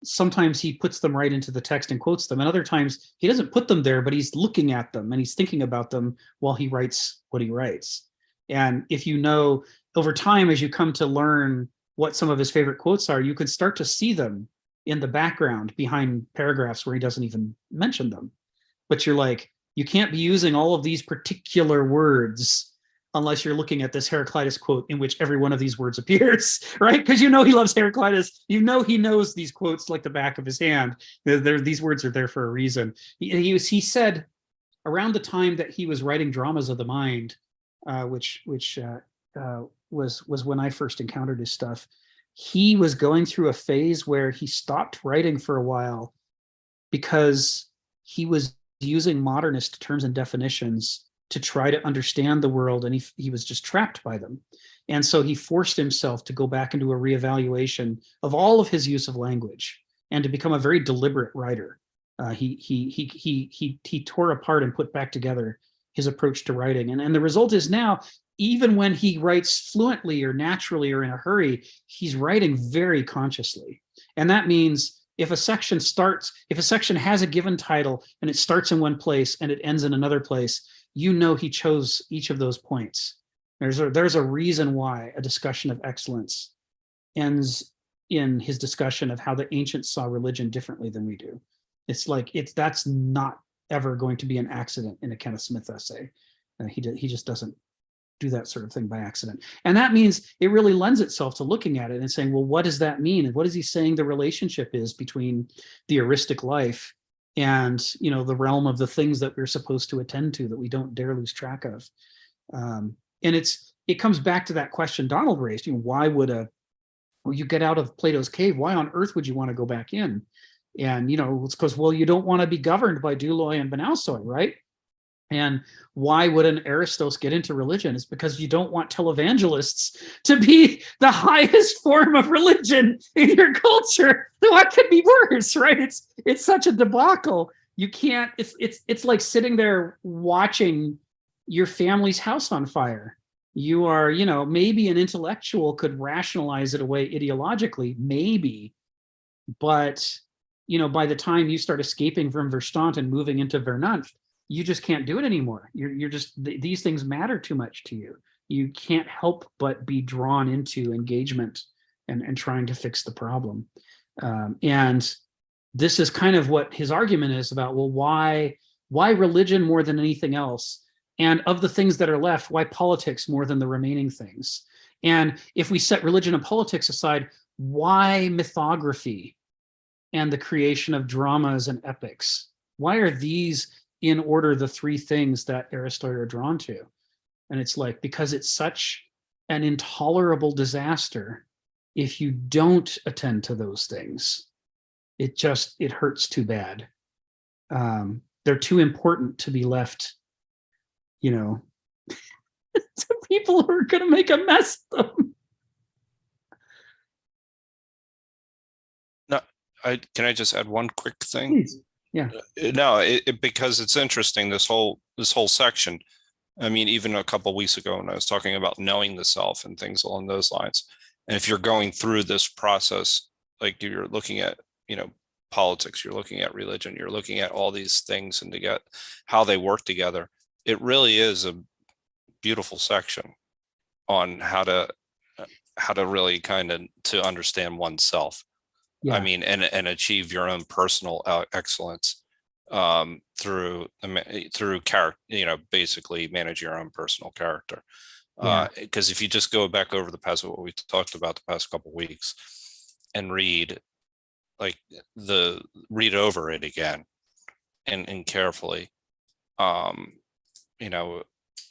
sometimes he puts them right into the text and quotes them. And other times he doesn't put them there, but he's looking at them and he's thinking about them while he writes what he writes. And if over time, as you come to learn what some of his favorite quotes are, you could start to see them in the background behind paragraphs where he doesn't even mention them. But you're like, you can't be using all of these particular words unless you're looking at this Heraclitus quote in which every one of these words appears, right? Because he loves Heraclitus. He knows these quotes like the back of his hand. These words are there for a reason. He said around the time that he was writing Dramas of the Mind, which was when I first encountered his stuff, he was going through a phase where he stopped writing for a while because he was using modernist terms and definitions to try to understand the world, and he was just trapped by them. And so he forced himself to go back into a reevaluation of all of his use of language and to become a very deliberate writer. He tore apart and put back together his approach to writing. And the result is now, even when he writes fluently or naturally or in a hurry, he's writing very consciously. And that means if a section has a given title and it starts in one place and it ends in another place, you know he chose each of those points. There's a reason why a discussion of excellence ends in his discussion of how the ancients saw religion differently than we do. That's not ever going to be an accident in a Kenneth Smith essay. He just doesn't do that sort of thing by accident. And that means it really lends itself to looking at it and saying, well, what does that mean? And what is he saying the relationship is between the heuristic life and, the realm of the things that we're supposed to attend to that we don't dare lose track of? And it comes back to that question Donald raised. Why would you get out of Plato's cave? Why on earth would you want to go back in? And, it's because, well, you don't want to be governed by douloi and benausoi, right? And why would an Aristos get into religion? It's because you don't want televangelists to be the highest form of religion in your culture. What could be worse, right? It's such a debacle. You can't, it's like sitting there watching your family's house on fire. You are, maybe an intellectual could rationalize it away ideologically, maybe, but, by the time you start escaping from Verstand and moving into Vernunft, you just can't do it anymore. You're just, these things matter too much to you. You can't help but be drawn into engagement and trying to fix the problem. And this is kind of what his argument is about, well, why religion more than anything else? And of the things that are left, why politics more than the remaining things? And if we set religion and politics aside, why mythography and the creation of dramas and epics? Why are these in order the three things that Aristotle are drawn to? And it's because it's such an intolerable disaster if you don't attend to those things. It hurts too bad. They're too important to be left, to people who are going to make a mess of them. No, can I just add one quick thing? Please. Yeah. No, because it's interesting, this whole section. I mean, even a couple of weeks ago when I was talking about knowing the self and things along those lines. And if you're going through this process, like you're looking at, politics, you're looking at religion, you're looking at all these things and to get how they work together. It really is a beautiful section on how to really kind of to understand oneself. Yeah. I mean, and achieve your own personal excellence through character, basically manage your own personal character. Because if you just go back over the past, what we talked about the past couple of weeks and read over it again and carefully,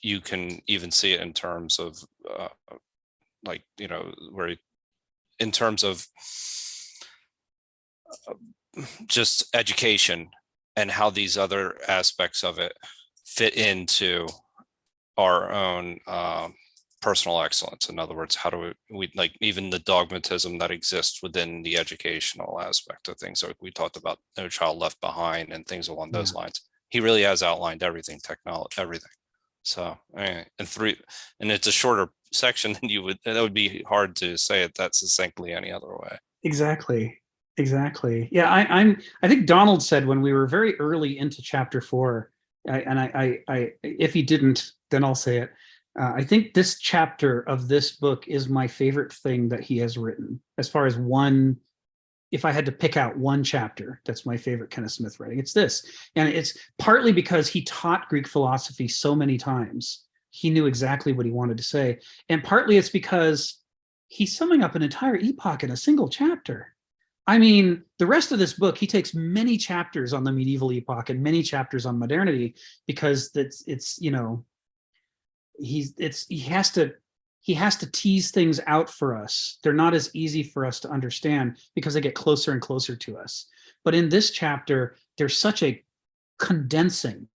you can even see it in terms of in terms of just education and how these other aspects of it fit into our own personal excellence. In other words, how do we even the dogmatism that exists within the educational aspect of things. So we talked about No Child Left Behind and things along those lines. He really has outlined everything, everything. So, and it's a shorter section than that would be hard to say it that succinctly any other way. Exactly. Yeah, I think Donald said when we were very early into chapter 4, I if he didn't, then I'll say it. I think this chapter of this book is my favorite thing that he has written. As far as if I had to pick out one chapter, that's my favorite Kenneth Smith writing, it's this. And it's partly because he taught Greek philosophy so many times. He knew exactly what he wanted to say. And partly it's because he's summing up an entire epoch in a single chapter. I mean, the rest of this book, he takes many chapters on the medieval epoch and many chapters on modernity because he has to tease things out for us. They're not as easy for us to understand because they get closer and closer to us. But in this chapter, there's such a condensing.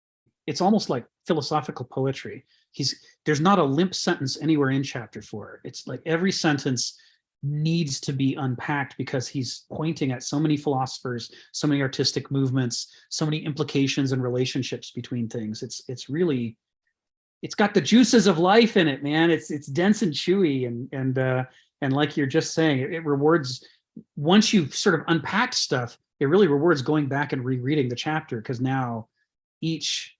It's almost like philosophical poetry. There's not a limp sentence anywhere in chapter 4. It's like every sentence needs to be unpacked because he's pointing at so many philosophers, so many artistic movements, so many implications and relationships between things. It's really, it's got the juices of life in it, man. It's dense and chewy, and like you're just saying, it rewards, once you've sort of unpacked stuff, it really rewards going back and rereading the chapter, because now each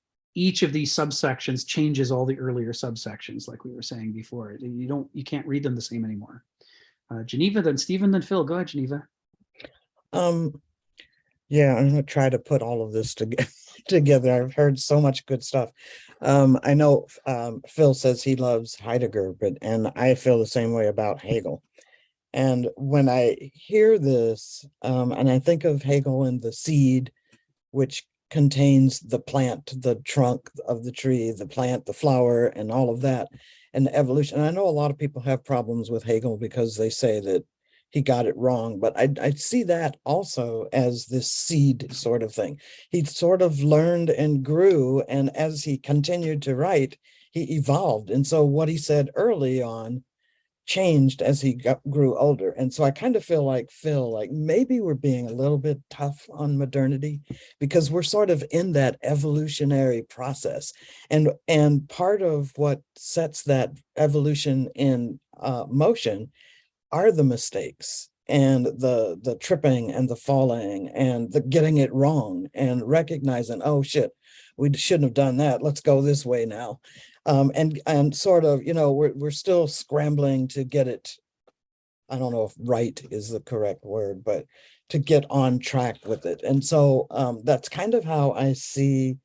of these subsections changes all the earlier subsections, like we were saying before. You can't read them the same anymore. Geneva, then Stephen, then Phil. Go ahead, Geneva. Yeah, I'm gonna try to put all of this together. I've heard so much good stuff. I know Phil says he loves Heidegger, and I feel the same way about Hegel. And when I hear this, and I think of Hegel and the seed, which contains the plant, the trunk of the tree, the plant, the flower, and all of that, and the evolution. And I know a lot of people have problems with Hegel because they say that he got it wrong, but I see that also as this seed sort of thing. He sort of learned and grew, and as he continued to write, he evolved. And so what he said early on changed as he grew older. And so I kind of feel like Phil, like maybe we're being a little bit tough on modernity because we're sort of in that evolutionary process. And part of what sets that evolution in motion are the mistakes and the tripping and the falling and the getting it wrong and recognizing, oh shit, we shouldn't have done that. Let's go this way now. And sort of, we're still scrambling to get it. I don't know if right is the correct word, but to get on track with it. And so that's kind of how I see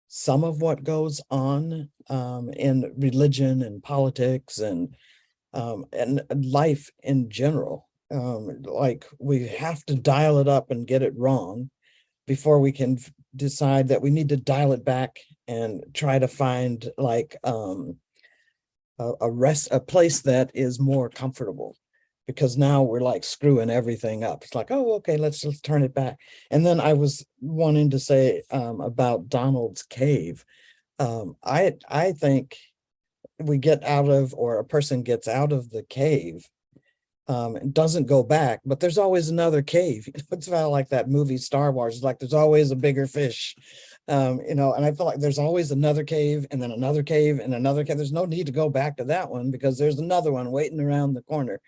some of what goes on in religion and politics and life in general. Like we have to dial it up and get it wrong before we can decide that we need to dial it back and try to find like a place that is more comfortable, because now we're like screwing everything up. It's like, oh, okay, let's turn it back. And then I was wanting to say about Donald's cave. I think we get out of, or a person gets out of the cave, and doesn't go back, but there's always another cave. It's about like that movie Star Wars. It's like there's always a bigger fish, and I feel like there's always another cave and then another cave and another cave. There's no need to go back to that one because there's another one waiting around the corner.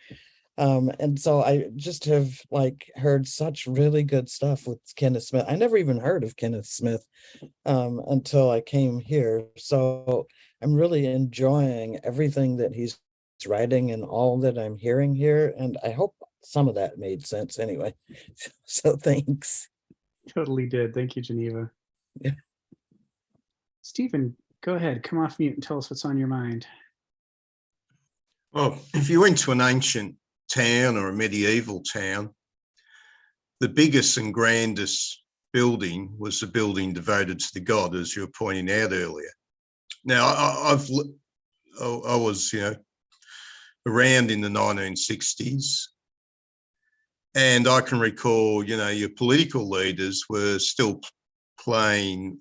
And so I just have like heard such really good stuff with Kenneth Smith. I never even heard of Kenneth Smith until I came here. So I'm really enjoying everything that he's writing and all that I'm hearing here. And I hope some of that made sense anyway. So thanks. Totally did. Thank you, Geneva. Yeah. Stephen, go ahead. Come off mute and tell us what's on your mind. Well, if you went to an ancient town or a medieval town, the biggest and grandest building was the building devoted to the god, as you were pointing out earlier. Now, I was, around in the 1960s, and I can recall, your political leaders were still playing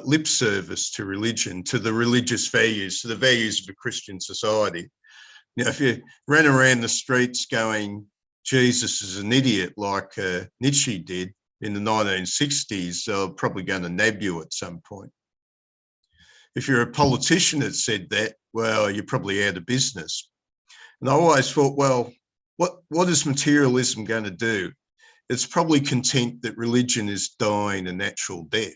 lip service to religion, to the religious values, to the values of a Christian society. If you ran around the streets going, Jesus is an idiot, like Nietzsche did in the 1960s, they're probably going to nab you at some point. If you're a politician that said that, well, you're probably out of business. And I always thought, well, what is materialism going to do? It's probably content that religion is dying a natural death.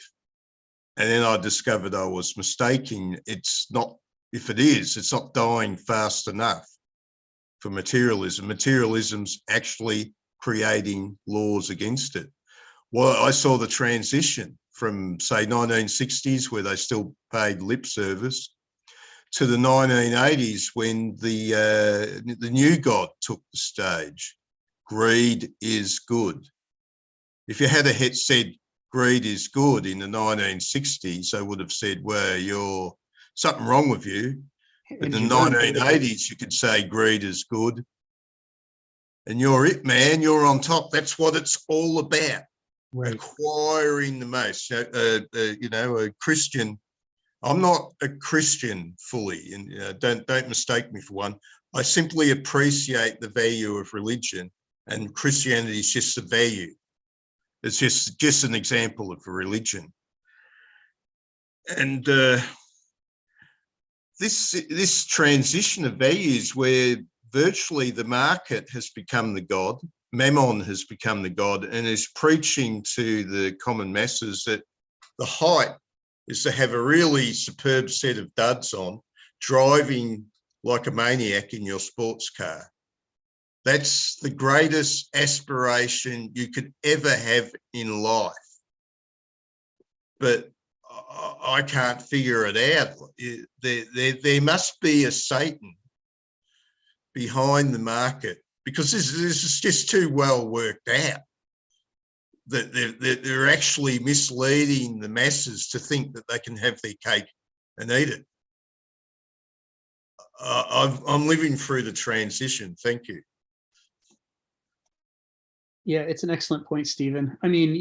And then I discovered I was mistaken. It's not, if it is, it's not dying fast enough for materialism. Materialism's actually creating laws against it. Well, I saw the transition from, say, 1960s, where they still paid lip service, to the 1980s when the new God took the stage. Greed is good. If you had said greed is good in the 1960s, I would have said, well, you're something wrong with you. But in the 1980s, you could say greed is good. And you're it, man. You're on top. That's what it's all about. Right. acquiring the most. A Christian. I'm not a Christian fully, and don't mistake me for one. I simply appreciate the value of religion, and Christianity is just a value. It's just an example of a religion. And this transition of values, where virtually the market has become the god, Mammon has become the god, and is preaching to the common masses that the height is to have a really superb set of duds on, driving like a maniac in your sports car. That's the greatest aspiration you could ever have in life. But I can't figure it out. There must be a Satan behind the market, because this is just too well worked out, that they're actually misleading the masses to think that they can have their cake and eat it. I'm living through the transition. Thank you. Yeah, it's an excellent point, Stephen. I mean,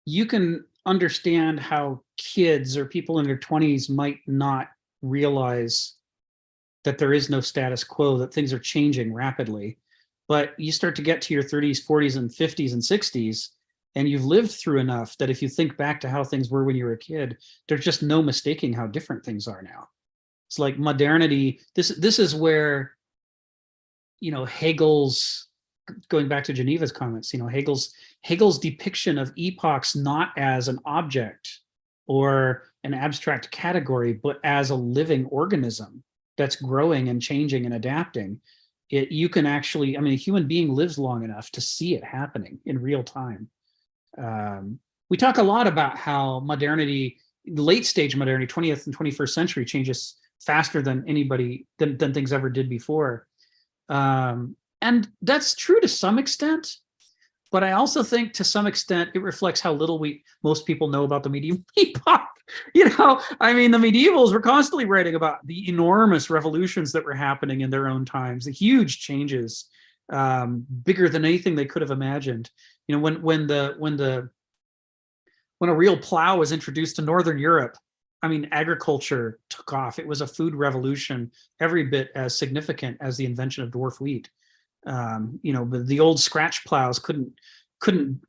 you can understand how kids or people in their 20s might not realize that there is no status quo, that things are changing rapidly. But you start to get to your 30s, 40s, and 50s and 60s, and you've lived through enough that if you think back to how things were when you were a kid, there's just no mistaking how different things are now. It's like modernity. This is where, Hegel's, going back to Geneva's comments, Hegel's depiction of epochs not as an object or an abstract category, but as a living organism that's growing and changing and adapting. You can actually, a human being lives long enough to see it happening in real time. We talk a lot about how modernity, late stage modernity, 20th and 21st century, changes faster than than things ever did before. And that's true to some extent, but I also think to some extent it reflects how little most people know about the medieval epoch. The medievals were constantly writing about the enormous revolutions that were happening in their own times, the huge changes, bigger than anything they could have imagined. When a real plow was introduced to Northern Europe, agriculture took off. It was a food revolution, every bit as significant as the invention of dwarf wheat. But the old scratch plows couldn't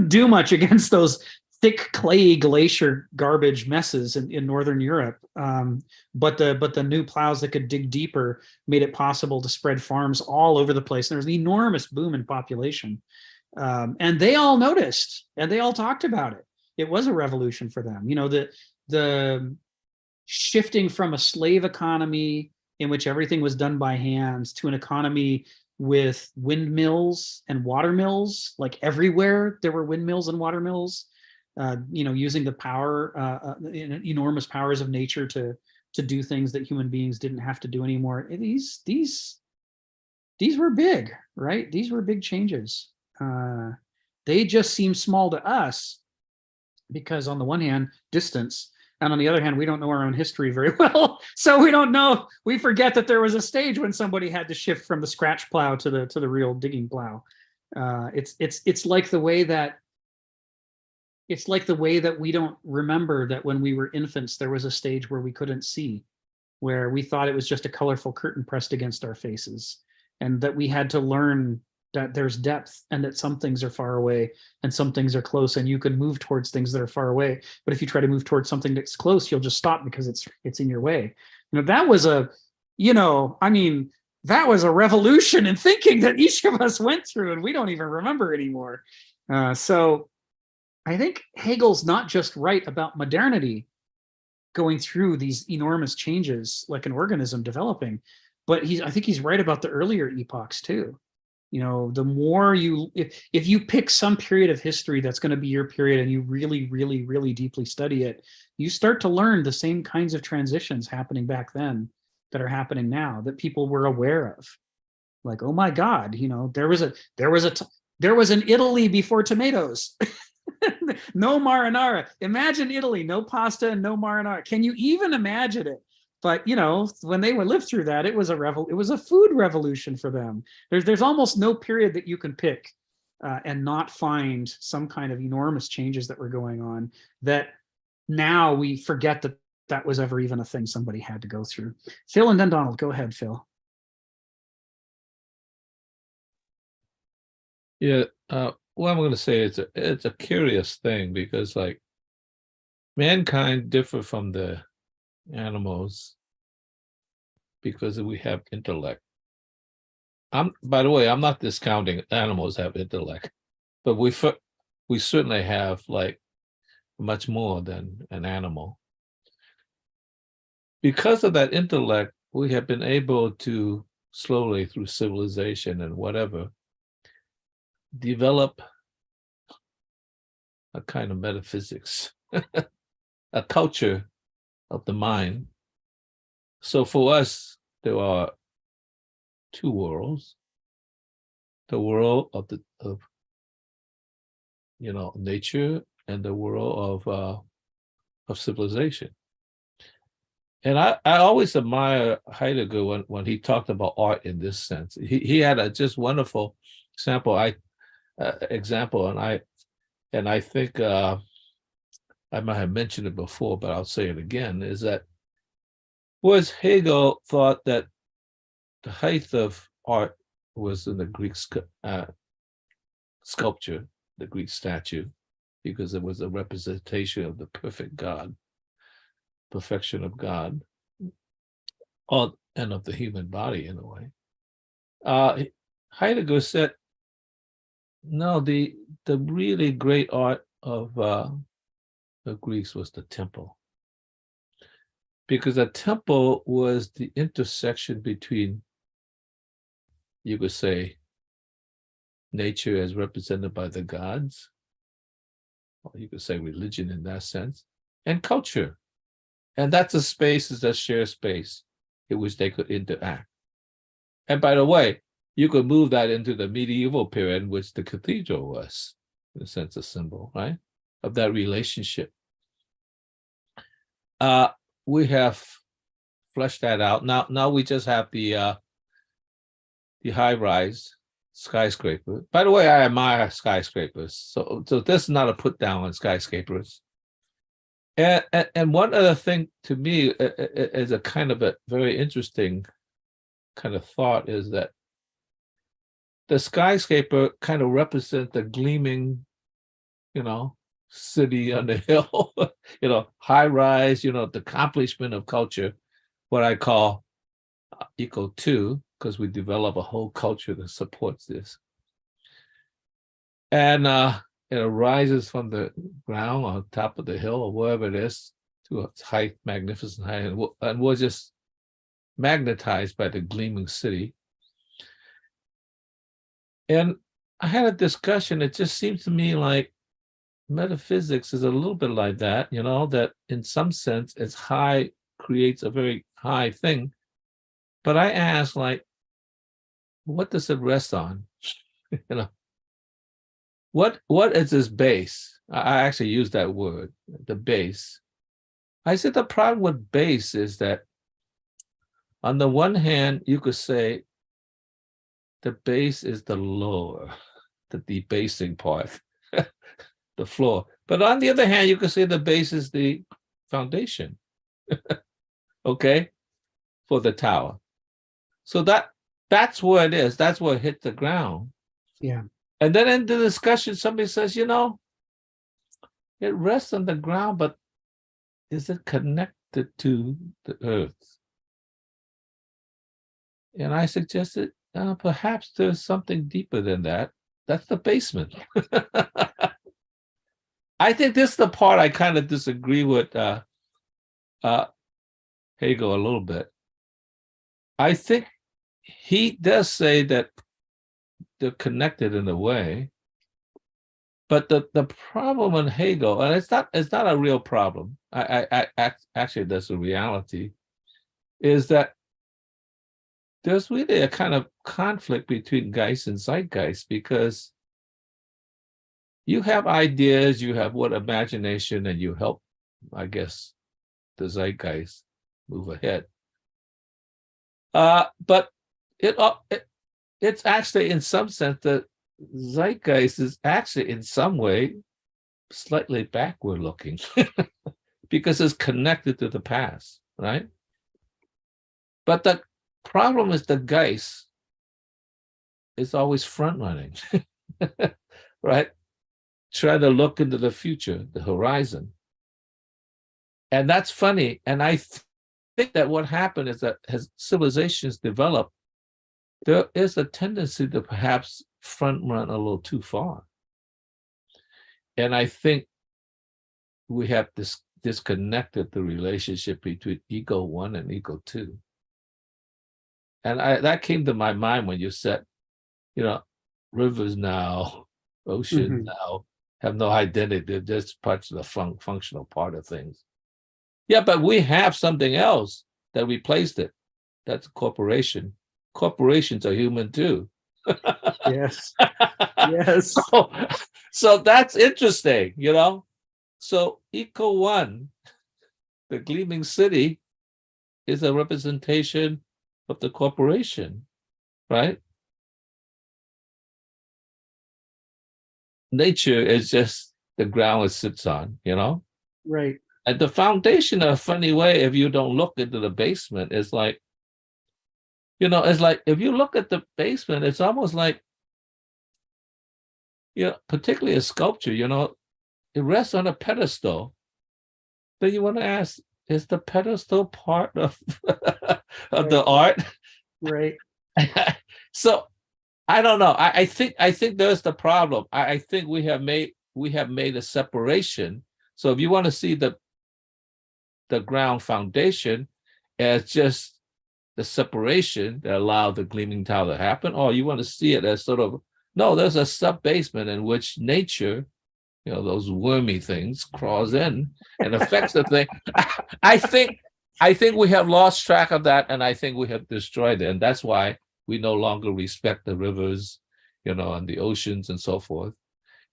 do much against those thick clayey glacier garbage messes in Northern Europe. But the new plows that could dig deeper made it possible to spread farms all over the place. There was an enormous boom in population. And they all noticed, and they all talked about it. It was a revolution for them. The shifting from a slave economy in which everything was done by hands to an economy with windmills and water mills. Like everywhere there were windmills and water mills, using the power, enormous powers of nature to do things that human beings didn't have to do anymore. These were big, right? These were big changes. They just seem small to us because, on the one hand, distance, and on the other hand, we don't know our own history very well. So we don't know. We forget that there was a stage when somebody had to shift from the scratch plow to the real digging plow. It's like the way that we don't remember that when we were infants, there was a stage where we couldn't see, where we thought it was just a colorful curtain pressed against our faces, and that we had to learn that there's depth and that some things are far away and some things are close, and you can move towards things that are far away. But if you try to move towards something that's close, you'll just stop because it's in your way. That was a revolution in thinking that each of us went through, and we don't even remember anymore. So I think Hegel's not just right about modernity going through these enormous changes like an organism developing, but I think he's right about the earlier epochs too. The more if you pick some period of history that's going to be your period and you really, really, really deeply study it, you start to learn the same kinds of transitions happening back then that are happening now that people were aware of. Like, oh my God, there was an Italy before tomatoes. No marinara. Imagine Italy, no pasta and no marinara. Can you even imagine it? But when they lived through that, it was a food revolution for them. There's almost no period that you can pick and not find some kind of enormous changes that were going on, that now we forget that that was ever even a thing somebody had to go through. Phil and then Donald, go ahead, Phil. Yeah, what I'm going to say is it's a curious thing, because like mankind differ from the animals because we have intellect. By the way, I'm not discounting animals have intellect, but we certainly have like much more than an animal. Because of that intellect, we have been able to slowly, through civilization and whatever, develop a kind of metaphysics, a culture of the mind. So for us, there are two worlds: the world of nature, and the world of civilization. And I always admire Heidegger when he talked about art in this sense. He had a just wonderful example. And I think I might have mentioned it before, but I'll say it again, is that was Hegel thought that the height of art was in the Greek sculpture, the Greek statue, because it was a representation of the perfect God, perfection of God, and of the human body in a way. Heidegger said, no, the really great art of the Greeks was the temple, because a temple was the intersection between, you could say, nature as represented by the gods, or you could say religion in that sense, and culture. And that's a space, is a shared space in which they could interact. And by the way, you could move that into the medieval period, in which the cathedral was, in a sense, a symbol, right, of that relationship. We have fleshed that out. Now we just have the high-rise skyscraper. By the way, I admire skyscrapers. So this is not a put down on skyscrapers. And one other thing to me is a kind of a very interesting kind of thought, is that the skyscraper kind of represents the gleaming, city on the hill, high rise, the accomplishment of culture, what I call equal to, because we develop a whole culture that supports this. And it arises from the ground on top of the hill or wherever it is to a height, magnificent height, and we're just magnetized by the gleaming city. And I had a discussion. It just seems to me like metaphysics is a little bit like that, that in some sense it's high, creates a very high thing. But I ask, like, what does it rest on? What is this base? I actually use that word, the base. I said the problem with base is that on the one hand, you could say the base is the lower, the debasing part, the floor. But on the other hand, you could say the base is the foundation, okay, for the tower. So that's where it is. That's where it hit the ground. Yeah. And then in the discussion, somebody says, it rests on the ground, but is it connected to the earth? And I suggested, perhaps there's something deeper than that. That's the basement. I think this is the part I kind of disagree with Hegel a little bit. I think he does say that they're connected in a way, but the problem in Hegel, and it's not a real problem. I actually, that's a reality, is that there's really a kind of conflict between Geist and Zeitgeist, because you have ideas, you have what imagination, and you help, I guess, the Zeitgeist move ahead. But it's actually, in some sense, that zeitgeist is actually in some way slightly backward looking because it's connected to the past, right? But the problem is the geist is always front running, right? Try to look into the future, the horizon. And that's funny. And I think that what happened is that as civilizations develop, there is a tendency to perhaps front run a little too far. And I think we have disconnected the relationship between ego 1 and ego 2. And that came to my mind when you said, rivers now, oceans now have no identity. They're just parts of the functional part of things. Yeah, but we have something else that replaced it. That's a corporation. Corporations are human too. Yes. Yes. So that's interesting, So Eco 1, the gleaming city, is a representation of the corporation, right? Nature is just the ground it sits on, Right. And the foundation, in a funny way, if you don't look into the basement, is like, it's like if you look at the basement, it's almost like, particularly a sculpture, it rests on a pedestal. Then you want to ask, is the pedestal part of of the art? Right. So I don't know. I think there's the problem. I think we have made a separation. So if you want to see the ground foundation as just the separation that allowed the gleaming tower to happen, or you want to see it as sort of, no, there's a sub-basement in which nature, those wormy things, crawls in and affects the thing. I think we have lost track of that, and I think we have destroyed it. And that's why we no longer respect the rivers, and the oceans and so forth,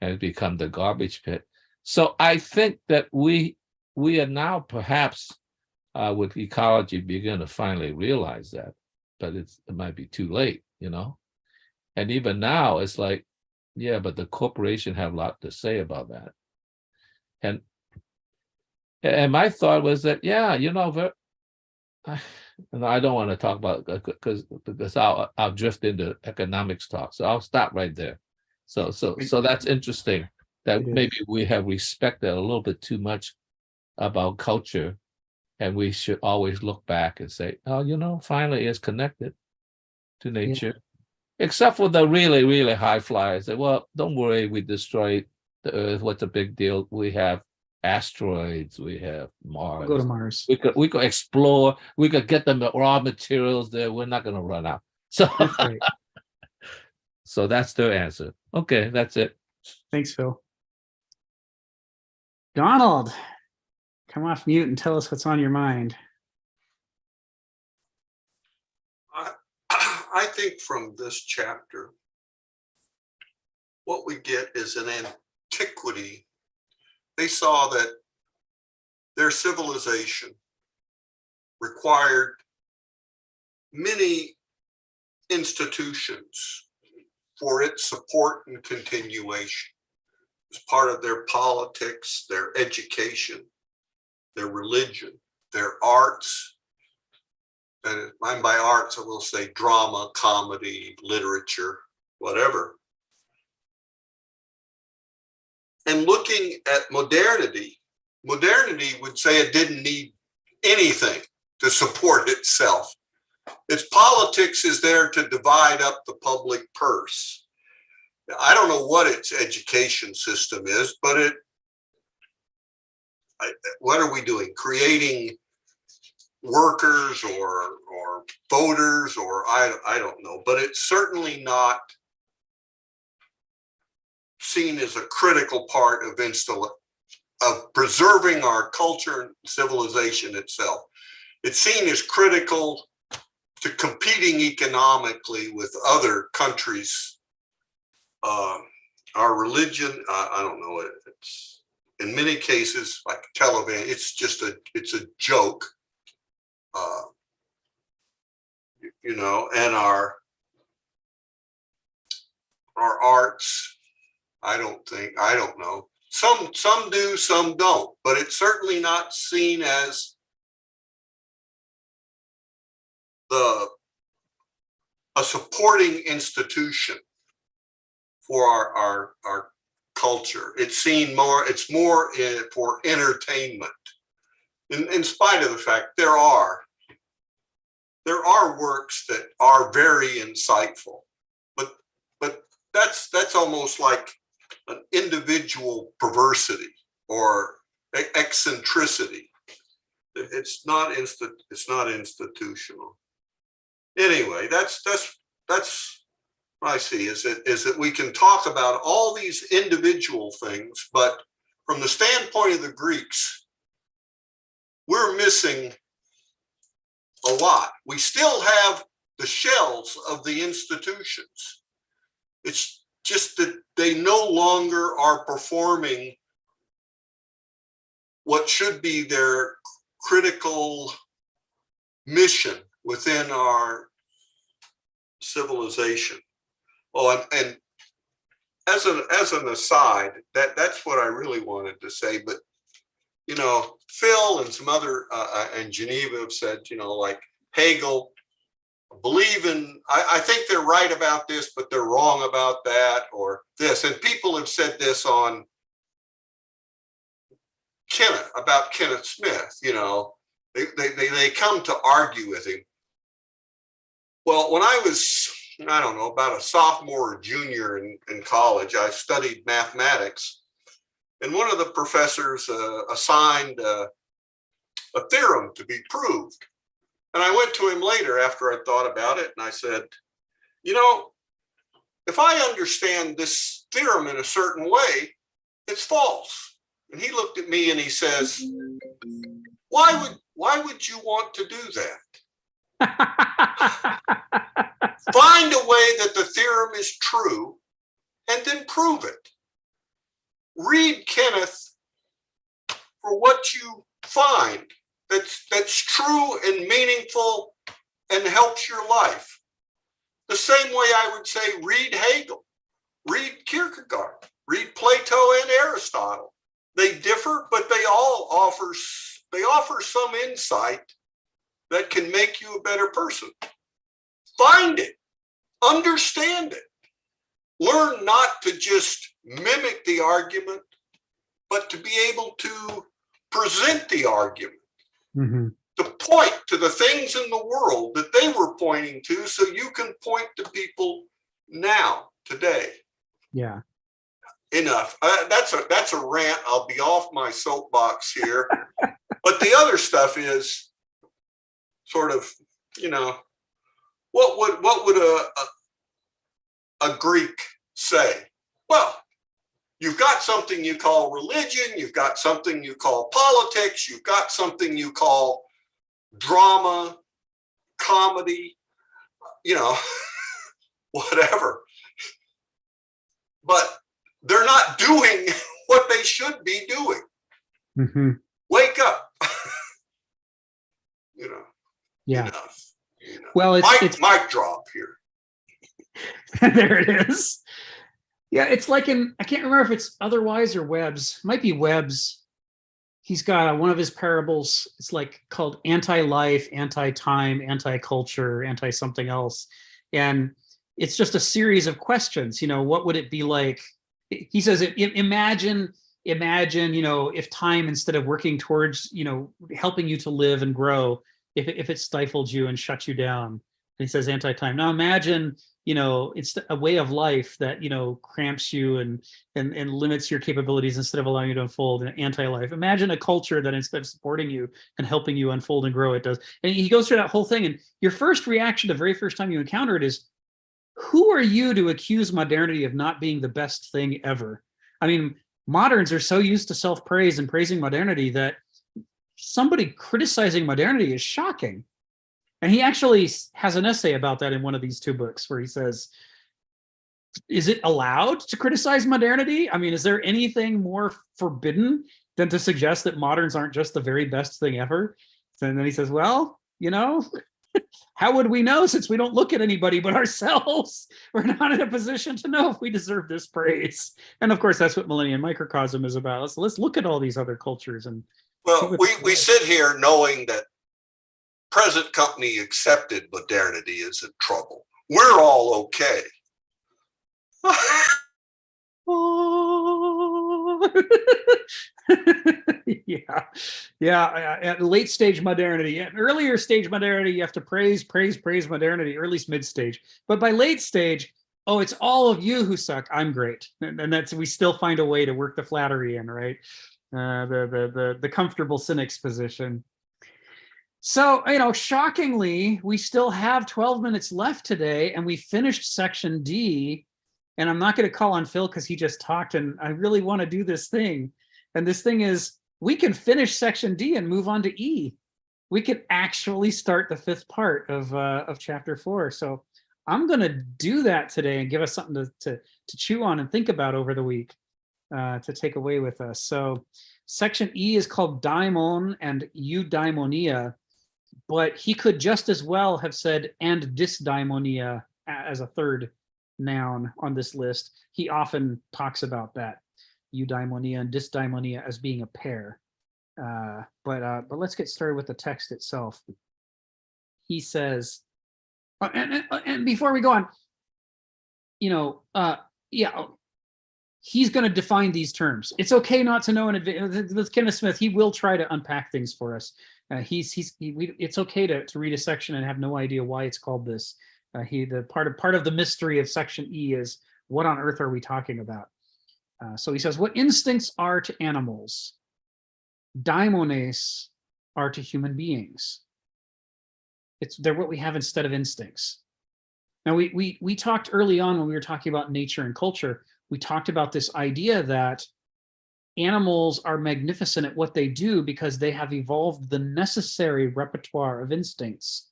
and it become the garbage pit. So I think that we are now perhaps with ecology begin to finally realize that, but it might be too late, And even now it's like, yeah, but the corporation have a lot to say about that. And my thought was that, yeah, and I don't want to talk about because I'll drift into economics talk. So I'll stop right there. So that's interesting that maybe we have respected a little bit too much about culture, and we should always look back and say, oh, finally it's connected to nature. Except for the really, really high flyers. Well, don't worry, we destroyed the Earth. What's the big deal? We have asteroids. We have Mars. We'll go to Mars. We could explore. We could get the raw materials there. We're not going to run out. So, That's right. So that's their answer. Okay, that's it. Thanks, Phil. Donald, come off mute and tell us what's on your mind. I think from this chapter, what we get is an antiquity. They saw that their civilization required many institutions for its support and continuation as part of their politics, their education, their religion, their arts. And by arts, I will say drama, comedy, literature, whatever. And looking at modernity would say it didn't need anything to support itself. Its politics is there to divide up the public purse. I don't know what its education system is, but what are we doing? Creating workers or voters, or I don't know, but it's certainly not seen as a critical part of preserving our culture and civilization itself. It's seen as critical to competing economically with other countries. Our religion, I don't know, it's in many cases like Taliban, it's a joke. And or arts. I don't know. Some do, some don't, but it's certainly not seen as a supporting institution for our culture. It's more for entertainment. In spite of the fact there are works that are very insightful, but that's almost like an individual perversity or eccentricity. It's not institutional. Anyway, that's what I see is that we can talk about all these individual things, but from the standpoint of the Greeks, we're missing a lot. We still have the shells of the institutions. It's just that they no longer are performing what should be their critical mission within our civilization. Oh, and as an aside, that's what I really wanted to say. But you know, Phil and some other and Geneva have said, you know, like Hegel believe in. I think they're right about this, but they're wrong about that or this. And people have said this on Kenneth Smith. You know, they come to argue with him. Well, when I was, I don't know, about a sophomore or junior in college, I studied mathematics. And one of the professors assigned a theorem to be proved. And I went to him later after I thought about it. And I said, you know, if I understand this theorem in a certain way, it's false. And he looked at me and he says, why would you want to do that? Find a way that the theorem is true and then prove it. Read Kenneth for what you find that's true and meaningful and helps your life. The same way I would say read Hegel, read Kierkegaard, read Plato and Aristotle. They differ, but they all offer some insight that can make you a better person. Find it, understand it. Learn not to just mimic the argument, but to be able to present the argument, to point to the things in the world that they were pointing to so you can point to people now, today. Yeah. Enough. That's a rant. I'll be off my soapbox here. But the other stuff is sort of, you know, what would a Greek say? Well, you've got something you call religion, you've got something you call politics, you've got something you call drama, comedy, you know, whatever. But they're not doing what they should be doing. Wake up. You know. Yeah. Enough. You know. Well, it's mic drop here. there it is. Yeah, it's like I can't remember if it's Otherwise or Webb's. It might be Webb's. He's got one of his parables. It's like called anti-life, anti-time, anti-culture, anti-something else. And it's just a series of questions. You know, what would it be like? He says, imagine, you know, if time, instead of working towards, you know, helping you to live and grow, if it stifled you and shut you down. And he says anti-time. Now imagine, you know, it's a way of life that, you know, cramps you and limits your capabilities instead of allowing you to unfold. An anti-life. Imagine a culture that instead of supporting you and helping you unfold and grow, it does. And he goes through that whole thing. And your first reaction, the very first time you encounter it, is, who are you to accuse modernity of not being the best thing ever? I mean, moderns are so used to self-praise and praising modernity that somebody criticizing modernity is shocking. And he actually has an essay about that in one of these two books where he says, is it allowed to criticize modernity? I mean, is there anything more forbidden than to suggest that moderns aren't just the very best thing ever? And then he says, well, you know, How would we know, since we don't look at anybody but ourselves? We're not in a position to know if we deserve this praise. And of course, that's what Millennia and Microcosm is about. So let's look at all these other cultures and Well, we sit here knowing that present company accepted modernity is in trouble. We're all okay. At late stage modernity, at earlier stage modernity, you have to praise modernity, or at least mid stage. But by late stage, oh, it's all of you who suck. I'm great, and that's, we still find a way to work the flattery in, right? The comfortable cynic's position. So, shockingly, we still have 12 minutes left today, and we finished section D. And I'm not going to call on Phil because he just talked, and I really want to do this thing. And this thing is, we can finish section D and move on to E. We could actually start the fifth part of chapter 4. So I'm going to do that today and give us something to chew on and think about over the week, to take away with us. So section E is called daimon and eudaimonia, but he could just as well have said and dysdaimonia as a third noun on this list. He often talks about that, eudaimonia and dysdaimonia, as being a pair. But let's get started with the text itself. He says, and before we go on, he's going to define these terms. It's okay not to know in advance. With Kenneth Smith, he will try to unpack things for us. It's okay to read a section and have no idea why it's called this. Part of the mystery of section E is, what on earth are we talking about? So he says, what instincts are to animals, daimones are to human beings. They're what we have instead of instincts. Now we talked early on, when we were talking about nature and culture, we talked about this idea that animals are magnificent at what they do because they have evolved the necessary repertoire of instincts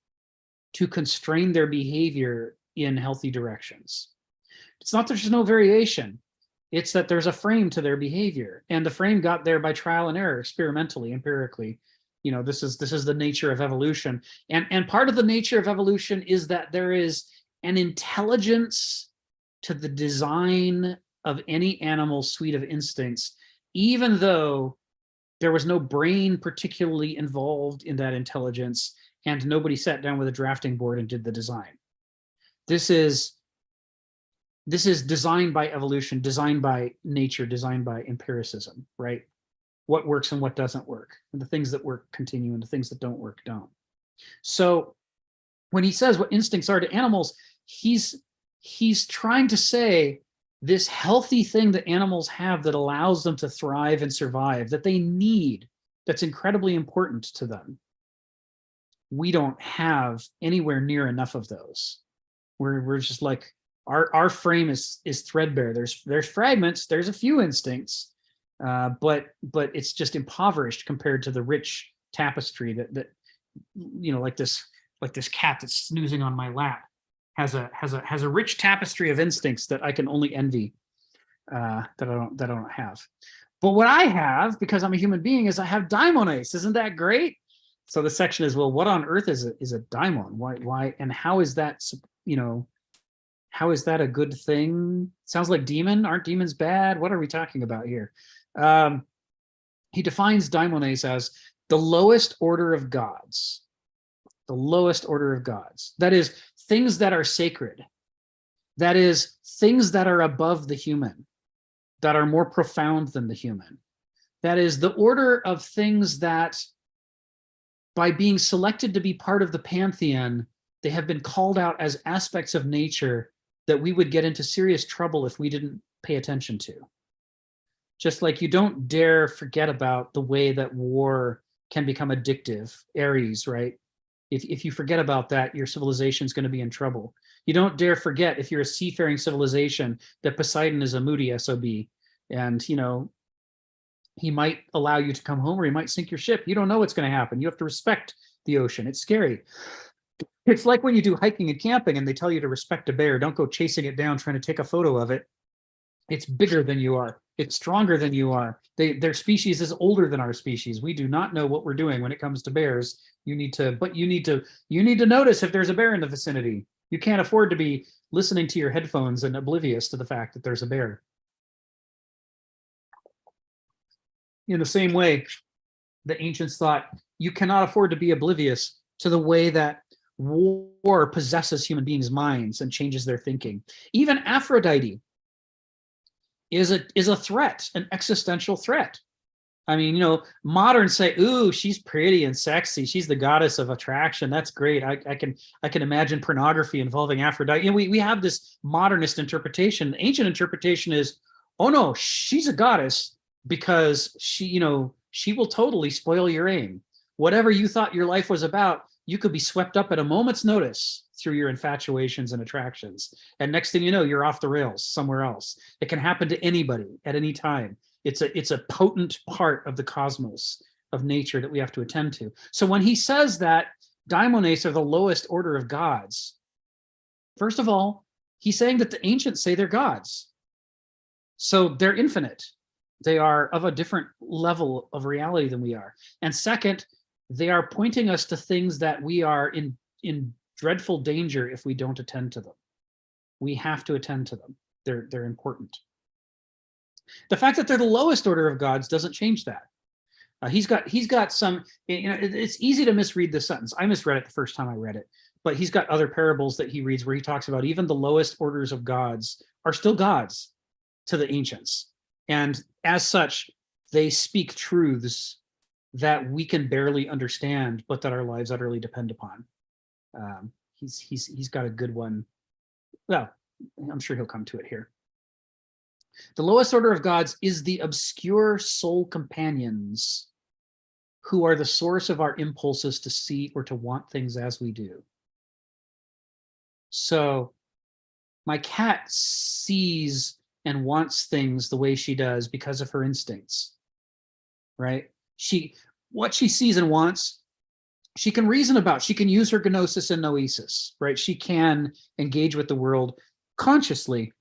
to constrain their behavior in healthy directions. It's not that there's no variation. It's that there's a frame to their behavior, and the frame got there by trial and error, experimentally, empirically. This is the nature of evolution. And part of the nature of evolution is that there is an intelligence to the design of any animal's suite of instincts, even though there was no brain particularly involved in that intelligence, and nobody sat down with a drafting board and did the design. This is designed by evolution, designed by nature, designed by empiricism, right? What works and what doesn't work. And the things that work continue, and the things that don't work don't. So when he says what instincts are to animals, he's trying to say this healthy thing that animals have that allows them to thrive and survive, that they need, that's incredibly important to them. We don't have anywhere near enough of those. We're just like, our frame is threadbare. There's fragments, there's a few instincts, but it's just impoverished compared to the rich tapestry that like this cat that's snoozing on my lap has a rich tapestry of instincts that I can only envy, that I don't have. But what I have, because I'm a human being, is I have daimones. Isn't that great? So the section is, well, what on earth is a daimon? Why and how is that, how is that a good thing? Sounds like demon. Aren't demons bad? What are we talking about here? He defines daimones as the lowest order of gods. The lowest order of gods. That is, things that are sacred. That is, things that are above the human, that are more profound than the human. That is, the order of things that, by being selected to be part of the pantheon, they have been called out as aspects of nature that we would get into serious trouble if we didn't pay attention to. Just like you don't dare forget about the way that war can become addictive, Ares, right? If you forget about that, your civilization is going to be in trouble. You don't dare forget, if you're a seafaring civilization, that Poseidon is a moody SOB, and he might allow you to come home, or he might sink your ship. You don't know what's going to happen. You have to respect the ocean. It's scary. It's like when you do hiking and camping and they tell you to respect a bear. Don't go chasing it down, trying to take a photo of it. It's bigger than you are. It's stronger than you are. Their species is older than our species. We do not know what we're doing when it comes to bears. You need to notice if there's a bear in the vicinity. You can't afford to be listening to your headphones and oblivious to the fact that there's a bear. In the same way, the ancients thought you cannot afford to be oblivious to the way that war possesses human beings' minds and changes their thinking. Even Aphrodite is a threat, an existential threat. I mean, moderns say, "Ooh, she's pretty and sexy. She's the goddess of attraction. That's great. I can imagine pornography involving Aphrodite." We have this modernist interpretation. The ancient interpretation is, "Oh no, she's a goddess because she will totally spoil your aim. Whatever you thought your life was about, you could be swept up at a moment's notice through your infatuations and attractions. And next thing you know, you're off the rails somewhere else. It can happen to anybody at any time. It's a potent part of the cosmos, of nature, that we have to attend to." So when he says that daimones are the lowest order of gods, first of all, he's saying that the ancients say they're gods. So they're infinite. They are of a different level of reality than we are. And second, they are pointing us to things that we are in dreadful danger if we don't attend to them. We have to attend to them. They're important. The fact that they're the lowest order of gods doesn't change that. He's got some, it's easy to misread this sentence. I misread it the first time I read it, but he's got other parables that he reads where he talks about even the lowest orders of gods are still gods to the ancients. And as such, they speak truths that we can barely understand, but that our lives utterly depend upon. He's got a good one. Well, I'm sure he'll come to it here. The lowest order of gods is the obscure soul companions who are the source of our impulses to see or to want things as we do. So my cat sees and wants things the way she does because of her instincts, right? What she sees and wants, she can reason about. She can use her gnosis and noesis, right? She can engage with the world consciously,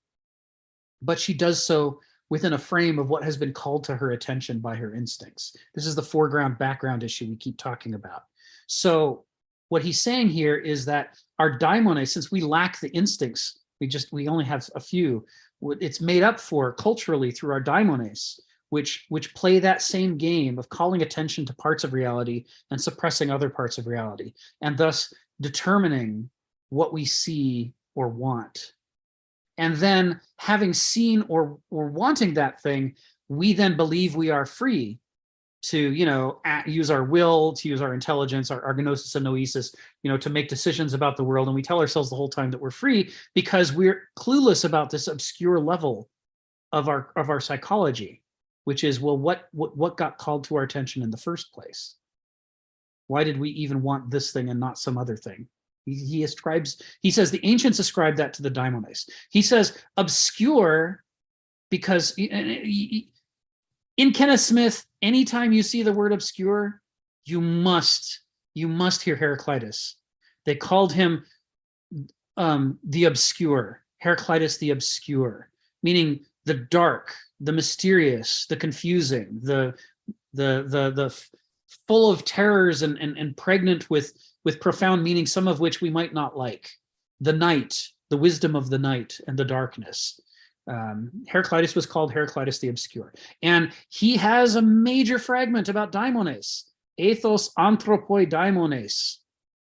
but she does so within a frame of what has been called to her attention by her instincts. This is the foreground background issue we keep talking about. So what he's saying here is that our daimones, since we lack the instincts, we only have a few, it's made up for culturally through our daimones, which play that same game of calling attention to parts of reality and suppressing other parts of reality, and thus determining what we see or want. And then having seen or wanting that thing, we then believe we are free to, use our will, to use our intelligence, our gnosis and noesis, to make decisions about the world. And we tell ourselves the whole time that we're free because we're clueless about this obscure level of our psychology, which is, well, what got called to our attention in the first place? Why did we even want this thing and not some other thing? He says the ancients ascribed that to the daimones. He says obscure because in Kenneth Smith, anytime you see the word obscure, you must hear Heraclitus. They called him the obscure, Heraclitus the obscure, meaning the dark, the mysterious, the confusing, the full of terrors and pregnant with profound meaning, some of which we might not like. The night, the wisdom of the night and the darkness. Heraclitus was called Heraclitus the Obscure. And he has a major fragment about daimones. Ethos anthropoi daimones,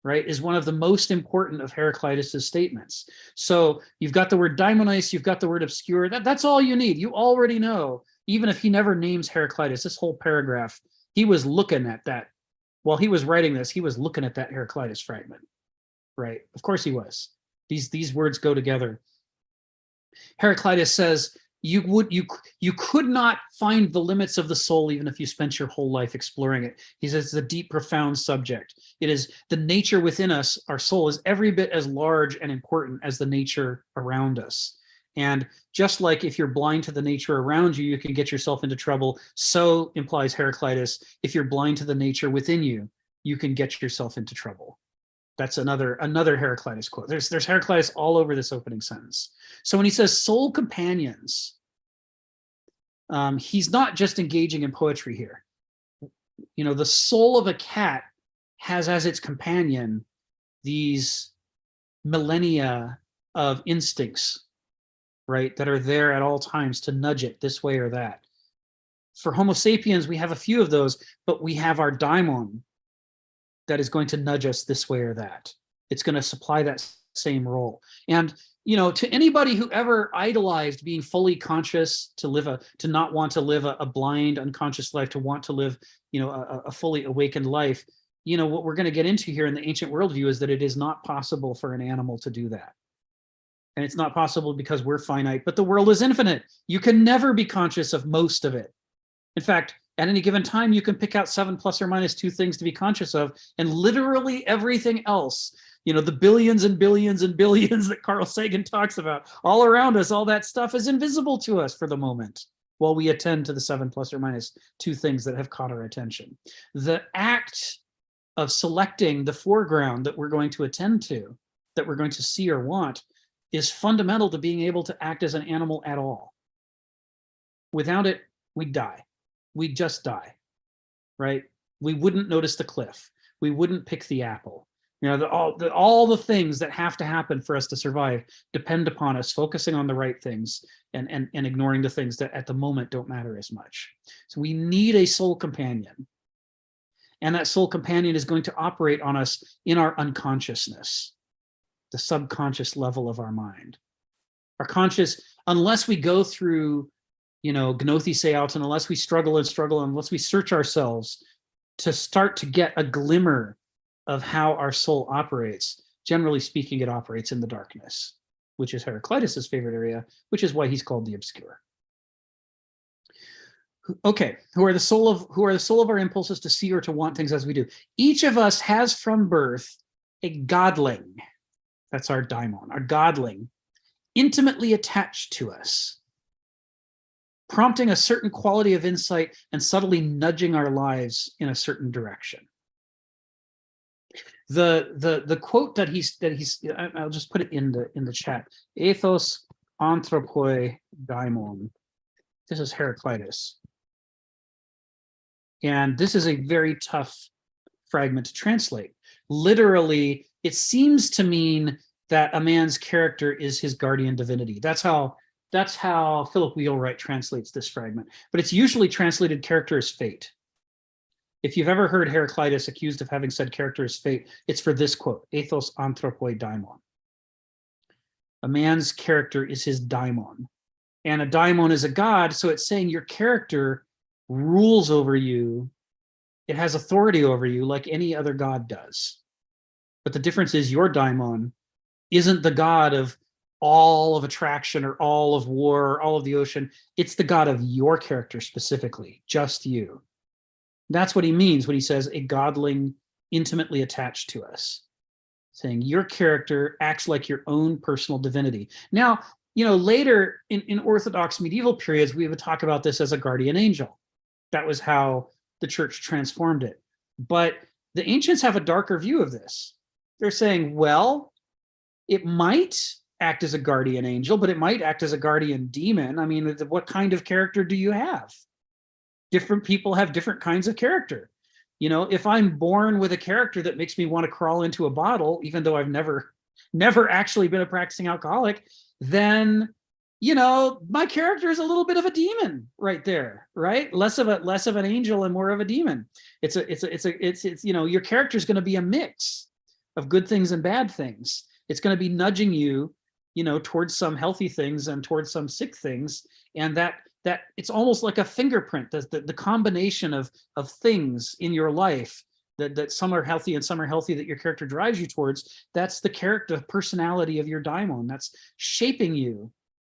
right, is one of the most important of Heraclitus's statements. So you've got the word daimones, you've got the word obscure. That's all you need. You already know, even if he never names Heraclitus, this whole paragraph, he was looking at that. While he was writing this, he was looking at that Heraclitus fragment, right? Of course he was. These words go together. Heraclitus says, you could not find the limits of the soul even if you spent your whole life exploring it. He says it's a deep, profound subject. It is the nature within us, our soul is every bit as large and important as the nature around us. And just like if you're blind to the nature around you, you can get yourself into trouble. So implies Heraclitus, if you're blind to the nature within you, you can get yourself into trouble. That's another Heraclitus quote. There's Heraclitus all over this opening sentence. So when he says soul companions, He's not just engaging in poetry here. You know, the soul of a cat has as its companion these millennia of instincts, right, that are there at all times to nudge it this way or that. For Homo sapiens, we have a few of those, but we have our daimon that is going to nudge us this way or that. It's going to supply that same role. And, you know, to anybody who ever idolized being fully conscious, to not want to live a blind, unconscious life, to want to live, you know, a fully awakened life, you know, what we're going to get into here in the ancient worldview is that it is not possible for an animal to do that. And it's not possible because we're finite, but the world is infinite. You can never be conscious of most of it. In fact, at any given time, you can pick out 7 plus or minus 2 things to be conscious of, and literally everything else, you know, the billions and billions and billions that Carl Sagan talks about all around us, all that stuff is invisible to us for the moment while we attend to the 7 plus or minus 2 things that have caught our attention. The act of selecting the foreground that we're going to attend to, that we're going to see or want, is fundamental to being able to act as an animal at all. Without it, we'd die. We'd just die, right? We wouldn't notice the cliff. We wouldn't pick the apple. You know, all the things that have to happen for us to survive depend upon us focusing on the right things and ignoring the things that at the moment don't matter as much. So we need a soul companion. And that soul companion is going to operate on us in our unconsciousness, the subconscious level of our mind. Our conscious, unless we go through, you know, Gnothi Seout, and unless we struggle, unless we search ourselves to start to get a glimmer of how our soul operates, generally speaking, it operates in the darkness, which is Heraclitus's favorite area, which is why he's called the obscure. Okay, who are the soul of our impulses to see or to want things as we do. Each of us has from birth a godling. That's our daimon, our godling, intimately attached to us, prompting a certain quality of insight and subtly nudging our lives in a certain direction. The quote that he's I'll just put it in the chat. Ethos anthropoi daimon. This is Heraclitus. And this is a very tough fragment to translate. Literally, it seems to mean that a man's character is his guardian divinity. That's how Philip Wheelwright translates this fragment. But it's usually translated character is fate. If you've ever heard Heraclitus accused of having said character is fate, it's for this quote, ethos anthropoi daimon. A man's character is his daimon. And a daimon is a god, so it's saying your character rules over you. It has authority over you like any other god does. But the difference is your daimon isn't the god of all of attraction or all of war or all of the ocean. It's the god of your character specifically, just you. That's what he means when he says a godling intimately attached to us, saying your character acts like your own personal divinity. Now, you know, later in Orthodox medieval periods, we would talk about this as a guardian angel. That was how the church transformed it. But the ancients have a darker view of this. They're saying, well, it might act as a guardian angel, but it might act as a guardian demon. I mean, what kind of character do you have? Different people have different kinds of character. You know, if I'm born with a character that makes me want to crawl into a bottle, even though I've never actually been a practicing alcoholic, then, you know, my character is a little bit of a demon right there, right? Less of an angel and more of a demon. It's you know, your character is going to be a mix of good things and bad things. It's going to be nudging you, you know, towards some healthy things and towards some sick things, and that it's almost like a fingerprint. The combination of things in your life that some are healthy and some are healthy that your character drives you towards. That's the character personality of your daimon. That's shaping you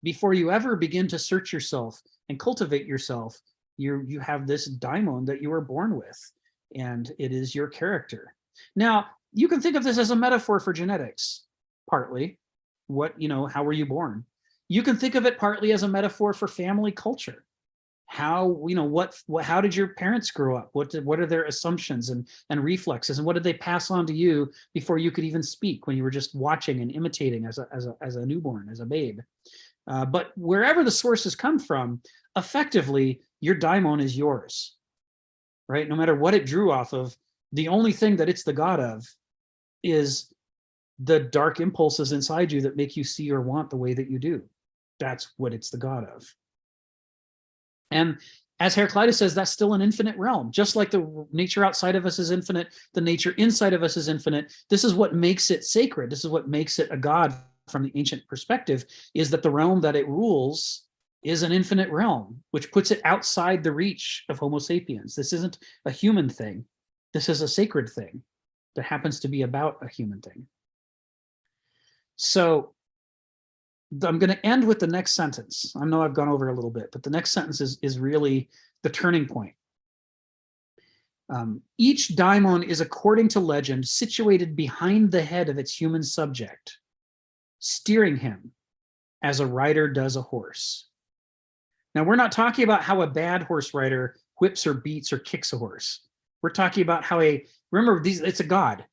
before you ever begin to search yourself and cultivate yourself. You have this daimon that you were born with, and it is your character. Now, you can think of this as a metaphor for genetics, partly. How were you born? You can think of it partly as a metaphor for family culture. How did your parents grow up? What are their assumptions and reflexes, and what did they pass on to you before you could even speak, when you were just watching and imitating as a newborn, as a babe? But wherever the sources come from, effectively, your daimon is yours, right? No matter what it drew off of, the only thing that it's the god of is the dark impulses inside you that make you see or want the way that you do. That's what it's the god of. And as Heraclitus says, that's still an infinite realm. Just like the nature outside of us is infinite, the nature inside of us is infinite. This is what makes it sacred. This is what makes it a god from the ancient perspective, is that the realm that it rules is an infinite realm, which puts it outside the reach of Homo sapiens. This isn't a human thing. This is a sacred thing that happens to be about a human thing. So I'm going to end with the next sentence. I know I've gone over a little bit, but the next sentence is really the turning point. Each daimon is, according to legend, situated behind the head of its human subject, steering him as a rider does a horse. Now, we're not talking about how a bad horse rider whips or beats or kicks a horse. We're talking about how remember, it's a god.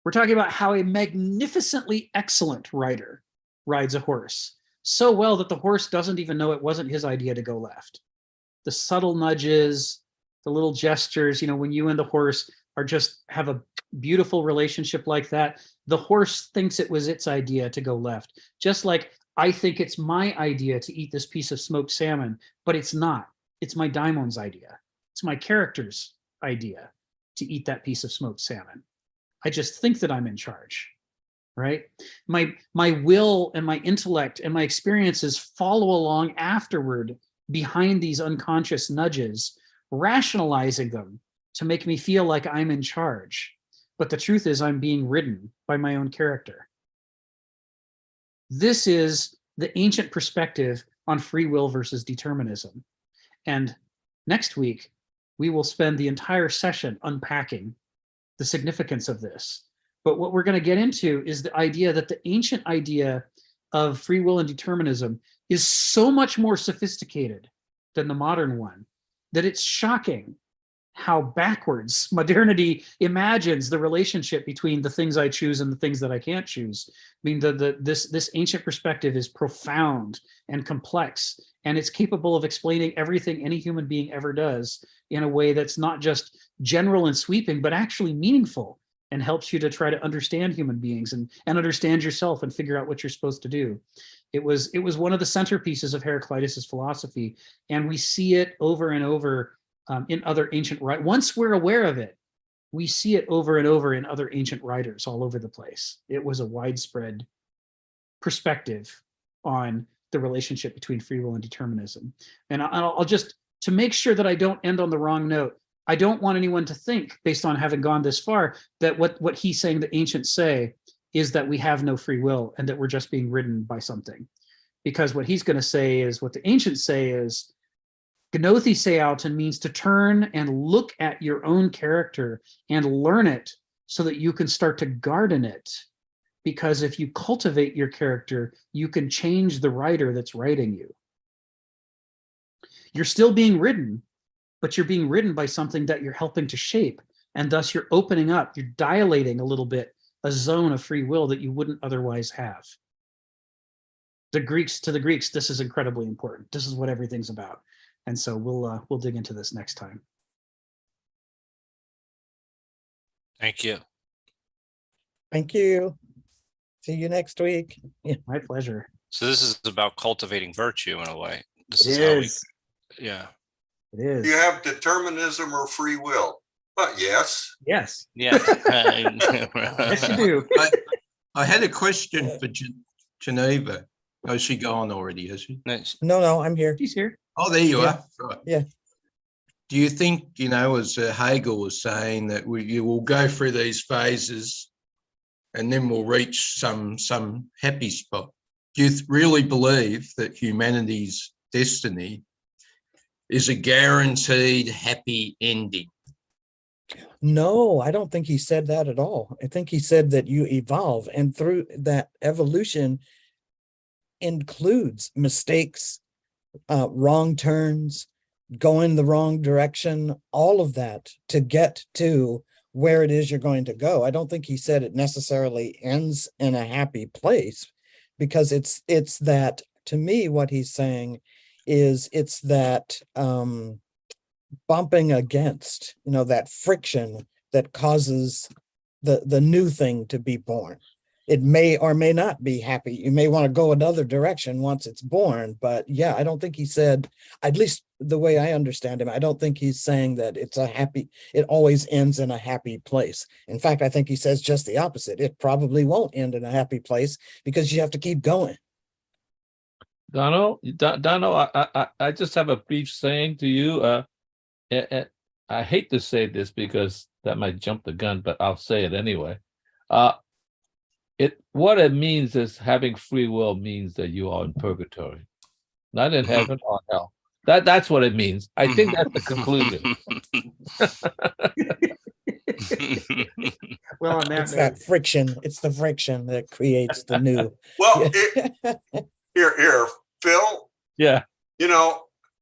We're talking about how a magnificently excellent rider rides a horse so well that the horse doesn't even know it wasn't his idea to go left. The subtle nudges, the little gestures, when you and the horse are just have a beautiful relationship like that, the horse thinks it was its idea to go left. Just like I think it's my idea to eat this piece of smoked salmon, but it's not. It's my daimon's idea. It's my character's idea to eat that piece of smoked salmon. I just think that I'm in charge, right? My will and my intellect and my experiences follow along afterward behind these unconscious nudges, rationalizing them to make me feel like I'm in charge. But the truth is I'm being ridden by my own character. This is the ancient perspective on free will versus determinism. And next week, we will spend the entire session unpacking the significance of this. But what we're going to get into is the idea that the ancient idea of free will and determinism is so much more sophisticated than the modern one that it's shocking how backwards modernity imagines the relationship between the things I choose and the things that I can't choose. I mean, this ancient perspective is profound and complex, and it's capable of explaining everything any human being ever does in a way that's not just general and sweeping, but actually meaningful, and helps you to try to understand human beings and understand yourself and figure out what you're supposed to do. It was one of the centerpieces of Heraclitus's philosophy, and we see it over and over in other ancient writers. Once we're aware of it, we see it over and over in other ancient writers all over the place. It was a widespread perspective on the relationship between free will and determinism. And I'll just, to make sure that I don't end on the wrong note, I don't want anyone to think, based on having gone this far, that what he's saying the ancients say is that we have no free will and that we're just being ridden by something. Because what he's going to say is, what the ancients say is, Gnothi seauton means to turn and look at your own character and learn it so that you can start to garden it. Because if you cultivate your character, you can change the writer that's writing you. You're still being ridden, but you're being ridden by something that you're helping to shape. And thus you're opening up, you're dilating a little bit, a zone of free will that you wouldn't otherwise have. To the Greeks, this is incredibly important. This is what everything's about. And so we'll dig into this next time. Thank you. Thank you. See you next week. My pleasure. So this is about cultivating virtue in a way. This It is how we, is. yeah. It is. Do you have determinism or free will? Yes. Yes. Yeah. Yes, you do. I had a question for Geneva. Oh, is she gone already, has she? Nice. No, I'm here. He's here. Oh, there you Yeah. are. Right. Yeah. Do you think, as Hegel was saying, that you will go through these phases and then we'll reach some happy spot? Do you really believe that humanity's destiny is a guaranteed happy ending? No, I don't think he said that at all. I think he said that you evolve, and through that evolution includes mistakes, wrong turns, going the wrong direction, all of that to get to where it is you're going to go. I don't think he said it necessarily ends in a happy place, because it's that to me, what he's saying is it's that bumping against, that friction that causes the new thing to be born. It may or may not be happy. You may want to go another direction once it's born, but yeah, I don't think he said, at least the way I understand him, I don't think he's saying that it always ends in a happy place. In fact, I think he says just the opposite. It probably won't end in a happy place because you have to keep going. Donald, I just have a brief saying to you. I hate to say this because that might jump the gun, but I'll say it anyway. What it means is having free will means that you are in purgatory, not in heaven or hell. That's what it means. I think that's the conclusion. Well, on that It's that friction. It's the friction that creates the new. Well, here, Phil. Yeah.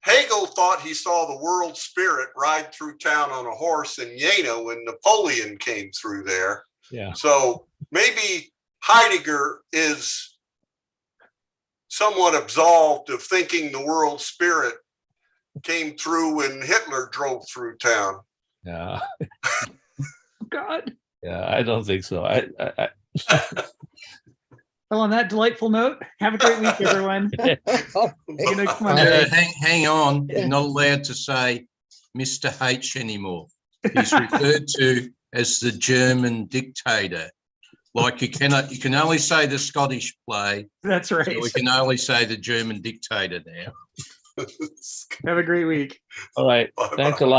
Hegel thought he saw the world spirit ride through town on a horse in Jena when Napoleon came through there. Yeah. So maybe Heidegger is somewhat absolved of thinking the world spirit came through when Hitler drove through town. Yeah. God. Yeah, I don't think so. Well, on that delightful note, have a great week, everyone. See you next Monday. Hang on. You're not allowed to say Mr. H anymore. He's referred to as the German dictator. Like you can only say the Scottish play. That's right. So we can only say the German dictator now. Have a great week. All right. Bye-bye. Thanks a lot.